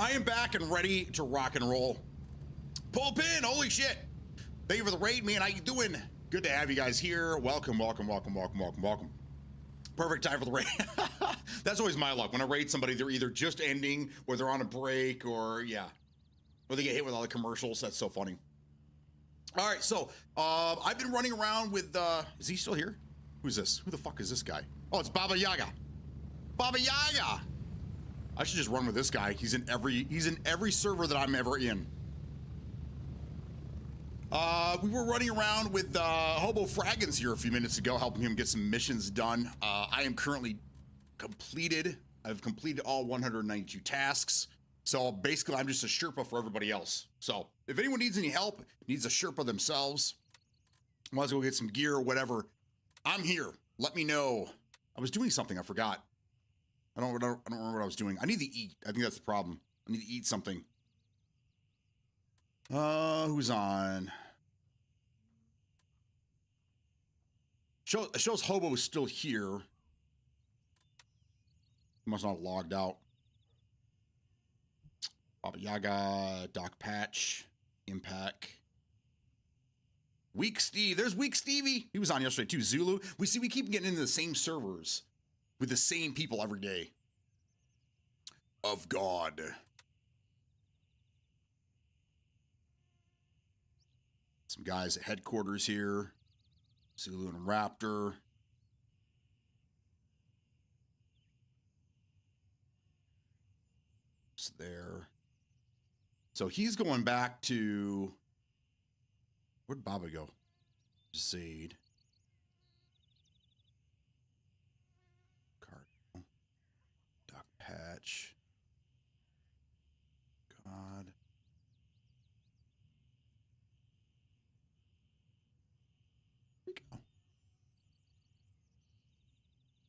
I am back and ready to rock and roll. Pull pin, holy shit. Thank you for the raid, man. How you doing? Good to have you guys here. Welcome, welcome, welcome, welcome, welcome, welcome. Perfect time for the raid. That's always my luck. When I raid somebody, they're either just ending or they're on a break or or they get hit with all the commercials. That's so funny. All right, so I've been running around with, is he still here? Who's this? Who the fuck is this guy? Oh, it's Baba Yaga. Baba Yaga. I should just run with this guy. He's in every server that I'm ever in. We were running around with Hobo Fraggins here a few minutes ago, helping him get some missions done. I am currently completed. I've completed all 192 tasks. So basically, I'm just a Sherpa for everybody else. So if anyone needs any help, needs a Sherpa themselves, wants to go get some gear or whatever, I'm here. Let me know. I was doing something. I forgot. I don't remember what I was doing. I need to eat. I think that's the problem. I need to eat something. Who's on? Shows Hobo is still here. He must not have logged out. Baba Yaga, Doc Patch, Impact. Weak Steve. There's Weak Stevie. He was on yesterday too. Zulu. We keep getting into the same servers with the same people every day. Of God. Some guys at headquarters here. Zulu and Raptor. It's there. So he's going back to, where'd Baba go? Zaid. Cardinal. Doc Patch. God. There we go.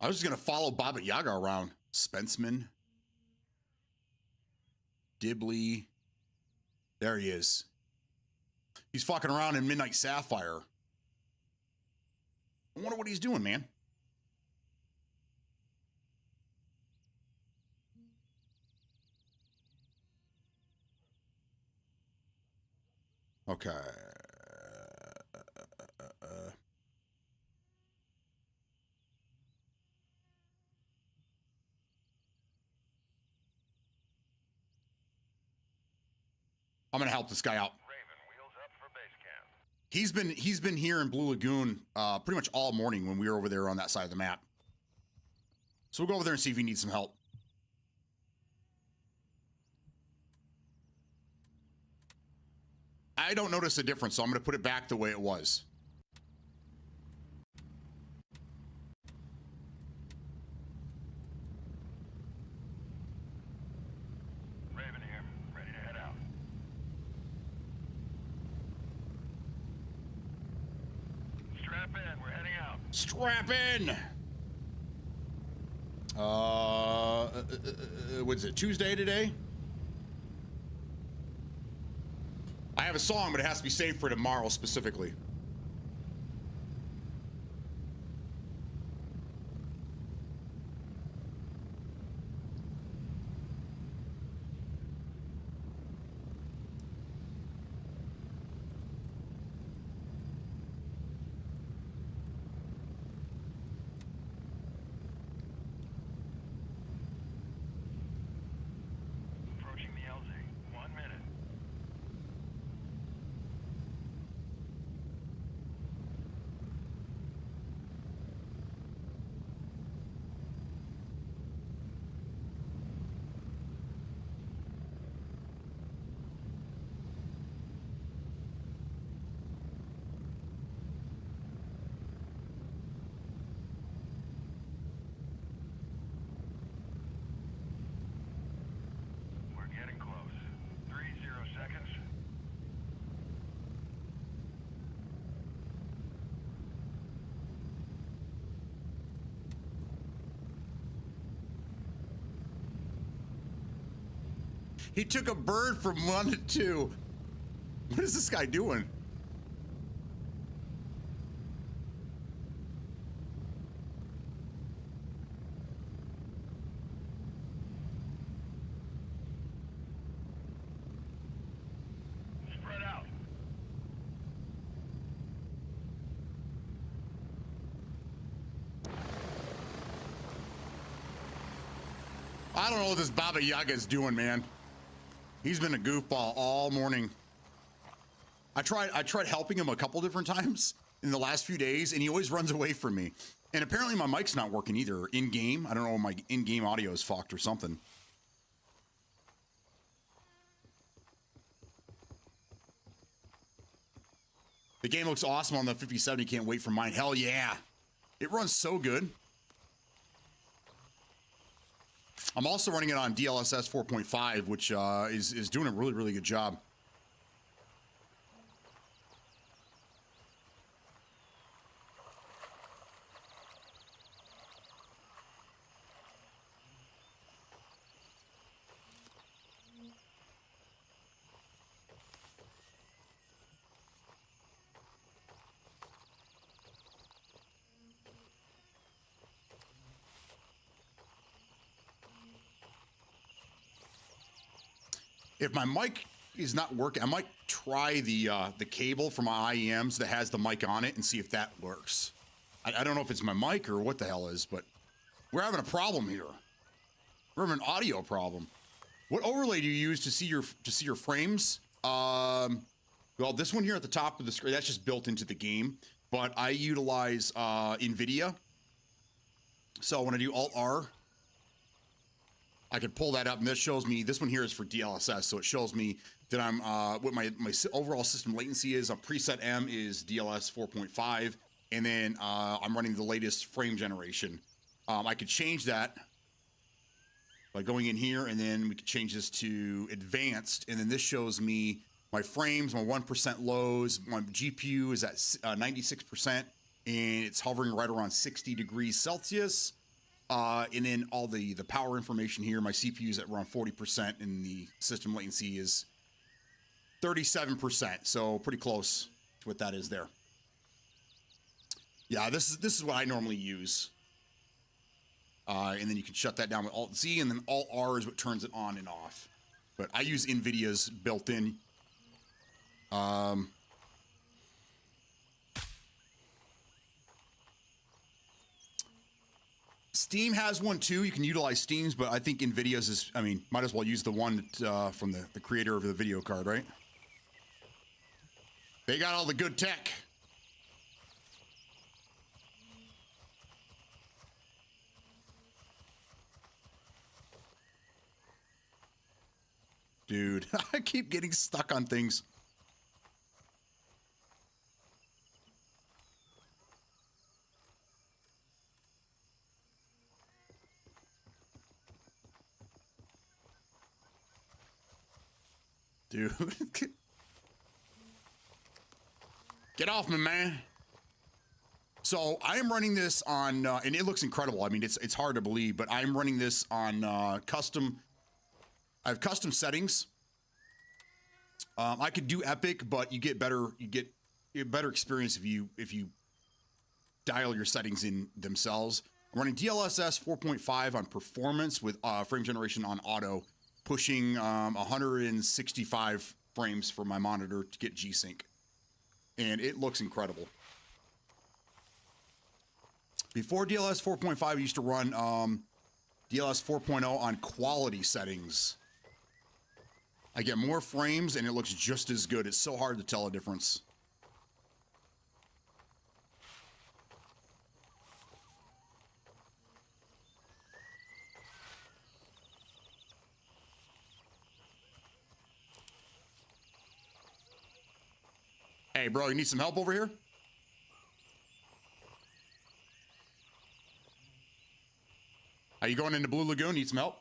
I was just going to follow Baba Yaga around. Spenceman. Dibley. There he is. He's fucking around in Midnight Sapphire. I wonder what he's doing, man. Okay. I'm gonna help this guy out. Raven, wheels up for base camp. He's been here in Blue Lagoon pretty much all morning when we were over there on that side of the map. So we'll go over there and see if he needs some help. I don't notice a difference, so I'm gonna put it back the way it was. Raven here, ready to head out. Strap in, we're heading out. Strap in. What is it? Tuesday today? I have a song, but it has to be saved for tomorrow specifically. Approaching the LZ. 1 minute. He took a bird from 1 to 2. What is this guy doing? Spread out. I don't know what this Baba Yaga is doing, man. He's been a goofball all morning. I tried helping him a couple different times in the last few days, and he always runs away from me. And apparently my mic's not working either in-game. I don't know, my in-game audio is fucked or something. The game looks awesome on the 5070. Can't wait for mine. Hell yeah. It runs so good. I'm also running it on DLSS 4.5, which is doing a really, really good job. If my mic is not working, I might try the cable from my IEMs that has the mic on it and see if that works. I don't know if it's my mic or what the hell is, but we're having a problem here. We're having an audio problem. What overlay do you use to see your frames? Well, this one here at the top of the screen, that's just built into the game. But I utilize NVIDIA. So when I do Alt-R, I could pull that up, and this shows me, this one here is for DLSS, so it shows me that I'm, what my overall system latency is. Preset M is DLS 4.5, and then I'm running the latest frame generation. I could change that by going in here, and then we could change this to advanced, and then this shows me my frames, my 1% lows, my GPU is at 96%, and it's hovering right around 60 degrees Celsius. And then all the power information here, my CPU is at around 40%, and the system latency is 37%. So pretty close to what that is there. Yeah, this is what I normally use. And then you can shut that down with Alt-Z, and then Alt-R is what turns it on and off. But I use NVIDIA's built-in. Steam has one too. You can utilize Steam's, but I think NVIDIA's is, I mean, might as well use the one that, from the creator of the video card, right? They got all the good tech. Dude, I keep getting stuck on things. Dude. Get off me, man. So I am running this on, and it looks incredible. I mean, it's hard to believe, but I'm running this on custom. I have custom settings. I could do epic, but you get better experience if you dial your settings in themselves. I'm running DLSS 4.5 on performance with frame generation on auto, pushing 165 frames for my monitor to get G-Sync. And it looks incredible. Before DLS 4.5, I used to run DLS 4.0 on quality settings. I get more frames and it looks just as good. It's so hard to tell a difference. Hey, bro, you need some help over here? Are you going into Blue Lagoon? Need some help?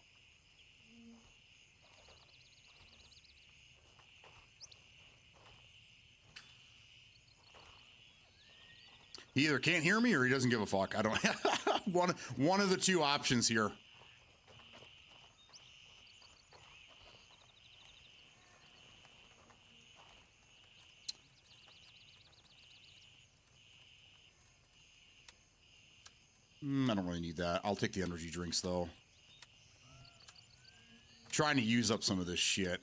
He either can't hear me or he doesn't give a fuck. I don't. one of the two options here. I don't really need that. I'll take the energy drinks, though. Trying to use up some of this shit.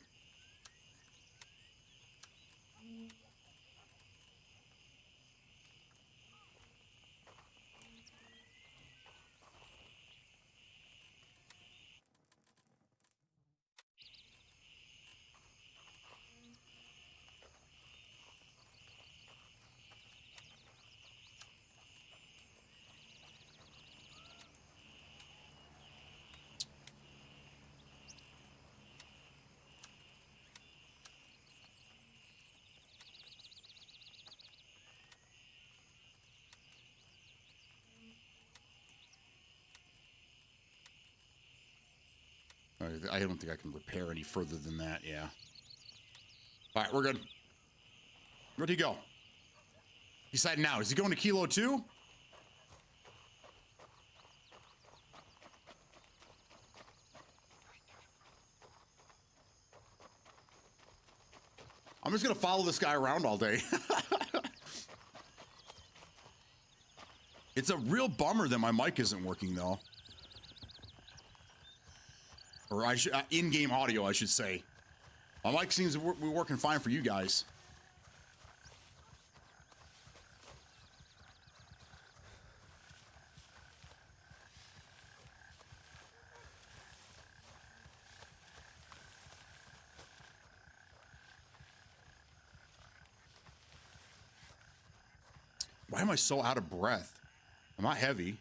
I don't think I can repair any further than that, yeah. All right, we're good. Where'd he go? He's heading out. Is he going to Kilo 2? I'm just going to follow this guy around all day. It's a real bummer that my mic isn't working, though. Or I should in-game audio, I should say. My mic seems to be working fine for you guys. Why am I so out of breath? I'm not heavy.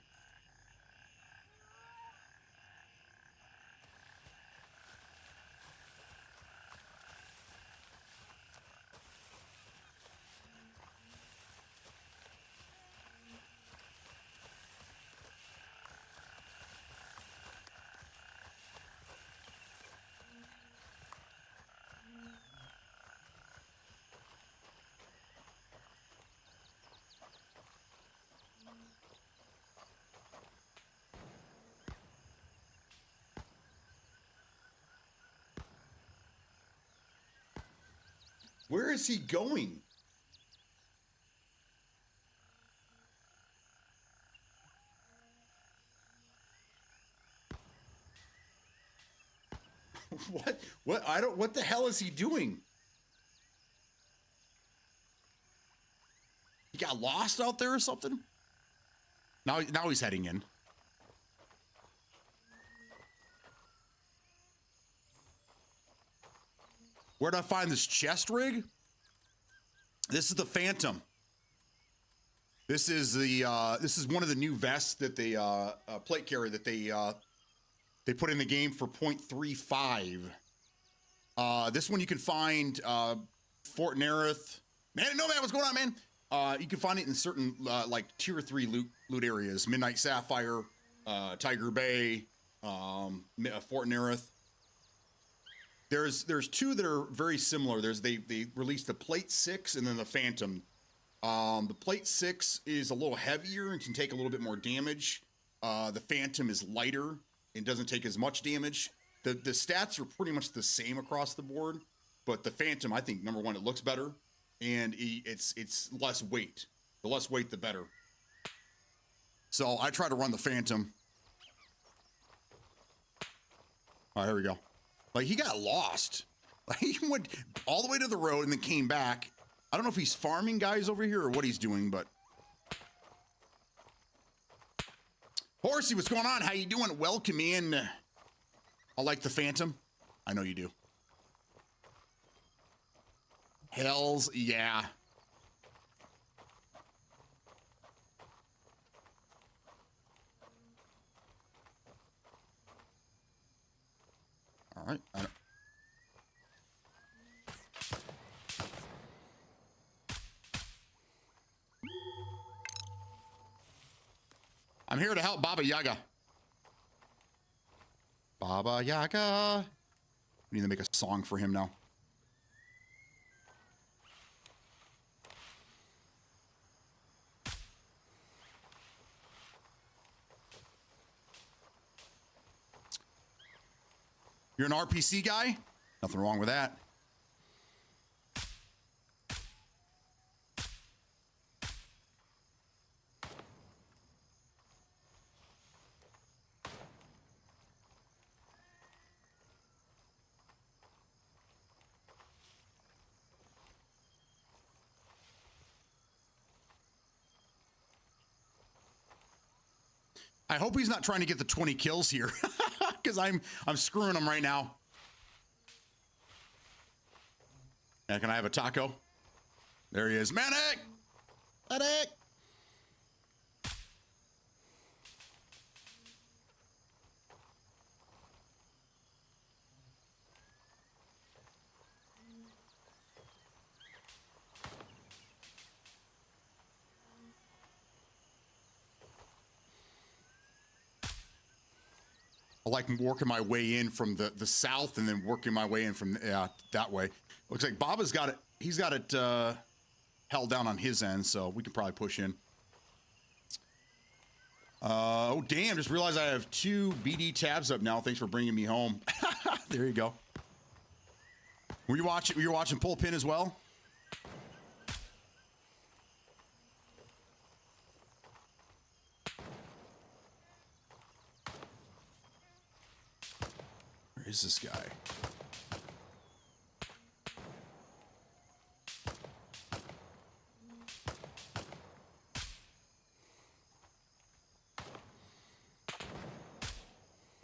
Where is he going? What the hell is he doing? He got lost out there or something? Now he's heading in. Where'd I find this chest rig? This is the Phantom. This is one of the new vests that they plate carrier that they put in the game for 0.35. This one you can find Fort Nerith. Man, what's going on, man? You can find it in certain like tier 3 loot areas: Midnight Sapphire, Tiger Bay, Fort Nerith. There's two that are very similar. They released the Plate 6 and then the Phantom. The Plate 6 is a little heavier and can take a little bit more damage. The Phantom is lighter and doesn't take as much damage. The stats are pretty much the same across the board, but the Phantom, I think, number one, it looks better, and it's less weight. The less weight, the better. So I try to run the Phantom. All right, here we go. Like, he got lost. Like, he went all the way to the road and then came back. I don't know if he's farming guys over here or what he's doing, but... Horsey, what's going on? How you doing? Welcome in. I like the Phantom. I know you do. Hells yeah. All right. I'm here to help Baba Yaga. Baba Yaga. We need to make a song for him now. You're an RPC guy? Nothing wrong with that. I hope he's not trying to get the 20 kills here, because I'm screwing him right now. And can I have a taco? There he is. Medic! Medic! I like working my way in from the south and then working my way in from that way. Looks like Baba's got it. He's got it held down on his end, so we can probably push in. Oh, damn. Just realized I have 2 BD tabs up now. Thanks for bringing me home. There you go. Were you watching Pull Pin as well? Where is this guy?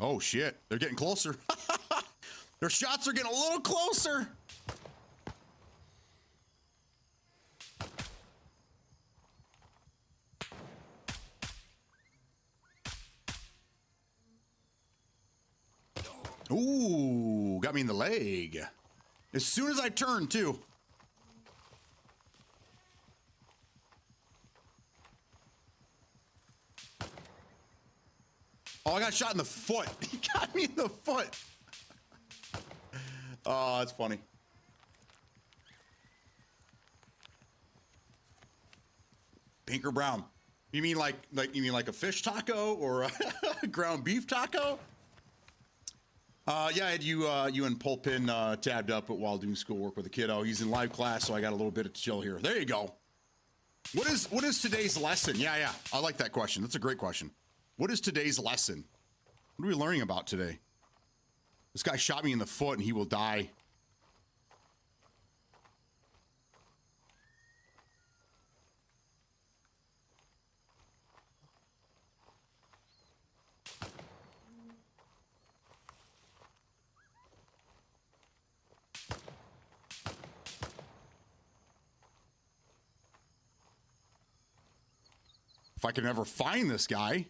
Oh, shit. They're getting closer. Their shots are getting a little closer. Ooh, got me in the leg. As soon as I turned, too. Oh, I got shot in the foot. He got me in the foot. Oh, that's funny. Pink or brown? You mean like a fish taco or a ground beef taco? Yeah, I had you and Pulpin tabbed up while doing schoolwork with a kiddo. He's in live class, so I got a little bit of chill here. There you go. What is today's lesson? Yeah, I like that question. That's a great question. What is today's lesson? What are we learning about today? This guy shot me in the foot and he will die. If I can ever find this guy.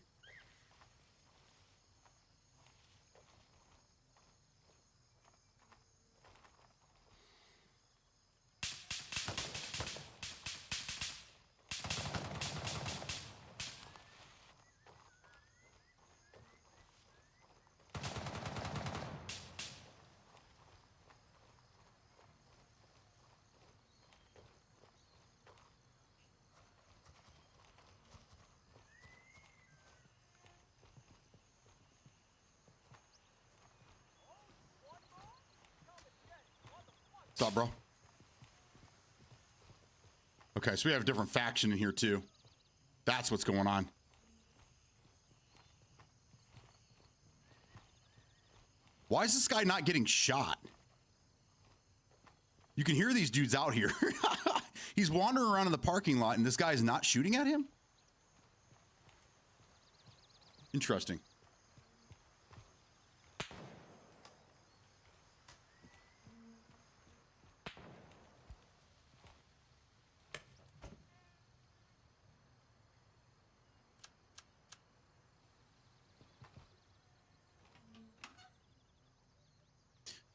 What's up, bro? Okay, so we have a different faction in here, too. That's what's going on. Why is this guy not getting shot? You can hear these dudes out here. He's wandering around in the parking lot, and this guy's not shooting at him? Interesting.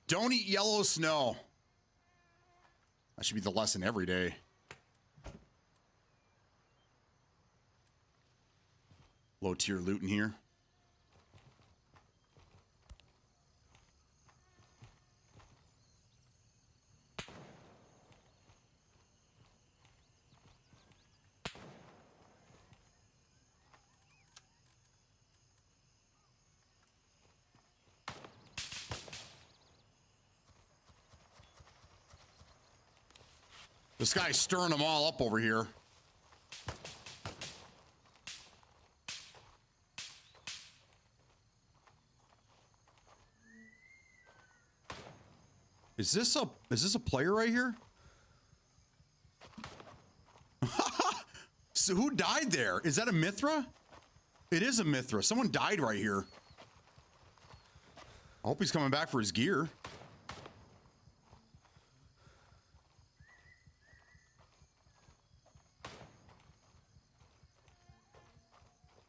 Don't eat yellow snow. That should be the lesson every day. Low tier loot in here. This guy's stirring them all up over here. Is this a player right here? So who died there? Is that a Mithra? It is a Mithra. Someone died right here. I hope he's coming back for his gear.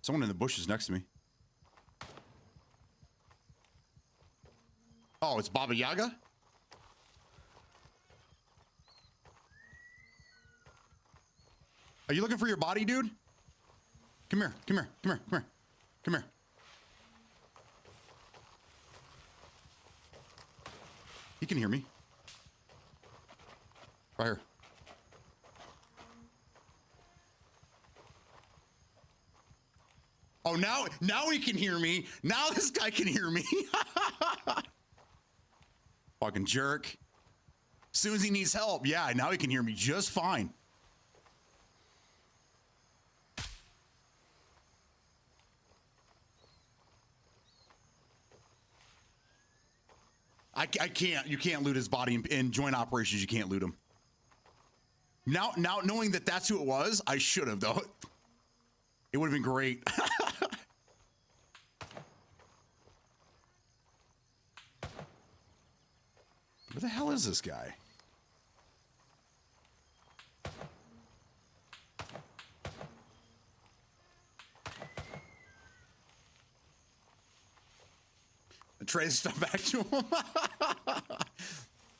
Someone in the bushes next to me. Oh, it's Baba Yaga? Are you looking for your body, dude? Come here, come here, come here, come here, come here. He can hear me. Right here. Oh, now he can hear me. Now this guy can hear me. Fucking jerk. As soon as he needs help, yeah, now he can hear me just fine. I can't. You can't loot his body in joint operations. You can't loot him. Now knowing that that's who it was, I should have though. It would have been great. Where the hell is this guy? Trade stuff back to him.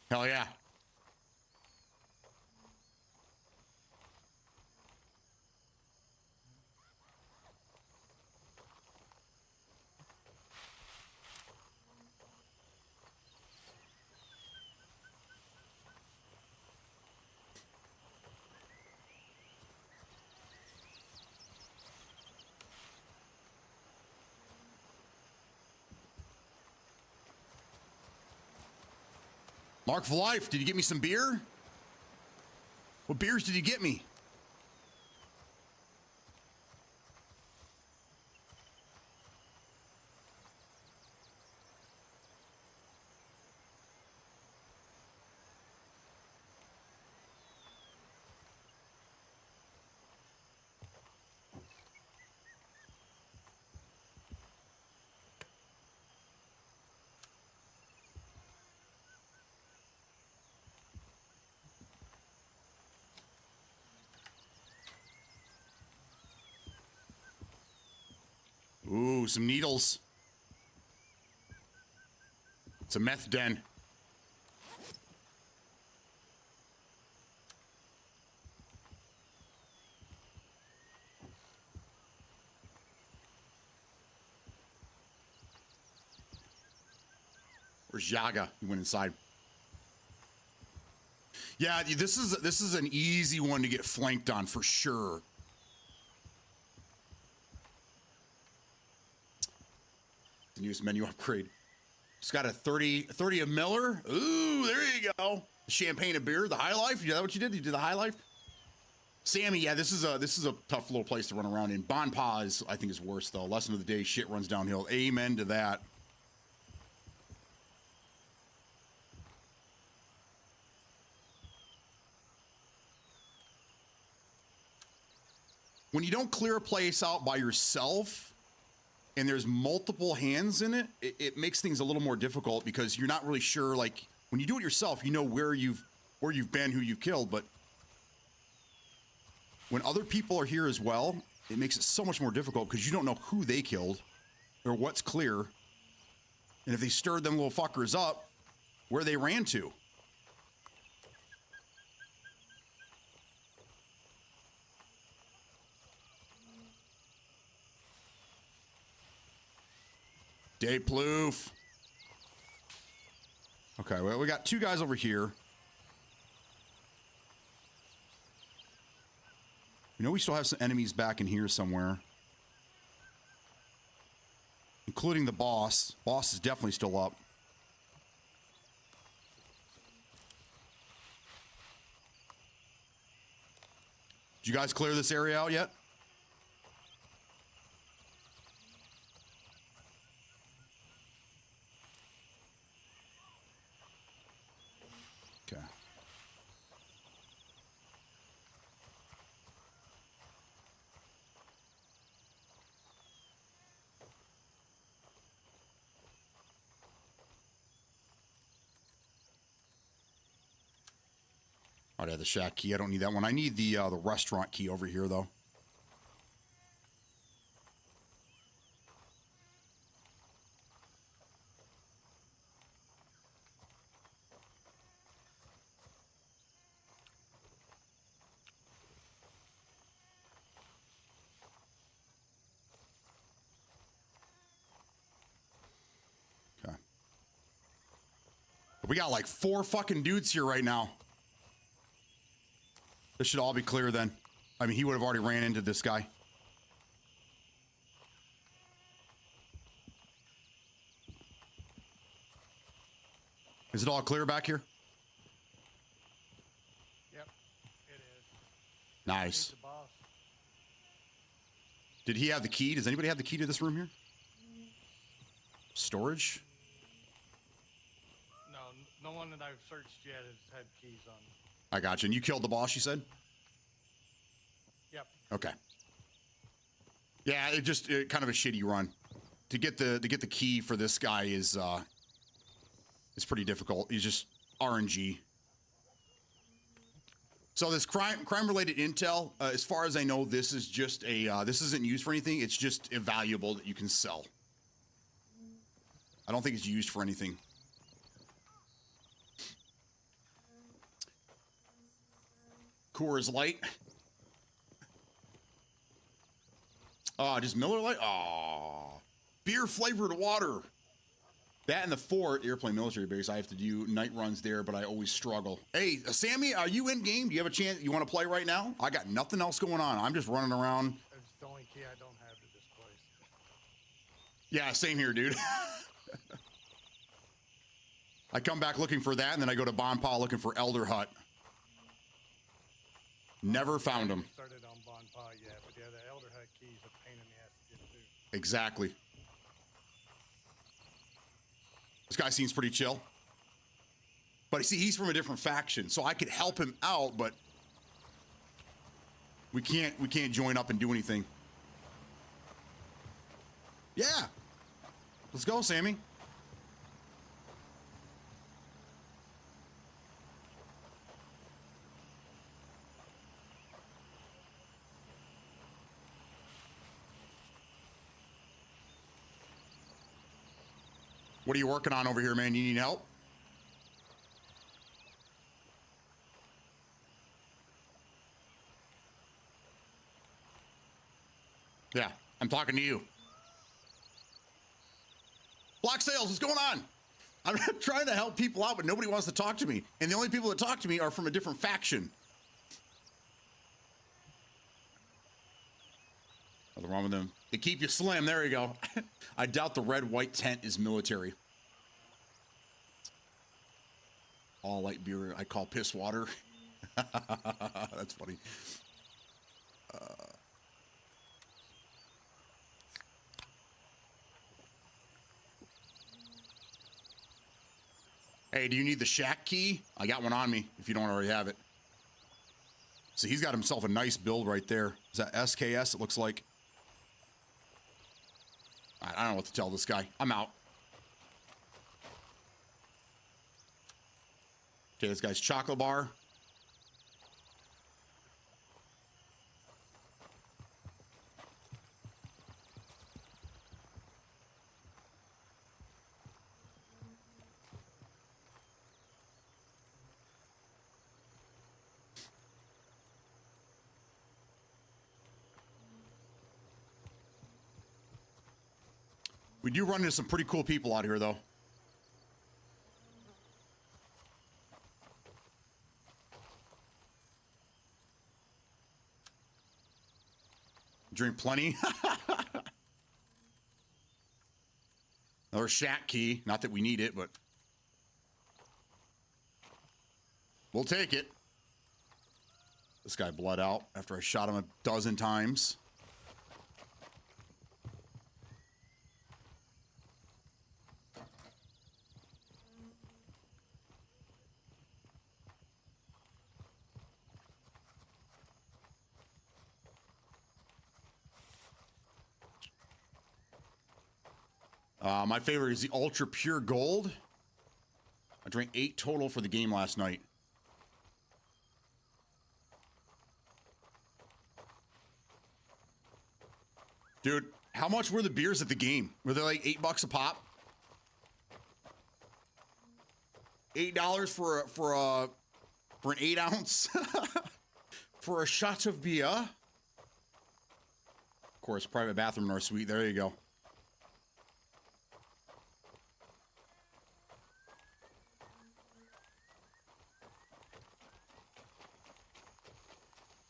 Hell yeah. Mark for life, did you get me some beer? What beers did you get me? Ooh, some needles. It's a meth den. Where's Yaga? He went inside. Yeah, this is an easy one to get flanked on for sure. The newest menu upgrade. It's got a 30 of Miller. Ooh, there you go. Champagne of beer, the High Life. Is that what you did? You did the High Life? Sammy, yeah, this is a tough little place to run around in. Bon Pa is, I think, is worse though. Lesson of the day: shit runs downhill. Amen to that. When you don't clear a place out by yourself, and there's multiple hands in it, it makes things a little more difficult because you're not really sure. Like when you do it yourself, you know where you've been, who you've killed, but when other people are here as well, it makes it so much more difficult because you don't know who they killed or what's clear. And if they stirred them little fuckers up, where they ran to. Day Ploof. Okay, well, we got two guys over here. You know we still have some enemies back in here somewhere. Including the boss. Boss is definitely still up. Did you guys clear this area out yet? Okay. Alright, I have the shack key. I don't need that one. I need the restaurant key over here, though. Okay. We got like 4 fucking dudes here right now. This should all be clear then. I mean, he would have already ran into this guy. Is it all clear back here? Yep, it is. Nice. He's the boss. Did he have the key? Does anybody have the key to this room here? Storage? No, no one that I've searched yet has had keys on. I got you. And you killed the boss, you said? Yep. Okay. Yeah, it kind of a shitty run. To get the key for this guy is pretty difficult. He's just RNG. So this crime related intel, as far as I know, this is just a this isn't used for anything. It's just a valuable that you can sell. I don't think it's used for anything. Coors Light. Oh, just Miller Lite? Oh, beer flavored water. That and the fort, airplane military base, I have to do night runs there, but I always struggle. Hey, Sammy, are you in game? Do you have a chance? You want to play right now? I got nothing else going on. I'm just running around. That's the only key I don't have to this place. Yeah, same here, dude. I come back looking for that, and then I go to Bonpaw looking for Elder Hut. Never found him. Started on Bonpaw yet, but yeah, the Elder Hut key is a pain in the ass to get to. Exactly. This guy seems pretty chill. But see, he's from a different faction, so I could help him out, but we can't join up and do anything. Yeah. Let's go, Sammy. What are you working on over here, man? You need help? Yeah, I'm talking to you. Block sales, what's going on? I'm trying to help people out, but nobody wants to talk to me. And the only people that talk to me are from a different faction. Nothing wrong with them. They keep you slim. There you go. I doubt the red-white tent is military. All light beer I call piss water. That's funny. Hey, do you need the shack key? I got one on me if you don't already have it. So he's got himself a nice build right there. Is that SKS? It looks like. I don't know what to tell this guy. I'm out. Okay, this guy's chocolate bar. We do run into some pretty cool people out here, though. Drink plenty. Another shack key. Not that we need it, but we'll take it. This guy bled out after I shot him a dozen times. My favorite is the Ultra Pure Gold. I drank 8 total for the game last night. Dude, how much were the beers at the game? Were they like $8 a pop? $8 for an 8 ounce for a shot of beer. Of course, private bathroom in our suite. There you go.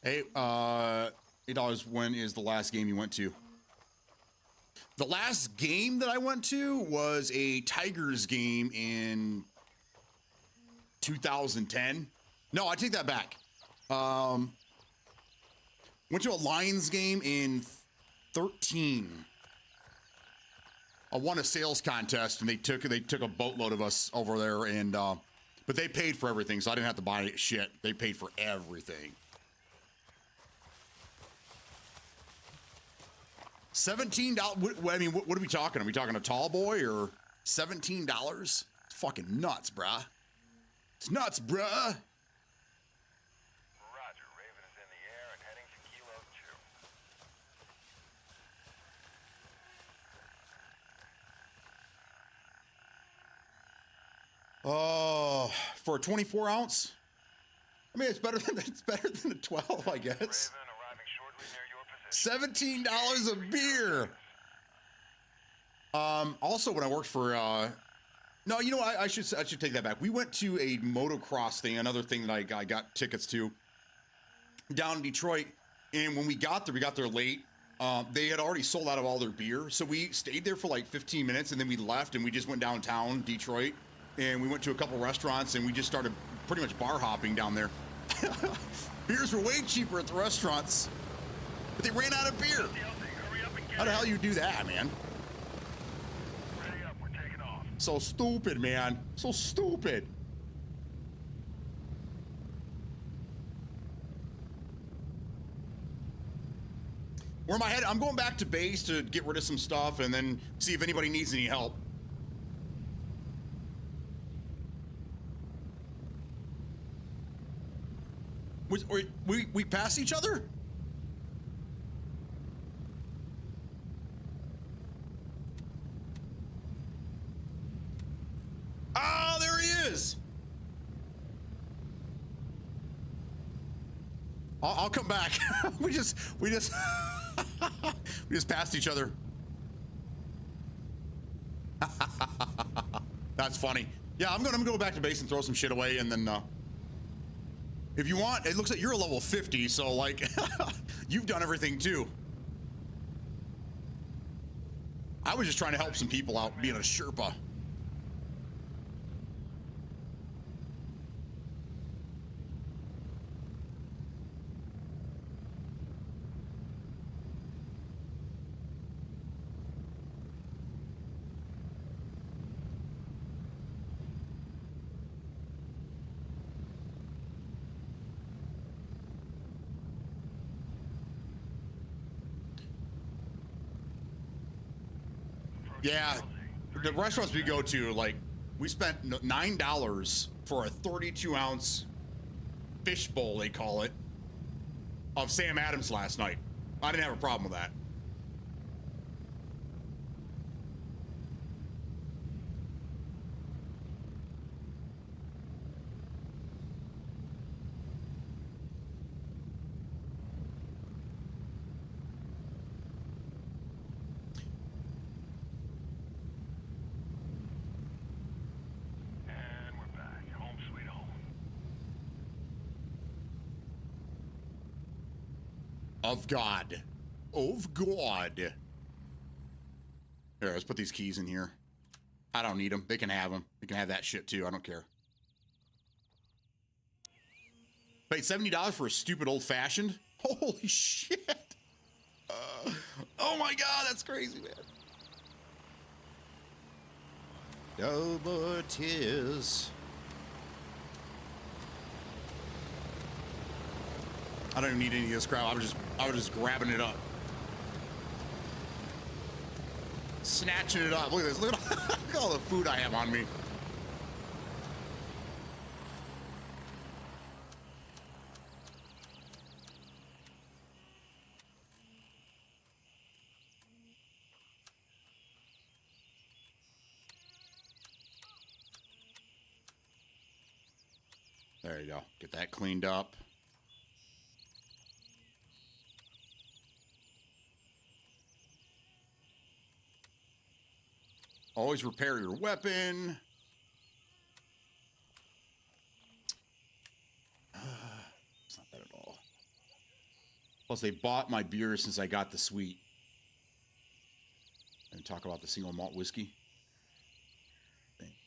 Hey, $8. When is the last game you went to? The last game that I went to was a Tigers game in 2010. No, I take that back. Went to a Lions game in 13. I won a sales contest, and they took a boatload of us over there, and but they paid for everything, so I didn't have to buy shit. They paid for everything. $17. I mean, what are we talking? Are we talking a tall boy or $17? It's fucking nuts, bruh. It's nuts, bruh. Roger. Raven is in the air and heading to Kilo 2. Oh, for a 24 ounce? I mean, it's better than a 12, I guess. Raven arriving shortly near your position. $17 a beer. Also, when I worked for, no, you know what? I should take that back. We went to a motocross thing, another thing that I got tickets to down in Detroit. And when we got there late. They had already sold out of all their beer. So we stayed there for like 15 minutes and then we left and we just went downtown Detroit and we went to a couple restaurants and we just started pretty much bar hopping down there. Beers were way cheaper at the restaurants, but they ran out of beer. Hurry up and get How the hell you do that, man? ready up. We're taking off. So stupid, man. So stupid. Where am I headed? I'm going back to base to get rid of some stuff and then see if anybody needs any help. We pass each other? Oh, there he is. I'll come back. we just we just passed each other. That's funny. Yeah, I'm gonna go back to base and throw some shit away, and then if you want, it looks like you're a level 50, so like you've done everything too. I was just trying to help some people out being a Sherpa. Yeah, the restaurants we go to, like, we spent $9 for a 32-ounce fish bowl, they call it, of Sam Adams last night. I didn't have a problem with that. And we're back. Home sweet home. Of God. Of God. Here, let's put these keys in here. I don't need them. They can have them. They can have that shit too. I don't care. Paid $70 for a stupid old fashioned? Holy shit. Oh my God, that's crazy, man. No more tears. I don't even need any of this crap. I was just grabbing it up. Snatching it up. Look at this. Look at all the food I have on me. There you go. Get that cleaned up. Always repair your weapon. It's not bad at all. Plus, they bought my beer since I got the suite. And talk about the single malt whiskey.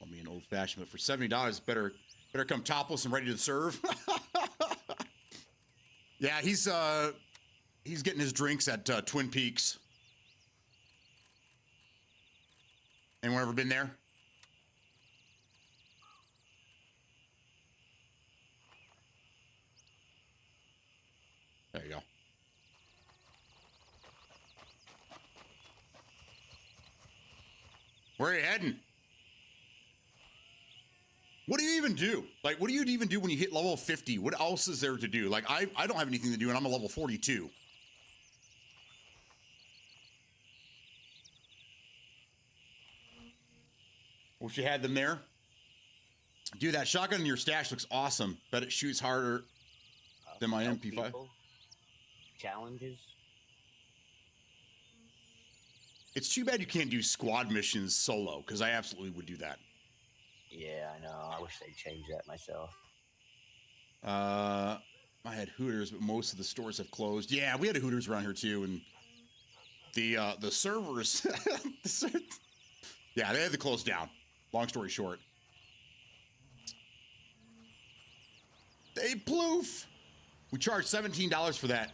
Let me an old fashioned, but for $70, better come topless and ready to serve. Yeah, he's getting his drinks at Twin Peaks. Anyone ever been there? There you go. Where are you heading? What do you even do? Like, what do you even do when you hit level 50? What else is there to do? Like, I don't have anything to do, and I'm a level 42. Wish you had them there. Dude, that shotgun in your stash looks awesome. Bet it shoots harder than my MP5. People. Challenges. It's too bad you can't do squad missions solo, because I absolutely would do that. Yeah, I know. I wish they'd change that myself. I had Hooters, but most of the stores have closed. Yeah, we had a Hooters around here too, and the servers, yeah, they had to close down. Long story short, they ploof. We charged $17 for that.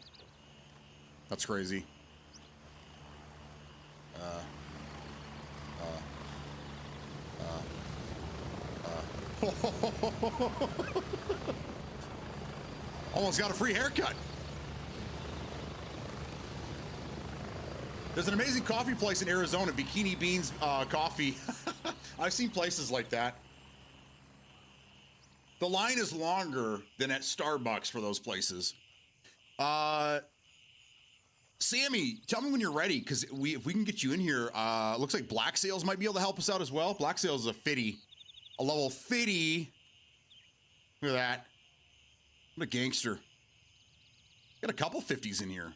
That's crazy. Almost got a free haircut. There's an amazing coffee place in Arizona, Bikini Beans Coffee. I've seen places like that. The line is longer than at Starbucks for those places. Sammy, tell me when you're ready, because if we can get you in here, looks like Black Sails might be able to help us out as well. Black Sails is a fitty, a level 50. Look at that. What a gangster. Got a couple 50s in here.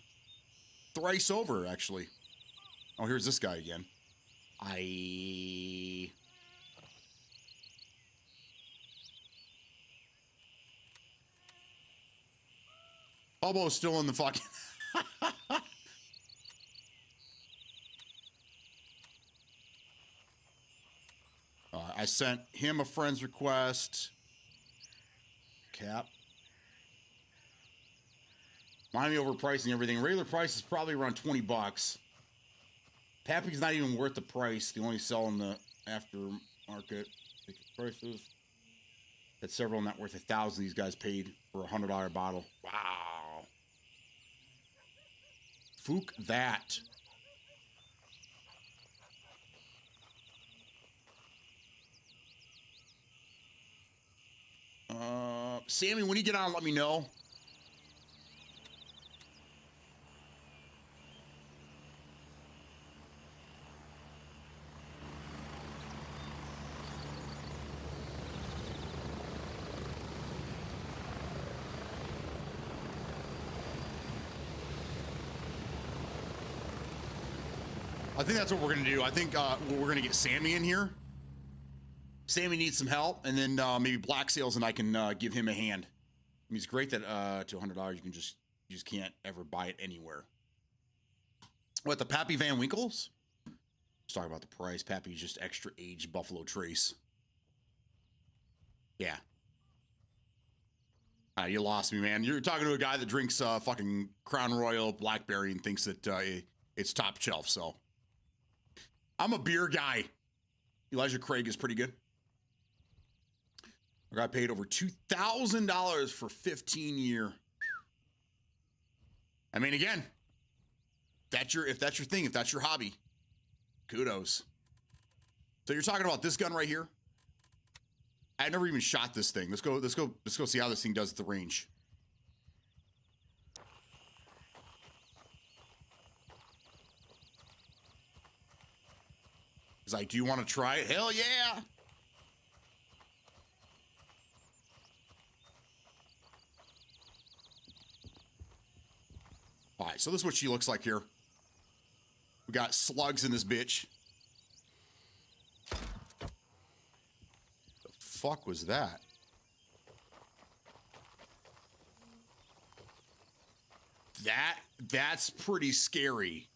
Thrice over, actually. Oh, here's this guy again. Bobo's still in the fucking... I sent him a friend's request. Cap. Miami overpricing everything. Regular price is probably around 20 bucks. Pappy's not even worth the price. They only sell in the aftermarket prices. That's several not worth $1,000 these guys paid for a $100 bottle. Wow. Fook that. Sammy, when you get on, let me know. I think that's what we're going to do. I think we're going to get Sammy in here. Sammy needs some help, and then maybe Black Sails and I can give him a hand. I mean, it's great that to $100 you just can't ever buy it anywhere. What, the Pappy Van Winkles? Let's talk about the price. Pappy's just extra aged Buffalo Trace. Yeah. You lost me, man. You're talking to a guy that drinks fucking Crown Royal Blackberry and thinks that it's top shelf. So I'm a beer guy. Elijah Craig is pretty good. I got paid over $2,000 for 15-year. I mean, again, if that's your thing, if that's your hobby, kudos. So you're talking about this gun right here? I never even shot this thing. Let's go see how this thing does at the range. He's like, do you want to try it? Hell yeah. All right, so this is what she looks like here. We got slugs in this bitch. The fuck was that? That's pretty scary.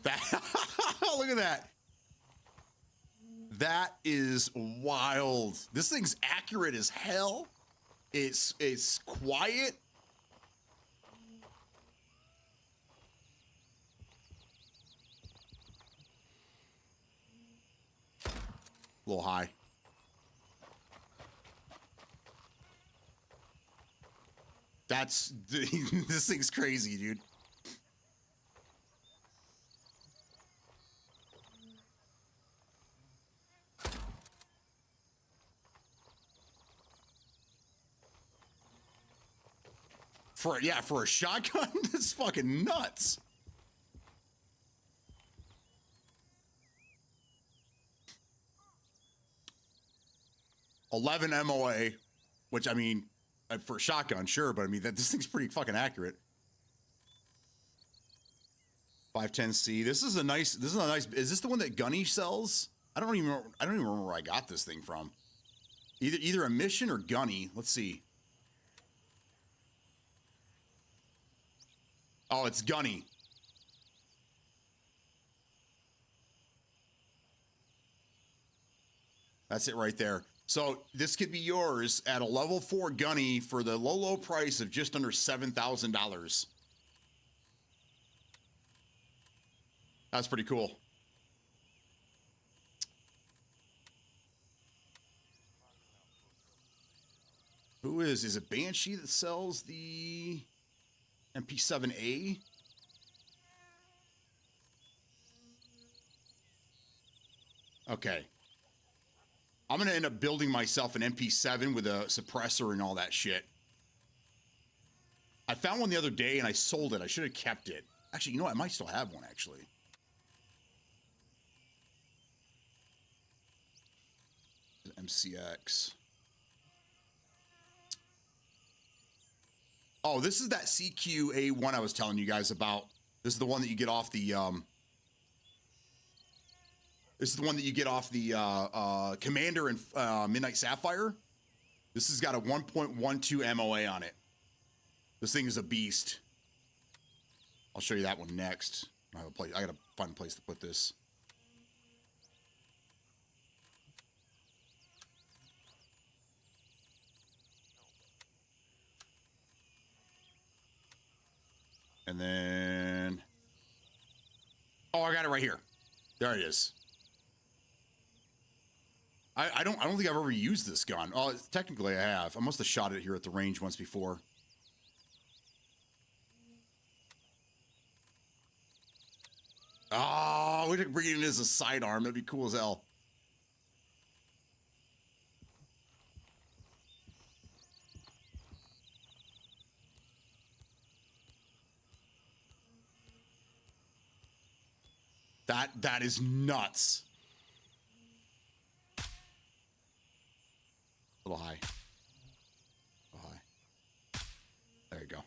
That look at that. That is wild. This thing's accurate as hell. It's quiet. A little high. That's this thing's crazy, dude. For a shotgun, that's fucking nuts. $11 MOA, which I mean, for a shotgun, sure, but I mean this thing's pretty fucking accurate. 510C. This is a nice. Is this the one that Gunny sells? I don't even remember where I got this thing from. Either a Mission or Gunny. Let's see. Oh, it's Gunny. That's it right there. So this could be yours at a level 4 Gunny for the low price of just under $7,000. That's pretty cool. Who is it Banshee that sells the MP7A? Okay. I'm going to end up building myself an MP7 with a suppressor and all that shit. I found one the other day and I sold it. I should have kept it. Actually, you know what? I might still have one, actually. MCX. Oh, this is that CQA1 I was telling you guys about. This is the one that you get off the this is the one that you get off the Commander and Midnight Sapphire. This has got a 1.12 MOA on it. This thing is a beast. I'll show you that one next. I have a place. I gotta find a place to put this. And then, oh, I got it right here. There it is. I don't think I've ever used this gun. Oh, technically I have. I must have shot it here at the range once before. Oh, we could bring it in as a sidearm. That'd be cool as hell. That is nuts. A little high. A little high. There you go.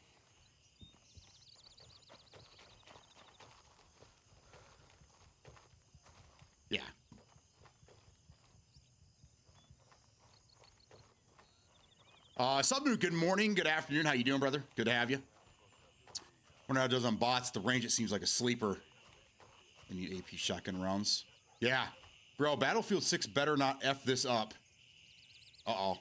Yeah. Subnu, good morning, good afternoon. How you doing, brother? Good to have you. Wonder how it does on bots. The range, it seems like a sleeper. I need AP shotgun rounds. Yeah. Bro, Battlefield 6 better not F this up. Uh-oh.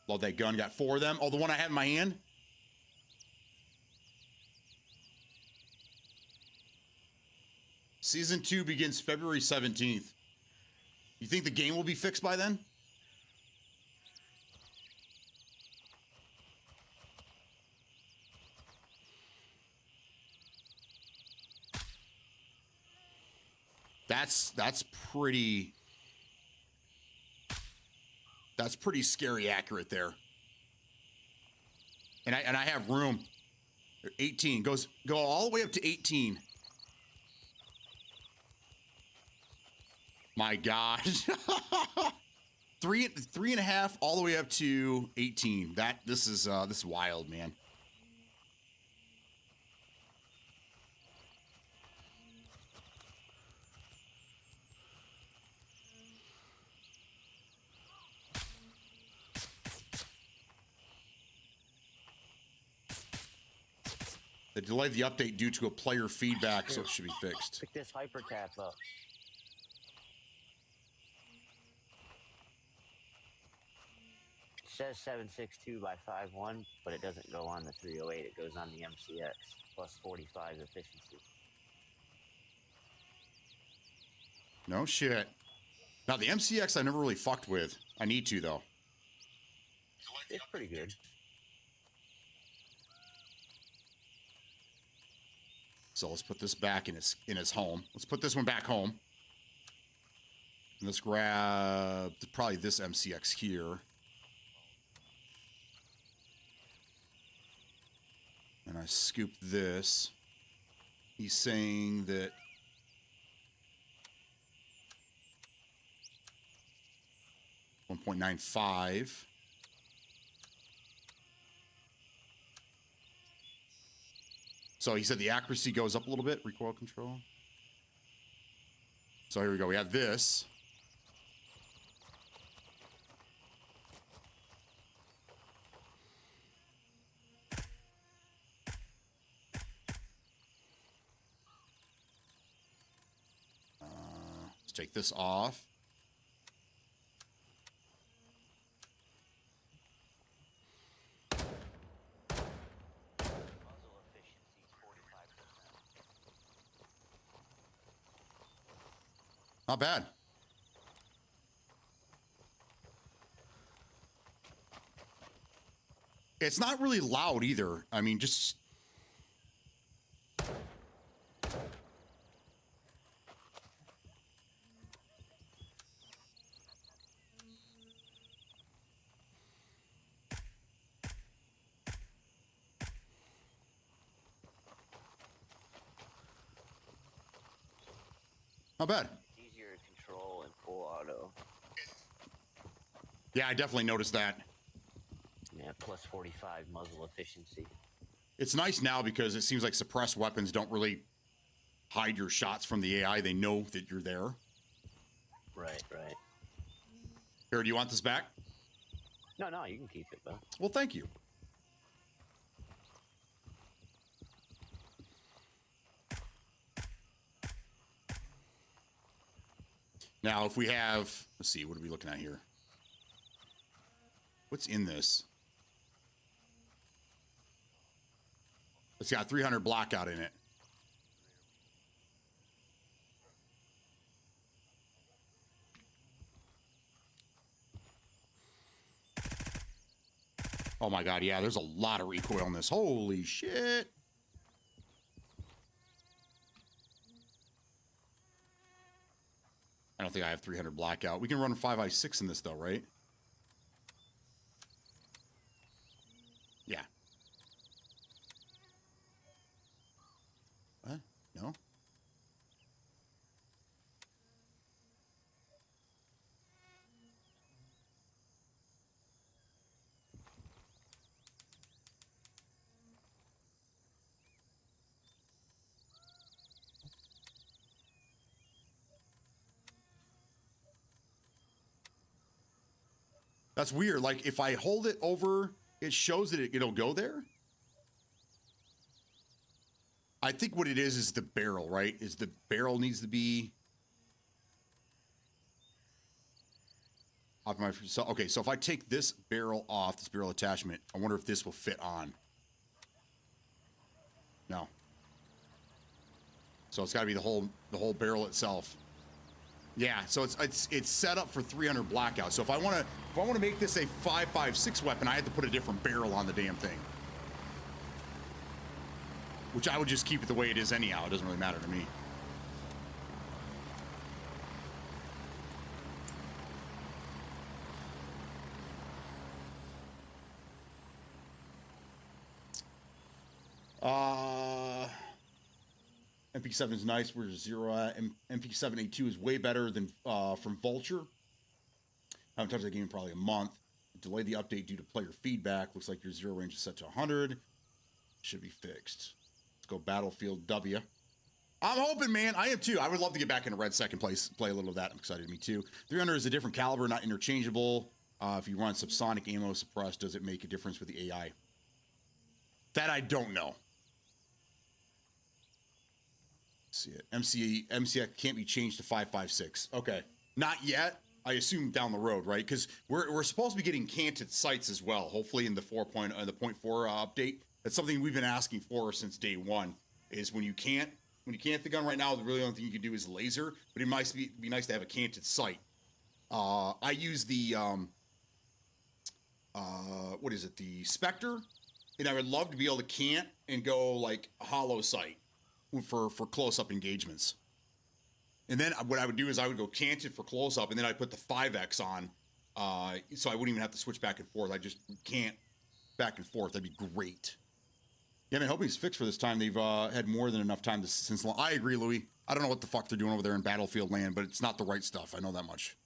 Load that gun. Got 4 of them. Oh, the one I had in my hand? Season 2 begins February 17th. You think the game will be fixed by then? That's pretty. That's pretty scary accurate there. And I have room. 18 go all the way up to 18. My gosh. three and a half all the way up to 18. This is wild, man. They delayed the update due to a player feedback, so it should be fixed. Pick this hyper tap up. It says 762 by 51, but it doesn't go on the 308. It goes on the MCX plus 45 efficiency. No shit. Now the MCX I never really fucked with. I need to though. It's pretty good. So let's put this back in its home. Let's put this one back home. And let's grab probably this MCX here. And I scoop this. He's saying that .95. So he said the accuracy goes up a little bit, recoil control. So here we go. We have this. Let's take this off. Not bad. It's not really loud either. I mean, just... Not bad. Easier to control in full auto. Yeah, I definitely noticed that. Yeah, plus 45 muzzle efficiency. It's nice now because it seems like suppressed weapons don't really hide your shots from the AI. They know that you're there. Right, right. Here, do you want this back? No, you can keep it, though. Well, thank you. Now, if we have, let's see, what are we looking at here? What's in this? It's got 300 blackout in it. Oh my God, yeah, there's a lot of recoil in this. Holy shit. I don't think I have 300 blackout. We can run 5.56 in this though, right? Yeah. What? No? That's weird. Like if I hold it over, it shows that it'll go there. I think what it is the barrel, right? Is the barrel needs to be optimized. So, okay, so if I take this barrel off, this barrel attachment, I wonder if this will fit on. No. So it's got to be the whole barrel itself. Yeah, so it's set up for 300 blackout. So if I want to make this a 5.56 weapon, I have to put a different barrel on the damn thing. Which I would just keep it the way it is anyhow. It doesn't really matter to me. MP7 is nice. We're 0 at. MP7A2 is way better than from Vulture. I haven't touched that game in probably a month. Delay the update due to player feedback. Looks like your 0 range is set to 100. Should be fixed. Let's go Battlefield W. I'm hoping, man. I am too. I would love to get back into Red Second Place, play a little of that. I'm excited. Me too. 300 is a different caliber, not interchangeable. If you run subsonic ammo suppressed, does it make a difference with the AI? That I don't know. Let's see it. MCX can't be changed to 5.56. Okay, not yet. I assume down the road, right? Because we're supposed to be getting canted sights as well. Hopefully in the 4.4 update. That's something we've been asking for since day one. Is when you can't the gun right now, the really only thing you can do is laser. But it might be nice to have a canted sight. I use the what is it? The Spectre, and I would love to be able to cant and go like a hollow sight for close-up engagements. And then what I would do is I would go canted for close-up, and then I'd put the 5X on, so I wouldn't even have to switch back and forth. I just can't back and forth. That'd be great. Yeah, man, hoping it's fixed for this time. They've had more than enough time since. I agree, Louis. I don't know what the fuck they're doing over there in Battlefield land, but it's not the right stuff. I know that much.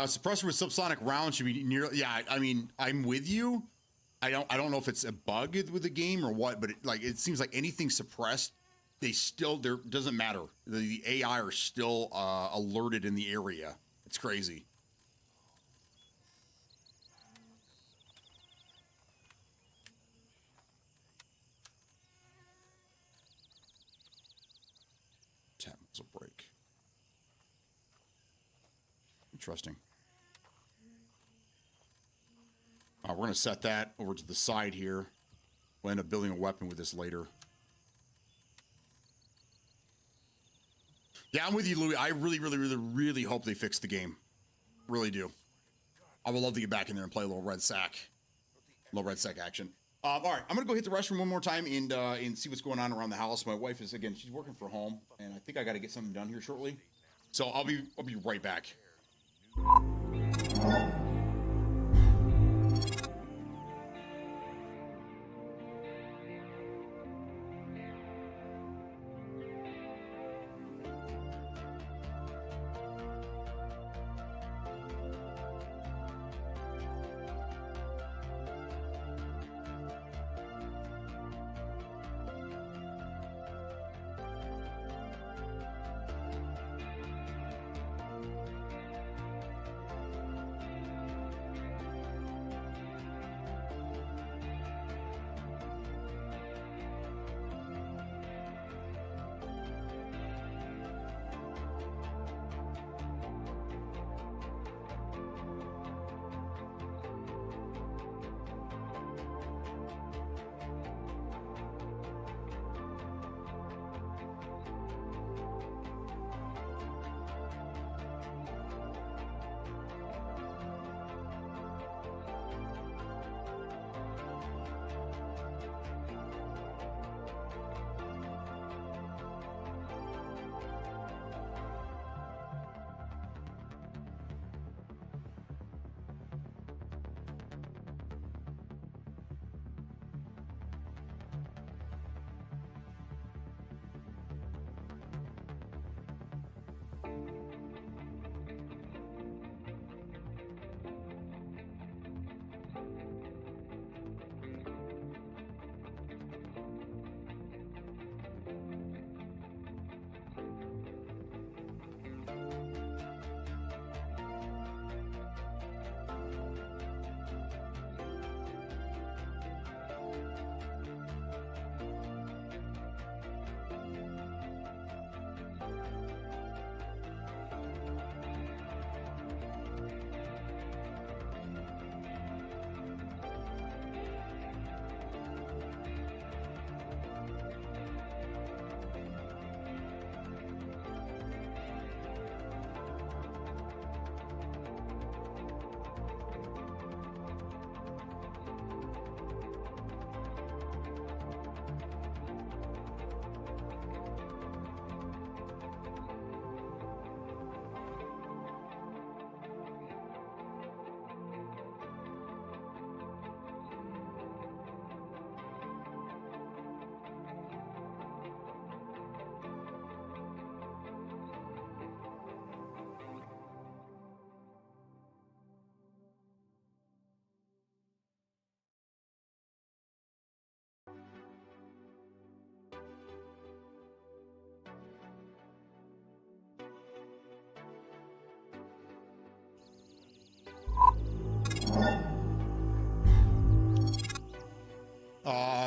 Suppressor with subsonic rounds should be near. Yeah, I mean, I'm with you. I don't know if it's a bug with the game or what, but it seems like anything suppressed, there doesn't matter. The AI are still alerted in the area. It's crazy. Tap muzzle brake. Interesting. We're going to set that over to the side here. We'll end up building a weapon with this later. Yeah, I'm with you, Louis. I really hope they fix the game. Really do. I would love to get back in there and play a little Red Sack. Little Red Sack action. All right, I'm going to go hit the restroom one more time and see what's going on around the house. My wife is, again, she's working from home, and I think I got to get something done here shortly. So I'll be right back.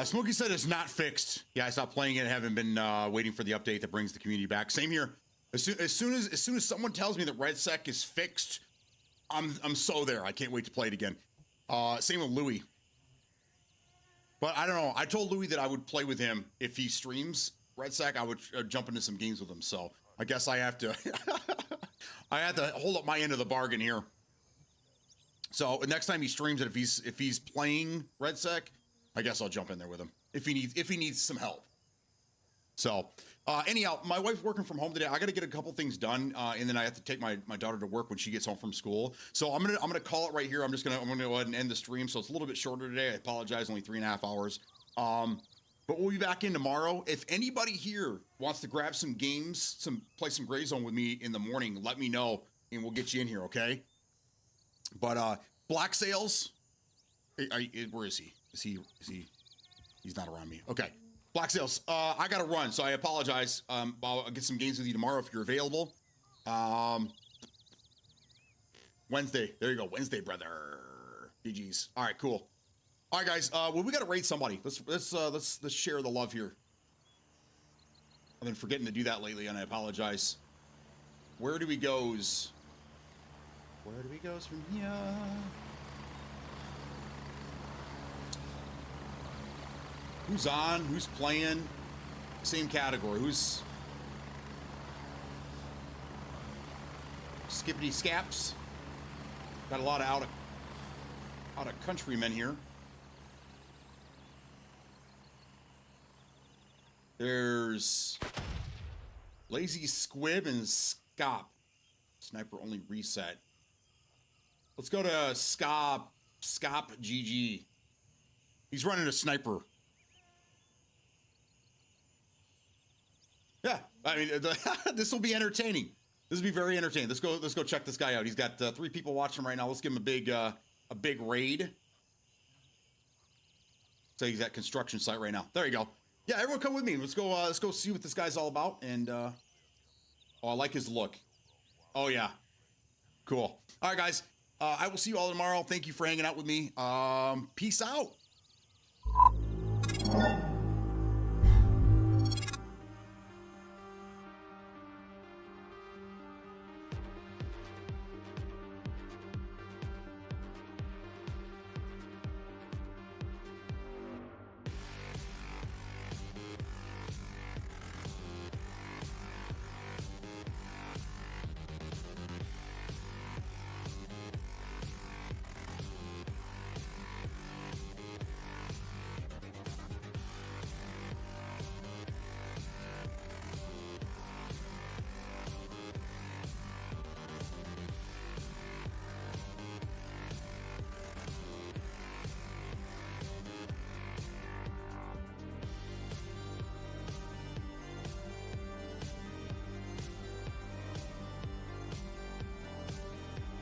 Smokey said it's not fixed. Yeah, I stopped playing it. Haven't been waiting for the update that brings the community back. Same here. As soon as someone tells me that RedSec is fixed, I'm so there. I can't wait to play it again. Same with Louis. But I don't know. I told Louis that I would play with him if he streams RedSec. I would jump into some games with him. So I guess I have to. I have to hold up my end of the bargain here. So next time he streams it, if he's playing RedSec, I guess I'll jump in there with him if he needs some help. So anyhow, my wife's working from home today. I got to get a couple things done, and then I have to take my daughter to work when she gets home from school. So I'm gonna call it right here. I'm gonna go ahead and end the stream. So it's a little bit shorter today. I apologize, only 3.5 hours. But we'll be back in tomorrow. If anybody here wants to grab some games, play some Gray Zone with me in the morning, let me know, and we'll get you in here, okay? But Black Sails, where is he? Is he? He's not around me. Okay. Black Sails, I gotta run, so I apologize. I'll get some games with you tomorrow if you're available. Wednesday, there you go, Wednesday, brother. GG's. All right, cool. All right, guys. Well, we gotta raid somebody. Let's share the love here. I've been forgetting to do that lately, and I apologize. Where do we goes? Where do we goes from here? Who's on? Who's playing? Same category. Who's skippity scaps? Got a lot of out of countrymen here. There's Lazy Squib and Scop. Sniper only reset. Let's go to Scop GG. He's running a sniper. Yeah, I mean, this will be entertaining. This will be very entertaining. Let's go check this guy out. He's got 3 people watching right now. Let's give him a big raid. So he's at construction site right now. There you go. Yeah, everyone come with me. Let's go see what this guy's all about. And oh, I like his look. Oh yeah, cool. All right, guys. I will see you all tomorrow. Thank you for hanging out with me. Peace out.